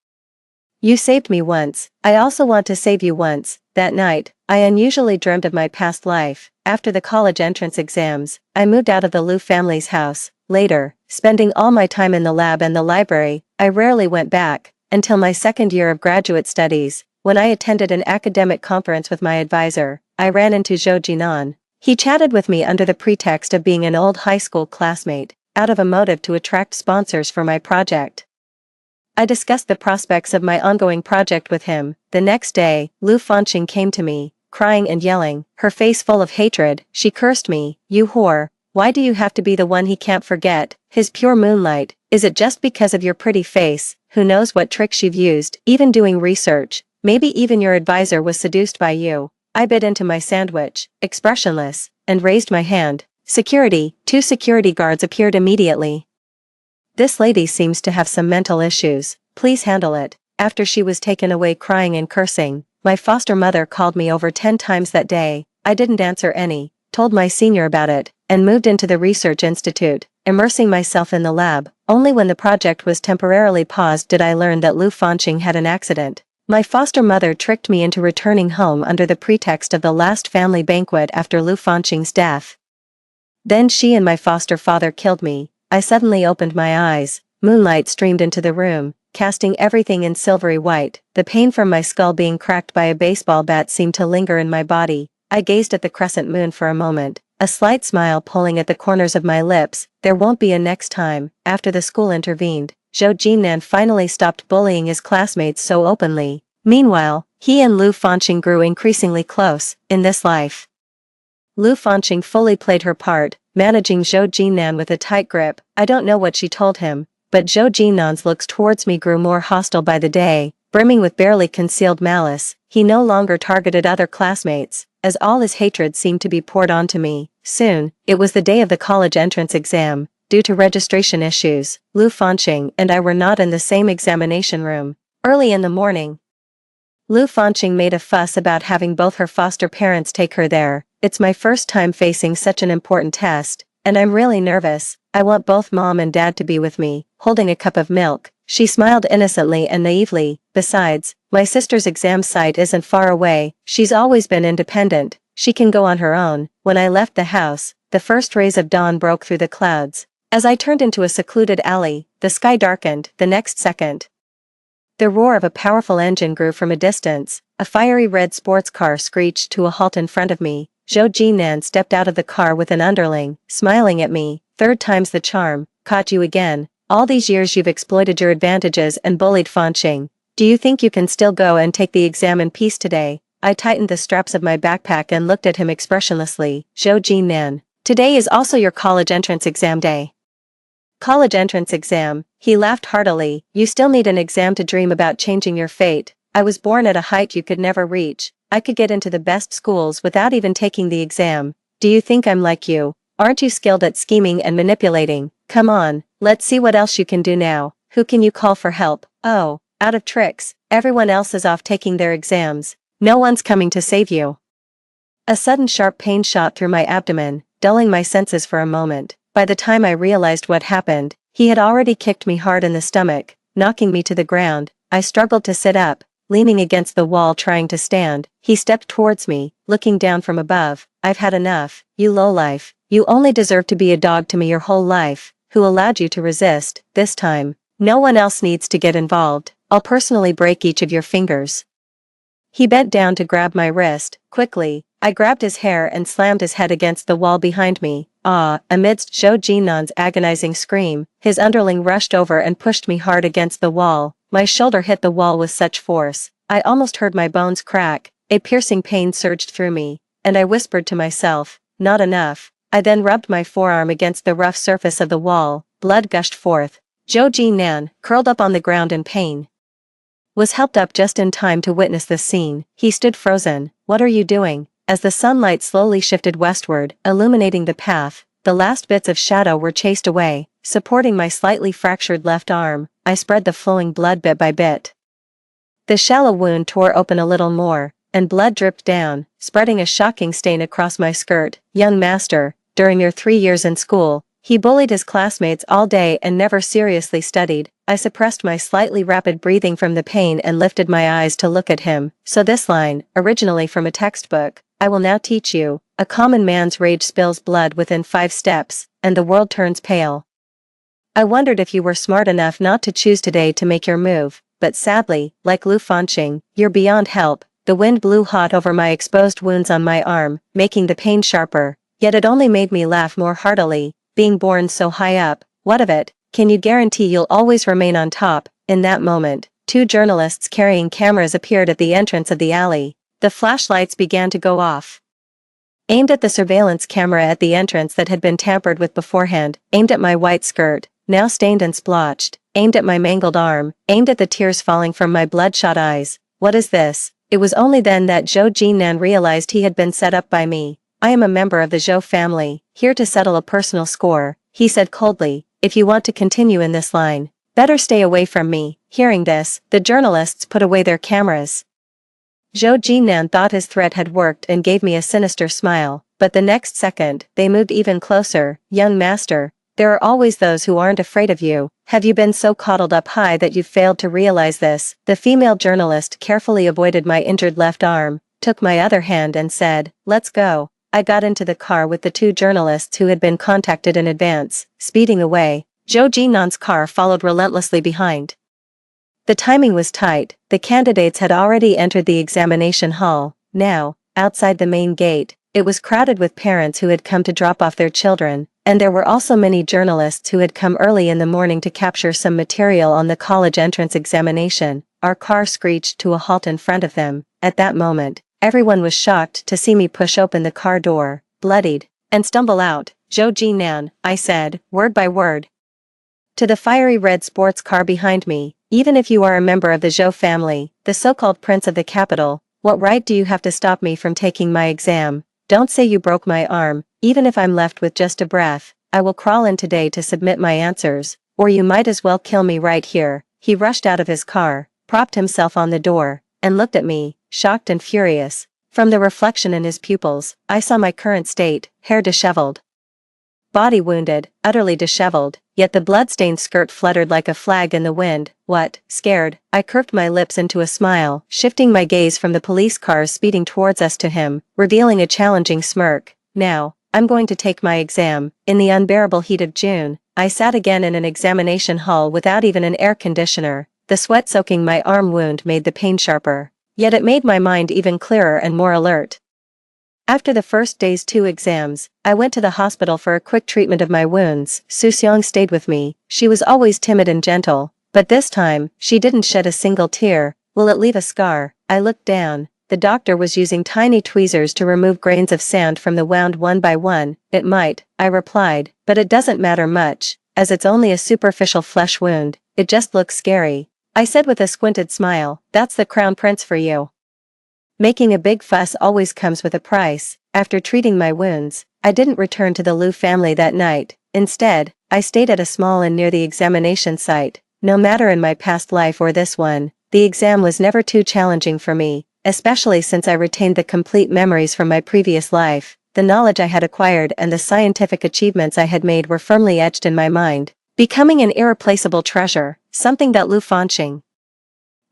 you saved me once, I also want to save you once. That night, I unusually dreamt of my past life. After the college entrance exams, I moved out of the Lu family's house. Later, spending all my time in the lab and the library, I rarely went back, until my second year of graduate studies, when I attended an academic conference with my advisor. I ran into Zhou Jinan. He chatted with me under the pretext of being an old high school classmate, out of a motive to attract sponsors for my project. I discussed the prospects of my ongoing project with him. The next day, Lu Fanqing came to me, crying and yelling, her face full of hatred. She cursed me, you whore. Why do you have to be the one he can't forget? His pure moonlight. Is it just because of your pretty face? Who knows what tricks you've used, even doing research? Maybe even your advisor was seduced by you. I bit into my sandwich, expressionless, and raised my hand. Security. 2 security guards appeared immediately. This lady seems to have some mental issues. Please handle it. After she was taken away crying and cursing, my foster mother called me over 10 times that day. I didn't answer any, told my senior about it, and moved into the research institute, immersing myself in the lab. Only when the project was temporarily paused did I learn that Lu Fanqing had an accident. My foster mother tricked me into returning home under the pretext of the last family banquet after Lu Fanqing's death. Then she and my foster father killed me. I suddenly opened my eyes. Moonlight streamed into the room, casting everything in silvery white. The pain from my skull being cracked by a baseball bat seemed to linger in my body. I gazed at the crescent moon for a moment, a slight smile pulling at the corners of my lips. There won't be a next time. After the school intervened, Zhou Jinan finally stopped bullying his classmates so openly. Meanwhile, he and Lu Fanqing grew increasingly close. In this life, Lu Fanqing fully played her part, managing Zhou Jinan with a tight grip. I don't know what she told him, but Zhou Jinan's looks towards me grew more hostile by the day. brimming with barely concealed malice. He no longer targeted other classmates, as all his hatred seemed to be poured onto me. Soon, it was the day of the college entrance exam. Due to registration issues, Lu Fanqing and I were not in the same examination room. Early in the morning, Lu Fanqing made a fuss about having both her foster parents take her there. It's my first time facing such an important test, and I'm really nervous. I want both mom and dad to be with me. Holding a cup of milk, she smiled innocently and naively. Besides, my sister's exam site isn't far away. She's always been independent. She can go on her own. When I left the house, the first rays of dawn broke through the clouds. As I turned into a secluded alley, the sky darkened. The next second, the roar of a powerful engine grew from a distance. A fiery red sports car screeched to a halt in front of me. Zhou Jinan stepped out of the car with an underling, smiling at me. Third time's the charm. Caught you again. All these years you've exploited your advantages and bullied Fanqing. Do you think you can still go and take the exam in peace today? I tightened the straps of my backpack and looked at him expressionlessly. Zhou Jinan, today is also your college entrance exam day. College entrance exam, he laughed heartily. You still need an exam to dream about changing your fate. I was born at a height you could never reach. I could get into the best schools without even taking the exam. Do you think I'm like you? Aren't you skilled at scheming and manipulating? Come on, let's see what else you can do now. Who can you call for help? Oh, out of tricks. Everyone else is off taking their exams. No one's coming to save you. A sudden sharp pain shot through my abdomen, dulling my senses for a moment. By the time I realized what happened, he had already kicked me hard in the stomach, knocking me to the ground. I struggled to sit up, leaning against the wall trying to stand. He stepped towards me, looking down from above. I've had enough, you lowlife. You only deserve to be a dog to me your whole life. Who allowed you to resist? This time, no one else needs to get involved. I'll personally break each of your fingers. He bent down to grab my wrist. Quickly, I grabbed his hair and slammed his head against the wall behind me. Amidst Zhou Jinan's agonizing scream, his underling rushed over and pushed me hard against the wall. My shoulder hit the wall with such force, I almost heard my bones crack. A piercing pain surged through me, and I whispered to myself, not enough. I then rubbed my forearm against the rough surface of the wall. Blood gushed forth. Zhou Jinan, curled up on the ground in pain, was helped up just in time to witness this scene. He stood frozen. What are you doing? As the sunlight slowly shifted westward, illuminating the path, the last bits of shadow were chased away. Supporting my slightly fractured left arm, I spread the flowing blood bit by bit. The shallow wound tore open a little more, and blood dripped down, spreading a shocking stain across my skirt. Young master, during your 3 years in school, he bullied his classmates all day and never seriously studied. I suppressed my slightly rapid breathing from the pain and lifted my eyes to look at him. So this line, originally from a textbook, I will now teach you. A common man's rage spills blood within 5 steps, and the world turns pale. I wondered if you were smart enough not to choose today to make your move, but sadly, like Lu Fanqing, you're beyond help. The wind blew hot over my exposed wounds on my arm, making the pain sharper, yet it only made me laugh more heartily. Being born so high up, what of it? Can you guarantee you'll always remain on top? In that moment, 2 journalists carrying cameras appeared at the entrance of the alley. The flashlights began to go off. Aimed at the surveillance camera at the entrance that had been tampered with beforehand, aimed at my white skirt, now stained and splotched, aimed at my mangled arm, aimed at the tears falling from my bloodshot eyes. What is this? It was only then that Zhou Jinan realized he had been set up by me. I am a member of the Zhou family, here to settle a personal score, he said coldly. If you want to continue in this line, better stay away from me. Hearing this, the journalists put away their cameras. Zhou Jinan thought his threat had worked and gave me a sinister smile, but the next second, they moved even closer. Young master, there are always those who aren't afraid of you. Have you been so coddled up high that you've failed to realize this? The female journalist carefully avoided my injured left arm, took my other hand and said, let's go. I got into the car with the 2 journalists who had been contacted in advance. Speeding away, Zhou Jinan's car followed relentlessly behind. The timing was tight. The candidates had already entered the examination hall. Now, outside the main gate, it was crowded with parents who had come to drop off their children, and there were also many journalists who had come early in the morning to capture some material on the college entrance examination. Our car screeched to a halt in front of them. At that moment, everyone was shocked to see me push open the car door, bloodied, and stumble out. Zhou Jinan, I said, word by word, to the fiery red sports car behind me. Even if you are a member of the Zhou family, the so-called prince of the capital, what right do you have to stop me from taking my exam? Don't say you broke my arm, even if I'm left with just a breath, I will crawl in today to submit my answers, or you might as well kill me right here. He rushed out of his car, propped himself on the door, and looked at me, shocked and furious. From the reflection in his pupils, I saw my current state, hair disheveled, body wounded, utterly disheveled, yet the blood-stained skirt fluttered like a flag in the wind. What? Scared? I curved my lips into a smile, shifting my gaze from the police cars speeding towards us to him, revealing a challenging smirk. Now, I'm going to take my exam. In the unbearable heat of June, I sat again in an examination hall without even an air conditioner. The sweat soaking my arm wound made the pain sharper. Yet it made my mind even clearer and more alert. After the first day's 2 exams, I went to the hospital for a quick treatment of my wounds. Su Xiang stayed with me. She was always timid and gentle, but this time, she didn't shed a single tear. Will it leave a scar? I looked down. The doctor was using tiny tweezers to remove grains of sand from the wound one by one. It might, I replied, but it doesn't matter much, as it's only a superficial flesh wound. It just looks scary. I said with a squinted smile, that's the crown prince for you. Making a big fuss always comes with a price. After treating my wounds, I didn't return to the Liu family that night. Instead, I stayed at a small inn near the examination site. No matter in my past life or this one, the exam was never too challenging for me, especially since I retained the complete memories from my previous life. The knowledge I had acquired and the scientific achievements I had made were firmly etched in my mind, becoming an irreplaceable treasure, something that Lu Fanqing,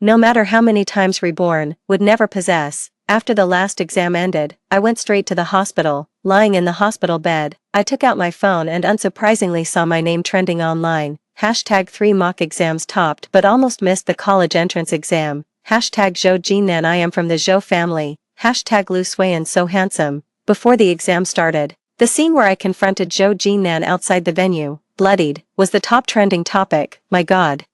no matter how many times reborn, would never possess. After the last exam ended, I went straight to the hospital. Lying in the hospital bed, I took out my phone and unsurprisingly saw my name trending online. #3 mock exams topped but almost missed the college entrance exam. #Zhou Jinan I am from the Zhou family. #Lu Suiyan so handsome. Before the exam started, the scene where I confronted Zhou Jinan outside the venue, bloodied, was the top trending topic. My God.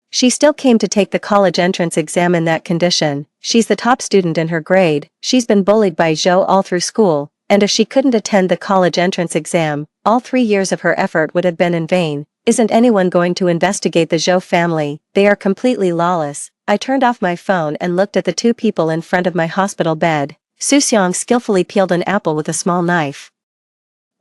She still came to take the college entrance exam in that condition. She's the top student in her grade. She's been bullied by Zhou all through school, and if she couldn't attend the college entrance exam, all 3 years of her effort would have been in vain. Isn't anyone going to investigate the Zhou family? They are completely lawless. I turned off my phone and looked at the 2 people in front of my hospital bed. Su Xiang skillfully peeled an apple with a small knife.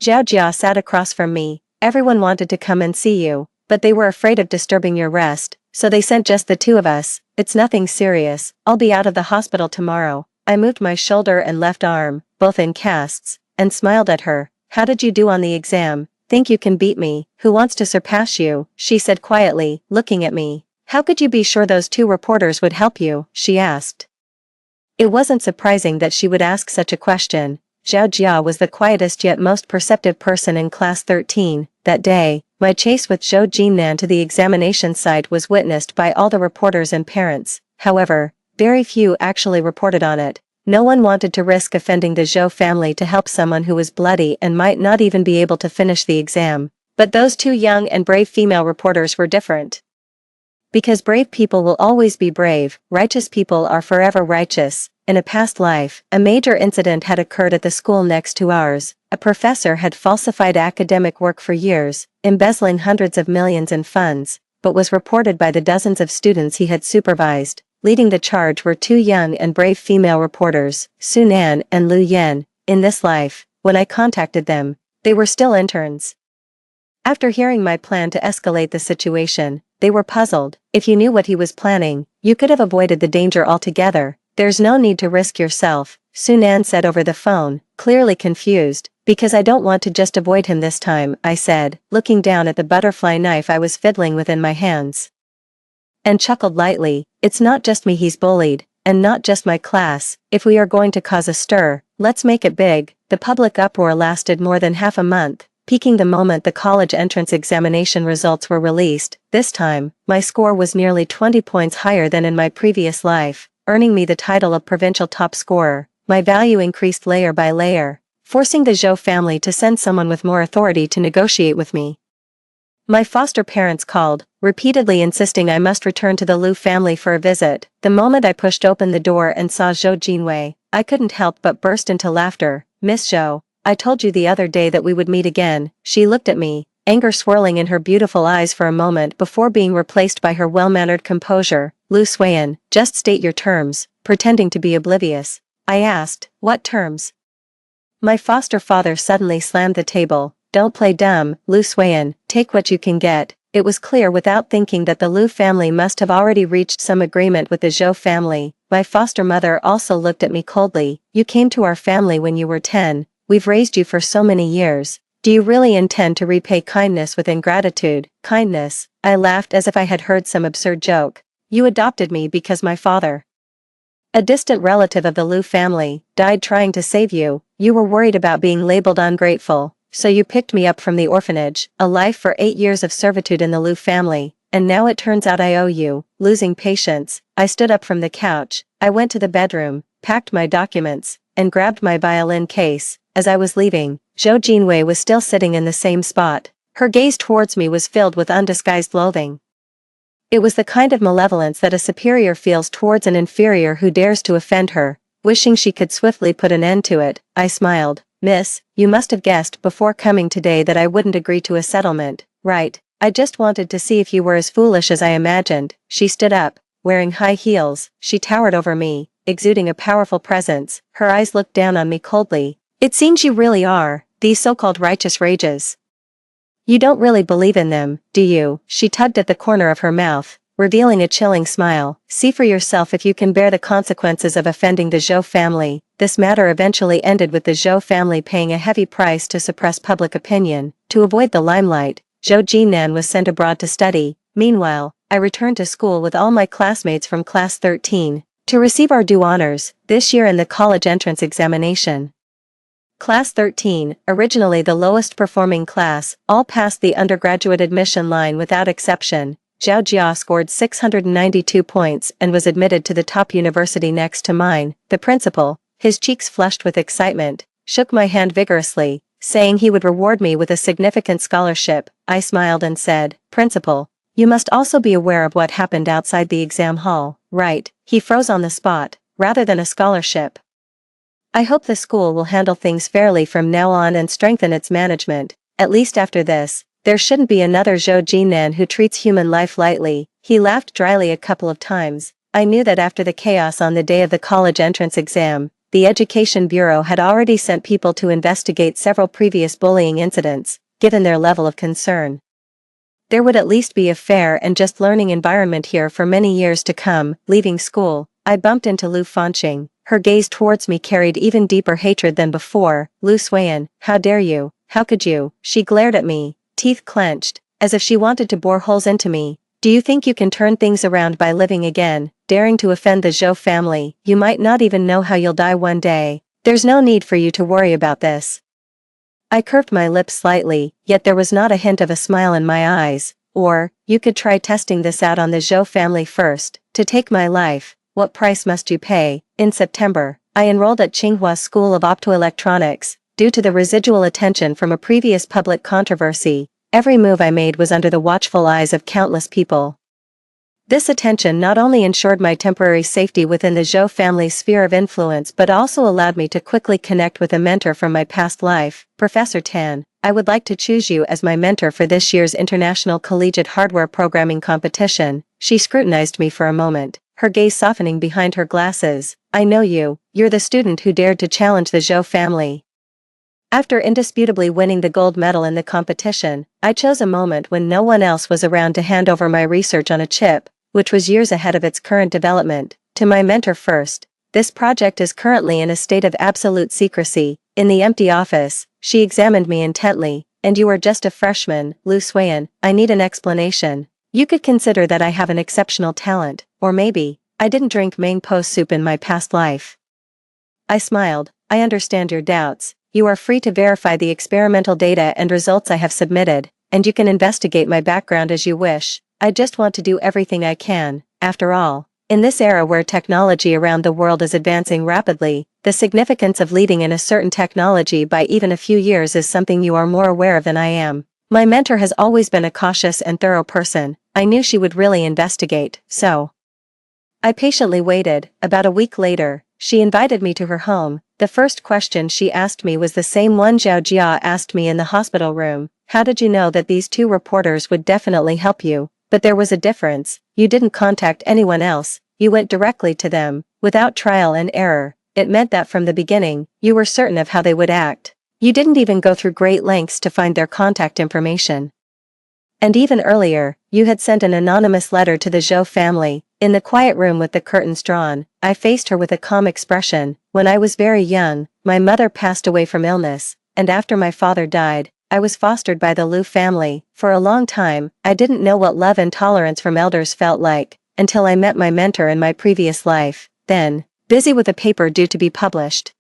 Zhao Jia sat across from me. Everyone wanted to come and see you, but they were afraid of disturbing your rest, so they sent just the 2 of us. It's nothing serious. I'll be out of the hospital tomorrow. I moved my shoulder and left arm, both in casts, and smiled at her. How did you do on the exam? Think you can beat me? Who wants to surpass you? She said quietly, looking at me. How could you be sure those 2 reporters would help you? She asked. It wasn't surprising that she would ask such a question. Zhao Jia was the quietest yet most perceptive person in class 13. That day, my chase with Zhou Jinan to the examination site was witnessed by all the reporters and parents. However, very few actually reported on it. No one wanted to risk offending the Zhou family to help someone who was bloody and might not even be able to finish the exam. But those 2 young and brave female reporters were different. Because brave people will always be brave, righteous people are forever righteous. In a past life, a major incident had occurred at the school next to ours. A professor had falsified academic work for years, embezzling hundreds of millions in funds, but was reported by the dozens of students he had supervised. Leading the charge were 2 young and brave female reporters, Su Nan and Lu Yan. In this life, when I contacted them, they were still interns. After hearing my plan to escalate the situation, they were puzzled. If you knew what he was planning, you could have avoided the danger altogether. There's no need to risk yourself, Su Nan said over the phone, clearly confused. Because I don't want to just avoid him this time, I said, looking down at the butterfly knife I was fiddling with in my hands. And chuckled lightly. It's not just me he's bullied, and not just my class. If we are going to cause a stir, let's make it big. The public uproar lasted more than half a month, peaking the moment the college entrance examination results were released. This time, my score was nearly 20 points higher than in my previous life, earning me the title of provincial top scorer. My value increased layer by layer, forcing the Zhou family to send someone with more authority to negotiate with me. My foster parents called, repeatedly insisting I must return to the Liu family for a visit. The moment I pushed open the door and saw Zhou Jinwei, I couldn't help but burst into laughter. Miss Zhou, I told you the other day that we would meet again. She looked at me, anger swirling in her beautiful eyes for a moment before being replaced by her well-mannered composure. Lu Suiyan, just state your terms, pretending to be oblivious. I asked, what terms? My foster father suddenly slammed the table. Don't play dumb, Lu Suiyan, take what you can get. It was clear without thinking that the Lu family must have already reached some agreement with the Zhou family. My foster mother also looked at me coldly. You came to our family when you were 10, we've raised you for so many years. Do you really intend to repay kindness with ingratitude? Kindness? I laughed as if I had heard some absurd joke. You adopted me because my father, a distant relative of the Lu family, died trying to save you. You were worried about being labeled ungrateful, so you picked me up from the orphanage, a life for 8 years of servitude in the Lu family, and now it turns out I owe you. Losing patience, I stood up from the couch. I went to the bedroom, packed my documents, and grabbed my violin case. As I was leaving, Zhou Jinwei was still sitting in the same spot. Her gaze towards me was filled with undisguised loathing. It was the kind of malevolence that a superior feels towards an inferior who dares to offend her. Wishing she could swiftly put an end to it, I smiled. Miss, you must have guessed before coming today that I wouldn't agree to a settlement, right? I just wanted to see if you were as foolish as I imagined. She stood up, wearing high heels. She towered over me, exuding a powerful presence. Her eyes looked down on me coldly. It seems you really are, these so-called righteous rages. You don't really believe in them, do you? She tugged at the corner of her mouth, revealing a chilling smile. See for yourself if you can bear the consequences of offending the Zhou family. This matter eventually ended with the Zhou family paying a heavy price to suppress public opinion. To avoid the limelight, Zhou Jinan was sent abroad to study. Meanwhile, I returned to school with all my classmates from class 13, to receive our due honors, this year in the college entrance examination. Class 13, originally the lowest performing class, all passed the undergraduate admission line without exception. Zhao Jia scored 692 points and was admitted to the top university next to mine. The principal, his cheeks flushed with excitement, shook my hand vigorously, saying he would reward me with a significant scholarship. I smiled and said, Principal, you must also be aware of what happened outside the exam hall, right? He froze on the spot. Rather than a scholarship, I hope the school will handle things fairly from now on and strengthen its management. At least after this, there shouldn't be another Zhou Jinan who treats human life lightly. He laughed dryly a couple of times. I knew that after the chaos on the day of the college entrance exam, the Education Bureau had already sent people to investigate several previous bullying incidents, given their level of concern. There would at least be a fair and just learning environment here for many years to come. Leaving school, I bumped into Lu Fanqing. Her gaze towards me carried even deeper hatred than before. Lu Suiyan, how dare you? How could you? She glared at me, teeth clenched, as if she wanted to bore holes into me. Do you think you can turn things around by living again, daring to offend the Zhou family? You might not even know how you'll die one day. There's no need for you to worry about this. I curved my lips slightly, yet there was not a hint of a smile in my eyes. Or, you could try testing this out on the Zhou family first. To take my life, what price must you pay? In September, I enrolled at Tsinghua School of Optoelectronics. Due to the residual attention from a previous public controversy, every move I made was under the watchful eyes of countless people. This attention not only ensured my temporary safety within the Zhou family's sphere of influence but also allowed me to quickly connect with a mentor from my past life. Professor Tan, I would like to choose you as my mentor for this year's International Collegiate Hardware Programming Competition. She scrutinized me for a moment, her gaze softening behind her glasses. I know you, you're the student who dared to challenge the Zhou family. After indisputably winning the gold medal in the competition, I chose a moment when no one else was around to hand over my research on a chip, which was years ahead of its current development, to my mentor first. This project is currently in a state of absolute secrecy. In the empty office, she examined me intently. And you are just a freshman, Lu Suiyan. I need an explanation. You could consider that I have an exceptional talent, or maybe, I didn't drink main post soup in my past life. I smiled. I understand your doubts. You are free to verify the experimental data and results I have submitted, and you can investigate my background as you wish. I just want to do everything I can. After all, in this era where technology around the world is advancing rapidly, the significance of leading in a certain technology by even a few years is something you are more aware of than I am. My mentor has always been a cautious and thorough person. I knew she would really investigate, so I patiently waited. About a week later, she invited me to her home. The first question she asked me was the same one Zhao Jia asked me in the hospital room. How did you know that these two reporters would definitely help you? But there was a difference. You didn't contact anyone else, you went directly to them, without trial and error. It meant that from the beginning, you were certain of how they would act. You didn't even go through great lengths to find their contact information. And even earlier, you had sent an anonymous letter to the Zhou family. In the quiet room with the curtains drawn, I faced her with a calm expression. When I was very young, my mother passed away from illness, and after my father died, I was fostered by the Liu family. For a long time, I didn't know what love and tolerance from elders felt like, until I met my mentor in my previous life. Then, busy with a paper due to be published,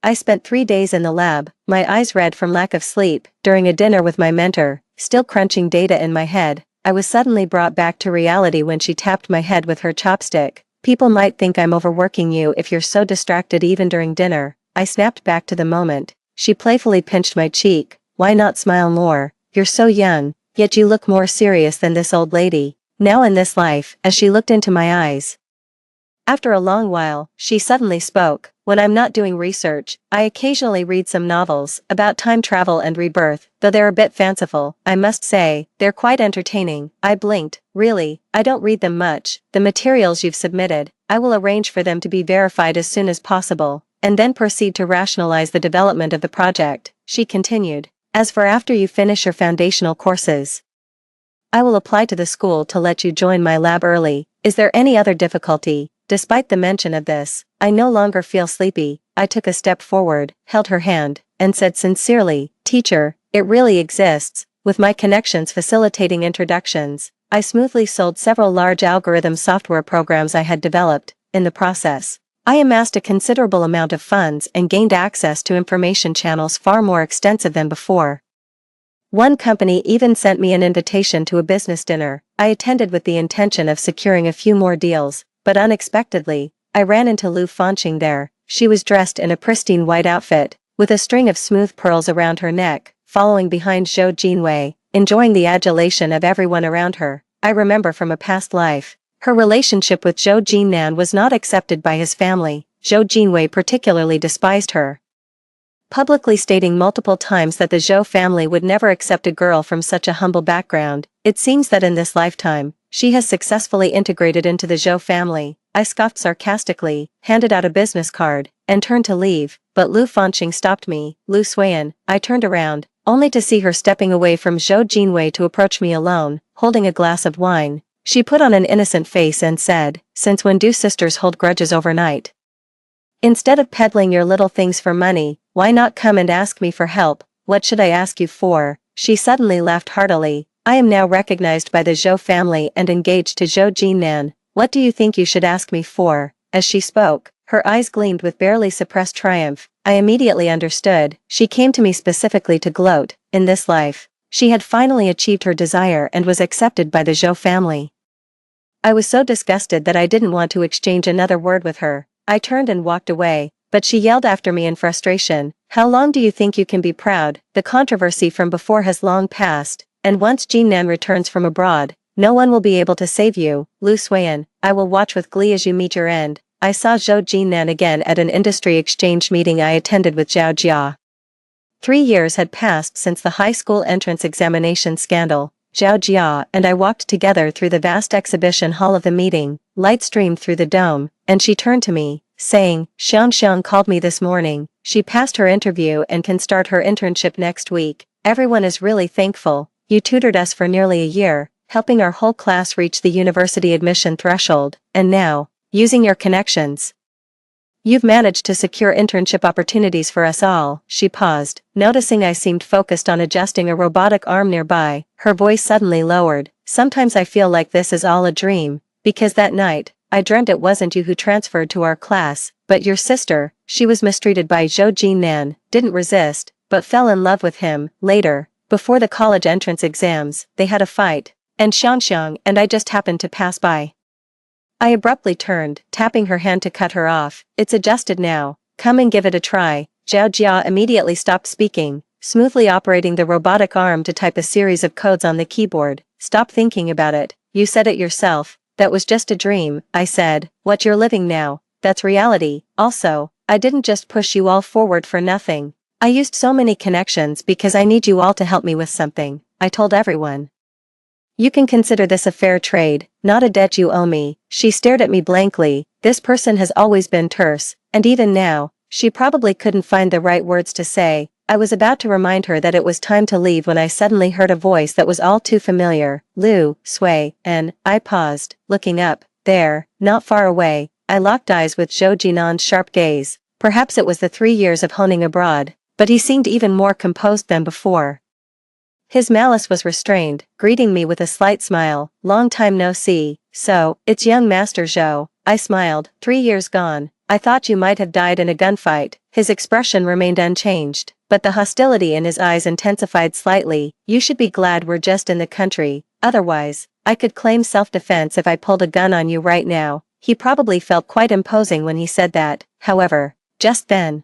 I spent 3 days in the lab, my eyes red from lack of sleep. During a dinner with my mentor, still crunching data in my head, I was suddenly brought back to reality when she tapped my head with her chopstick. People might think I'm overworking you if you're so distracted even during dinner. I snapped back to the moment. She playfully pinched my cheek. Why not smile more? You're so young, yet you look more serious than this old lady. Now in this life, as she looked into my eyes. After a long while, she suddenly spoke. When I'm not doing research, I occasionally read some novels about time travel and rebirth, though they're a bit fanciful, I must say. They're quite entertaining. I blinked. Really, I don't read them much. The materials you've submitted, I will arrange for them to be verified as soon as possible, and then proceed to rationalize the development of the project, she continued. As for after you finish your foundational courses, I will apply to the school to let you join my lab early. Is there any other difficulty? Despite the mention of this, I no longer feel sleepy. I took a step forward, held her hand, and said sincerely, Teacher, it really exists. With my connections facilitating introductions, I smoothly sold several large algorithm software programs I had developed. In the process, I amassed a considerable amount of funds and gained access to information channels far more extensive than before. One company even sent me an invitation to a business dinner. I attended with the intention of securing a few more deals. But unexpectedly, I ran into Liu Fanqing there. She was dressed in a pristine white outfit, with a string of smooth pearls around her neck, following behind Zhou Jinwei, enjoying the adulation of everyone around her. I remember from a past life, her relationship with Zhou Jinnan was not accepted by his family. Zhou Jinwei particularly despised her, publicly stating multiple times that the Zhou family would never accept a girl from such a humble background. It seems that in this lifetime, she has successfully integrated into the Zhou family. I scoffed sarcastically, handed out a business card, and turned to leave, but Liu Fanqing stopped me. Lu Suiyan. I turned around, only to see her stepping away from Zhou Jinwei to approach me alone, holding a glass of wine. She put on an innocent face and said, Since when do sisters hold grudges overnight? Instead of peddling your little things for money, why not come and ask me for help? What should I ask you for? She suddenly laughed heartily. I am now recognized by the Zhou family and engaged to Zhou Jinnan. What do you think you should ask me for? As she spoke, her eyes gleamed with barely suppressed triumph. I immediately understood. She came to me specifically to gloat. In this life, she had finally achieved her desire and was accepted by the Zhou family. I was so disgusted that I didn't want to exchange another word with her. I turned and walked away, but she yelled after me in frustration. How long do you think you can be proud? The controversy from before has long passed, and once Jinnan returns from abroad, no one will be able to save you. Lu Suiyan, I will watch with glee as you meet your end. I saw Zhou Jinnan again at an industry exchange meeting I attended with Zhao Jia. 3 years had passed since the high school entrance examination scandal. Zhao Jia and I walked together through the vast exhibition hall of the meeting. Light streamed through the dome, and she turned to me, saying, Xiang called me this morning. She passed her interview and can start her internship next week. Everyone is really thankful. You tutored us for nearly a year, helping our whole class reach the university admission threshold, and now, using your connections, you've managed to secure internship opportunities for us all. She paused, noticing I seemed focused on adjusting a robotic arm nearby. Her voice suddenly lowered. Sometimes I feel like this is all a dream, because that night, I dreamt it wasn't you who transferred to our class, but your sister. She was mistreated by Zhou Jinnan, didn't resist, but fell in love with him. Later, before the college entrance exams, they had a fight, and Xiang and I just happened to pass by. I abruptly turned, tapping her hand to cut her off. It's adjusted now. Come and give it a try. Zhao Jia immediately stopped speaking, smoothly operating the robotic arm to type a series of codes on the keyboard. Stop thinking about it. You said it yourself. That was just a dream, I said. What you're living now, that's reality. Also, I didn't just push you all forward for nothing. I used so many connections because I need you all to help me with something, I told everyone. You can consider this a fair trade, not a debt you owe me. She stared at me blankly. This person has always been terse, and even now, she probably couldn't find the right words to say. I was about to remind her that it was time to leave when I suddenly heard a voice that was all too familiar. Lu, Sui, and I paused, looking up. There, not far away, I locked eyes with Zhou Jinan's sharp gaze. Perhaps it was the 3 years of honing abroad, but he seemed even more composed than before. His malice was restrained, greeting me with a slight smile. Long time no see. So, it's young Master Zhou. I smiled. 3 years gone. I thought you might have died in a gunfight. His expression remained unchanged, but the hostility in his eyes intensified slightly. You should be glad we're just in the country. Otherwise, I could claim self-defense if I pulled a gun on you right now. He probably felt quite imposing when he said that. However, just then,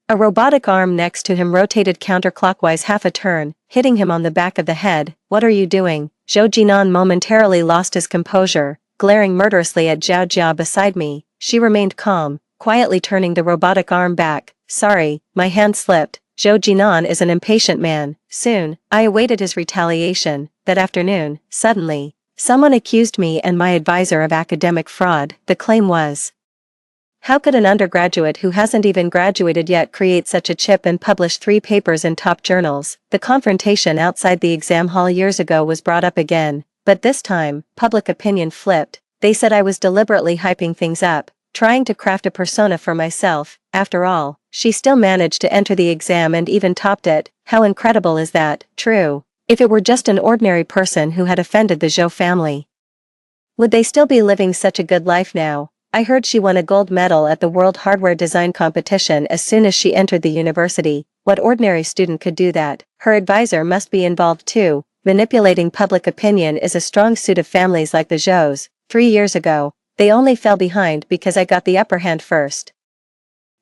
a robotic arm next to him rotated counterclockwise half a turn, hitting him on the back of the head. What are you doing? Zhou Jinan momentarily lost his composure, glaring murderously at Zhao Jia beside me. She remained calm, quietly turning the robotic arm back. Sorry, my hand slipped. Zhou Jinan is an impatient man. Soon, I awaited his retaliation. That afternoon, suddenly, someone accused me and my advisor of academic fraud. The claim was, how could an undergraduate who hasn't even graduated yet create such a chip and publish 3 papers in top journals? The confrontation outside the exam hall years ago was brought up again, but this time, public opinion flipped. They said I was deliberately hyping things up, trying to craft a persona for myself. After all, she still managed to enter the exam and even topped it. How incredible is that? True. If it were just an ordinary person who had offended the Zhou family, would they still be living such a good life now? I heard she won a gold medal at the World Hardware Design Competition as soon as she entered the university. What ordinary student could do that? Her advisor must be involved too. Manipulating public opinion is a strong suit of families like the Zhous. 3 years ago, they only fell behind because I got the upper hand first.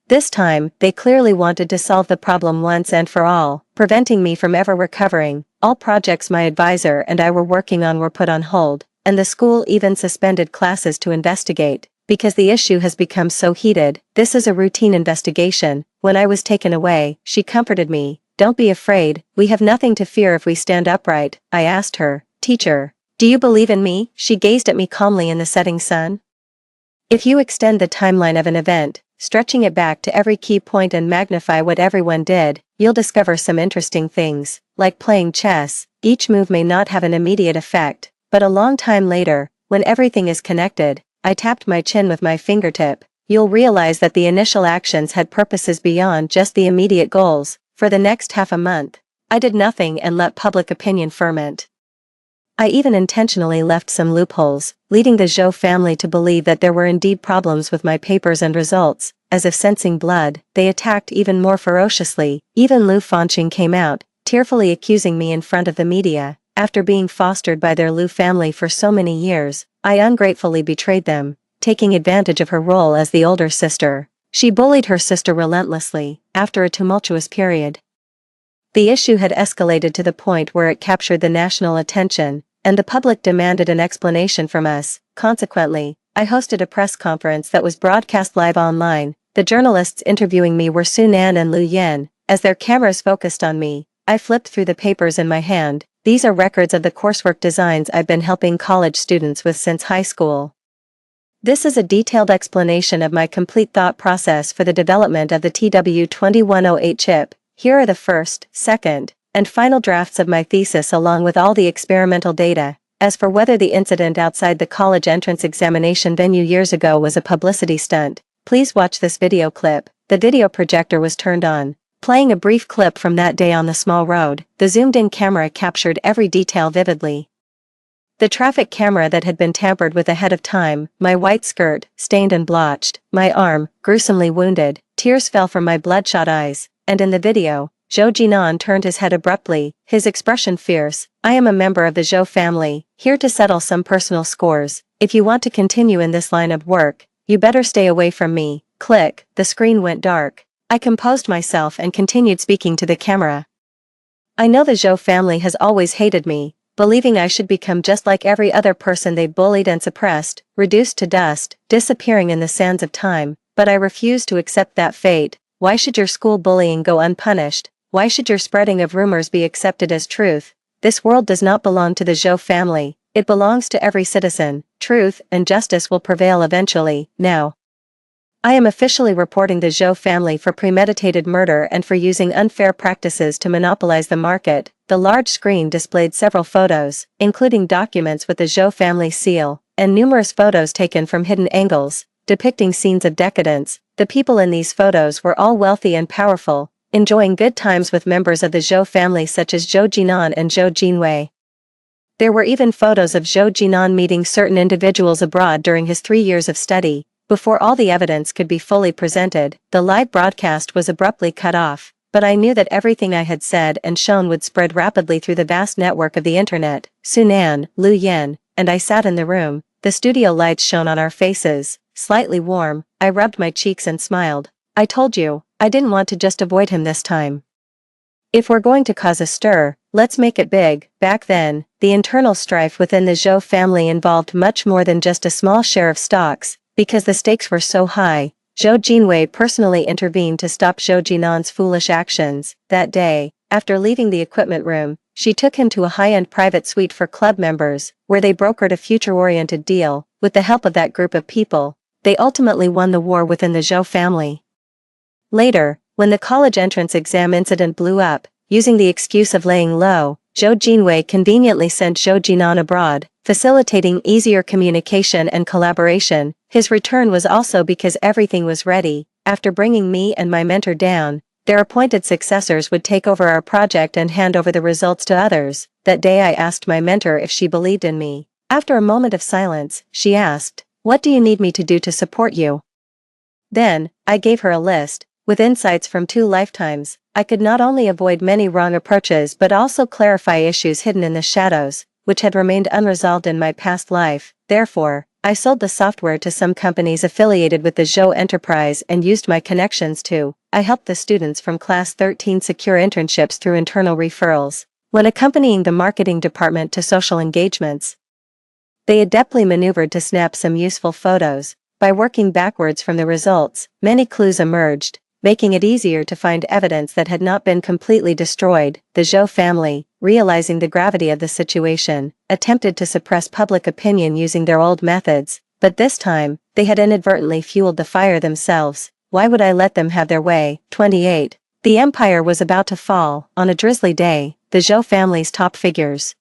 This time, they clearly wanted to solve the problem once and for all, preventing me from ever recovering. All projects my advisor and I were working on were put on hold, and the school even suspended classes to investigate. Because the issue has become so heated. This is a routine investigation. When I was taken away, she comforted me. Don't be afraid, we have nothing to fear if we stand upright. I asked her, Teacher, do you believe in me? She gazed at me calmly in the setting sun. If you extend the timeline of an event, stretching it back to every key point and magnify what everyone did, you'll discover some interesting things. Like playing chess, each move may not have an immediate effect, but a long time later, when everything is connected, I tapped my chin with my fingertip. You'll realize that the initial actions had purposes beyond just the immediate goals. For the next half a month, I did nothing and let public opinion ferment. I even intentionally left some loopholes, leading the Zhou family to believe that there were indeed problems with my papers and results. As if sensing blood, they attacked even more ferociously. Even Lu Fanqing came out, tearfully accusing me in front of the media. After being fostered by their Lu family for so many years, I ungratefully betrayed them, taking advantage of her role as the older sister. She bullied her sister relentlessly. After a tumultuous period, the issue had escalated to the point where it captured the national attention, and the public demanded an explanation from us. Consequently, I hosted a press conference that was broadcast live online. The journalists interviewing me were Sun An and Lu Yan. As their cameras focused on me, I flipped through the papers in my hand. These are records of the coursework designs I've been helping college students with since high school. This is a detailed explanation of my complete thought process for the development of the TW2108 chip. Here are the first, second, and final drafts of my thesis along with all the experimental data. As for whether the incident outside the college entrance examination venue years ago was a publicity stunt, please watch this video clip. The video projector was turned on, playing a brief clip from that day on the small road. The zoomed-in camera captured every detail vividly. The traffic camera that had been tampered with ahead of time, my white skirt, stained and blotched, my arm, gruesomely wounded, tears fell from my bloodshot eyes, and in the video, Zhou Jinan turned his head abruptly, his expression fierce. I am a member of the Zhou family, here to settle some personal scores. If you want to continue in this line of work, you better stay away from me. Click, the screen went dark. I composed myself and continued speaking to the camera. I know the Zhou family has always hated me, believing I should become just like every other person they bullied and suppressed, reduced to dust, disappearing in the sands of time, but I refuse to accept that fate. Why should your school bullying go unpunished? Why should your spreading of rumors be accepted as truth? This world does not belong to the Zhou family, it belongs to every citizen. Truth and justice will prevail eventually. Now, I am officially reporting the Zhou family for premeditated murder and for using unfair practices to monopolize the market. The large screen displayed several photos, including documents with the Zhou family seal, and numerous photos taken from hidden angles, depicting scenes of decadence. The people in these photos were all wealthy and powerful, enjoying good times with members of the Zhou family such as Zhou Jinan and Zhou Jinwei. There were even photos of Zhou Jinan meeting certain individuals abroad during his 3 years of study. Before all the evidence could be fully presented, the live broadcast was abruptly cut off, but I knew that everything I had said and shown would spread rapidly through the vast network of the internet. Sunan, Lu Yen, and I sat in the room. The studio lights shone on our faces, slightly warm. I rubbed my cheeks and smiled. I told you, I didn't want to just avoid him this time. If we're going to cause a stir, let's make it big. Back then, the internal strife within the Zhou family involved much more than just a small share of stocks. Because the stakes were so high, Zhou Jinwei personally intervened to stop Zhou Jinan's foolish actions. That day, after leaving the equipment room, she took him to a high-end private suite for club members, where they brokered a future-oriented deal. With the help of that group of people, they ultimately won the war within the Zhou family. Later, when the college entrance exam incident blew up, using the excuse of laying low, Zhou Jinwei conveniently sent Zhou Jinan abroad, facilitating easier communication and collaboration. His return was also because everything was ready. After bringing me and my mentor down, their appointed successors would take over our project and hand over the results to others. That day I asked my mentor if she believed in me. After a moment of silence, she asked, "What do you need me to do to support you?" Then, I gave her a list. With insights from 2 lifetimes, I could not only avoid many wrong approaches but also clarify issues hidden in the shadows, which had remained unresolved in my past life. Therefore, I sold the software to some companies affiliated with the Zhou enterprise and used my connections to. I helped the students from Class 13 secure internships through internal referrals. When accompanying the marketing department to social engagements, they adeptly maneuvered to snap some useful photos. By working backwards from the results, many clues emerged, making it easier to find evidence that had not been completely destroyed. The Zhou family, realizing the gravity of the situation, attempted to suppress public opinion using their old methods, but this time, they had inadvertently fueled the fire themselves. Why would I let them have their way? 28. The empire was about to fall. On a drizzly day, the Zhou family's top figures,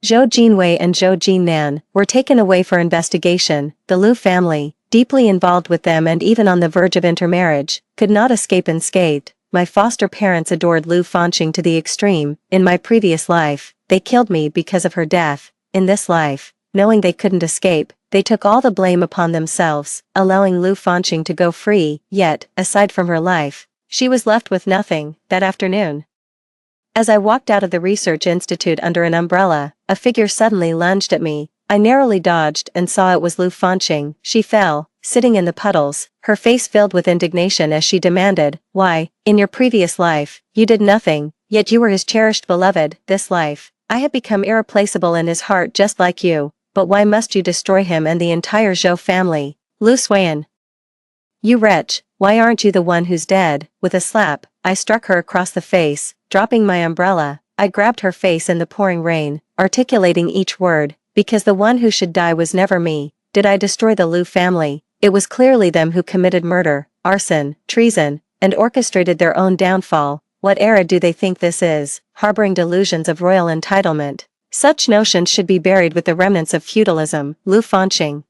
Zhou Jinwei and Zhou Jinan, were taken away for investigation. The Lu family, deeply involved with them and even on the verge of intermarriage, could not escape unscathed. My foster parents adored Lu Fanqing to the extreme. In my previous life, they killed me because of her death. In this life, knowing they couldn't escape, they took all the blame upon themselves, allowing Lu Fanqing to go free. Yet, aside from her life, she was left with nothing. That afternoon, as I walked out of the research institute under an umbrella, a figure suddenly lunged at me. I narrowly dodged and saw it was Lu Fanqing. She fell, sitting in the puddles, her face filled with indignation as she demanded, "Why, in your previous life, you did nothing, yet you were his cherished beloved. This life, I have become irreplaceable in his heart just like you, but why must you destroy him and the entire Zhou family? Lu Suan, you wretch, why aren't you the one who's dead?" With a slap, I struck her across the face. Dropping my umbrella, I grabbed her face in the pouring rain, articulating each word, "Because the one who should die was never me. Did I destroy the Lu family? It was clearly them who committed murder, arson, treason, and orchestrated their own downfall. What era do they think this is, harboring delusions of royal entitlement? Such notions should be buried with the remnants of feudalism." Lu Fanqing,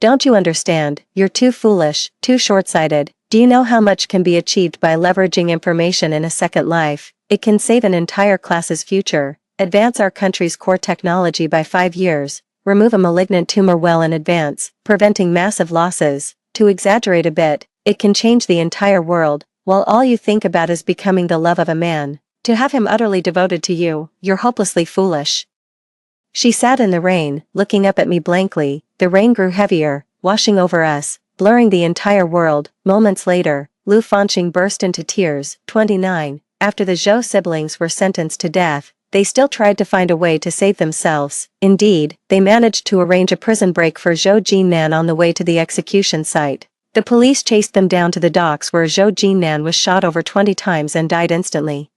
don't you understand? You're too foolish, too short-sighted. Do you know how much can be achieved by leveraging information in a second life? It can save an entire class's future, advance our country's core technology by 5 years, remove a malignant tumor well in advance, preventing massive losses. To exaggerate a bit, it can change the entire world, while all you think about is becoming the love of a man. To have him utterly devoted to you, you're hopelessly foolish. She sat in the rain, looking up at me blankly. The rain grew heavier, washing over us, blurring the entire world. Moments later, Lu Fanqing burst into tears. 29. After the Zhou siblings were sentenced to death, they still tried to find a way to save themselves. Indeed, they managed to arrange a prison break for Zhou Jinan on the way to the execution site. The police chased them down to the docks where Zhou Jinnan was shot over 20 times and died instantly.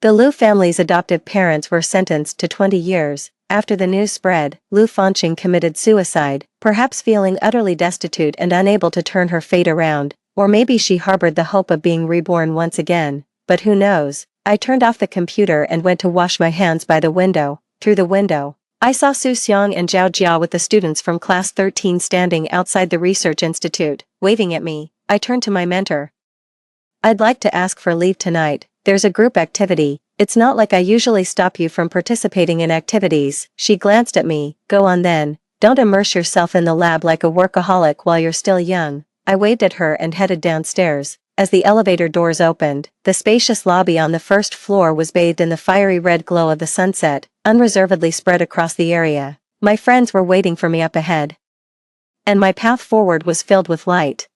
The Liu family's adoptive parents were sentenced to 20 years. After the news spread, Liu Fanqing committed suicide, perhaps feeling utterly destitute and unable to turn her fate around, or maybe she harbored the hope of being reborn once again, but who knows. I turned off the computer and went to wash my hands by the window. Through the window, I saw Su Xiang and Zhao Jia with the students from class 13 standing outside the research institute, waving at me. I turned to my mentor. "I'd like to ask for leave tonight. There's a group activity. It's not like I usually stop you from participating in activities." She glanced at me. "Go on then. Don't immerse yourself in the lab like a workaholic while you're still young." I waved at her and headed downstairs. As the elevator doors opened, the spacious lobby on the first floor was bathed in the fiery red glow of the sunset, unreservedly spread across the area. My friends were waiting for me up ahead, and my path forward was filled with light.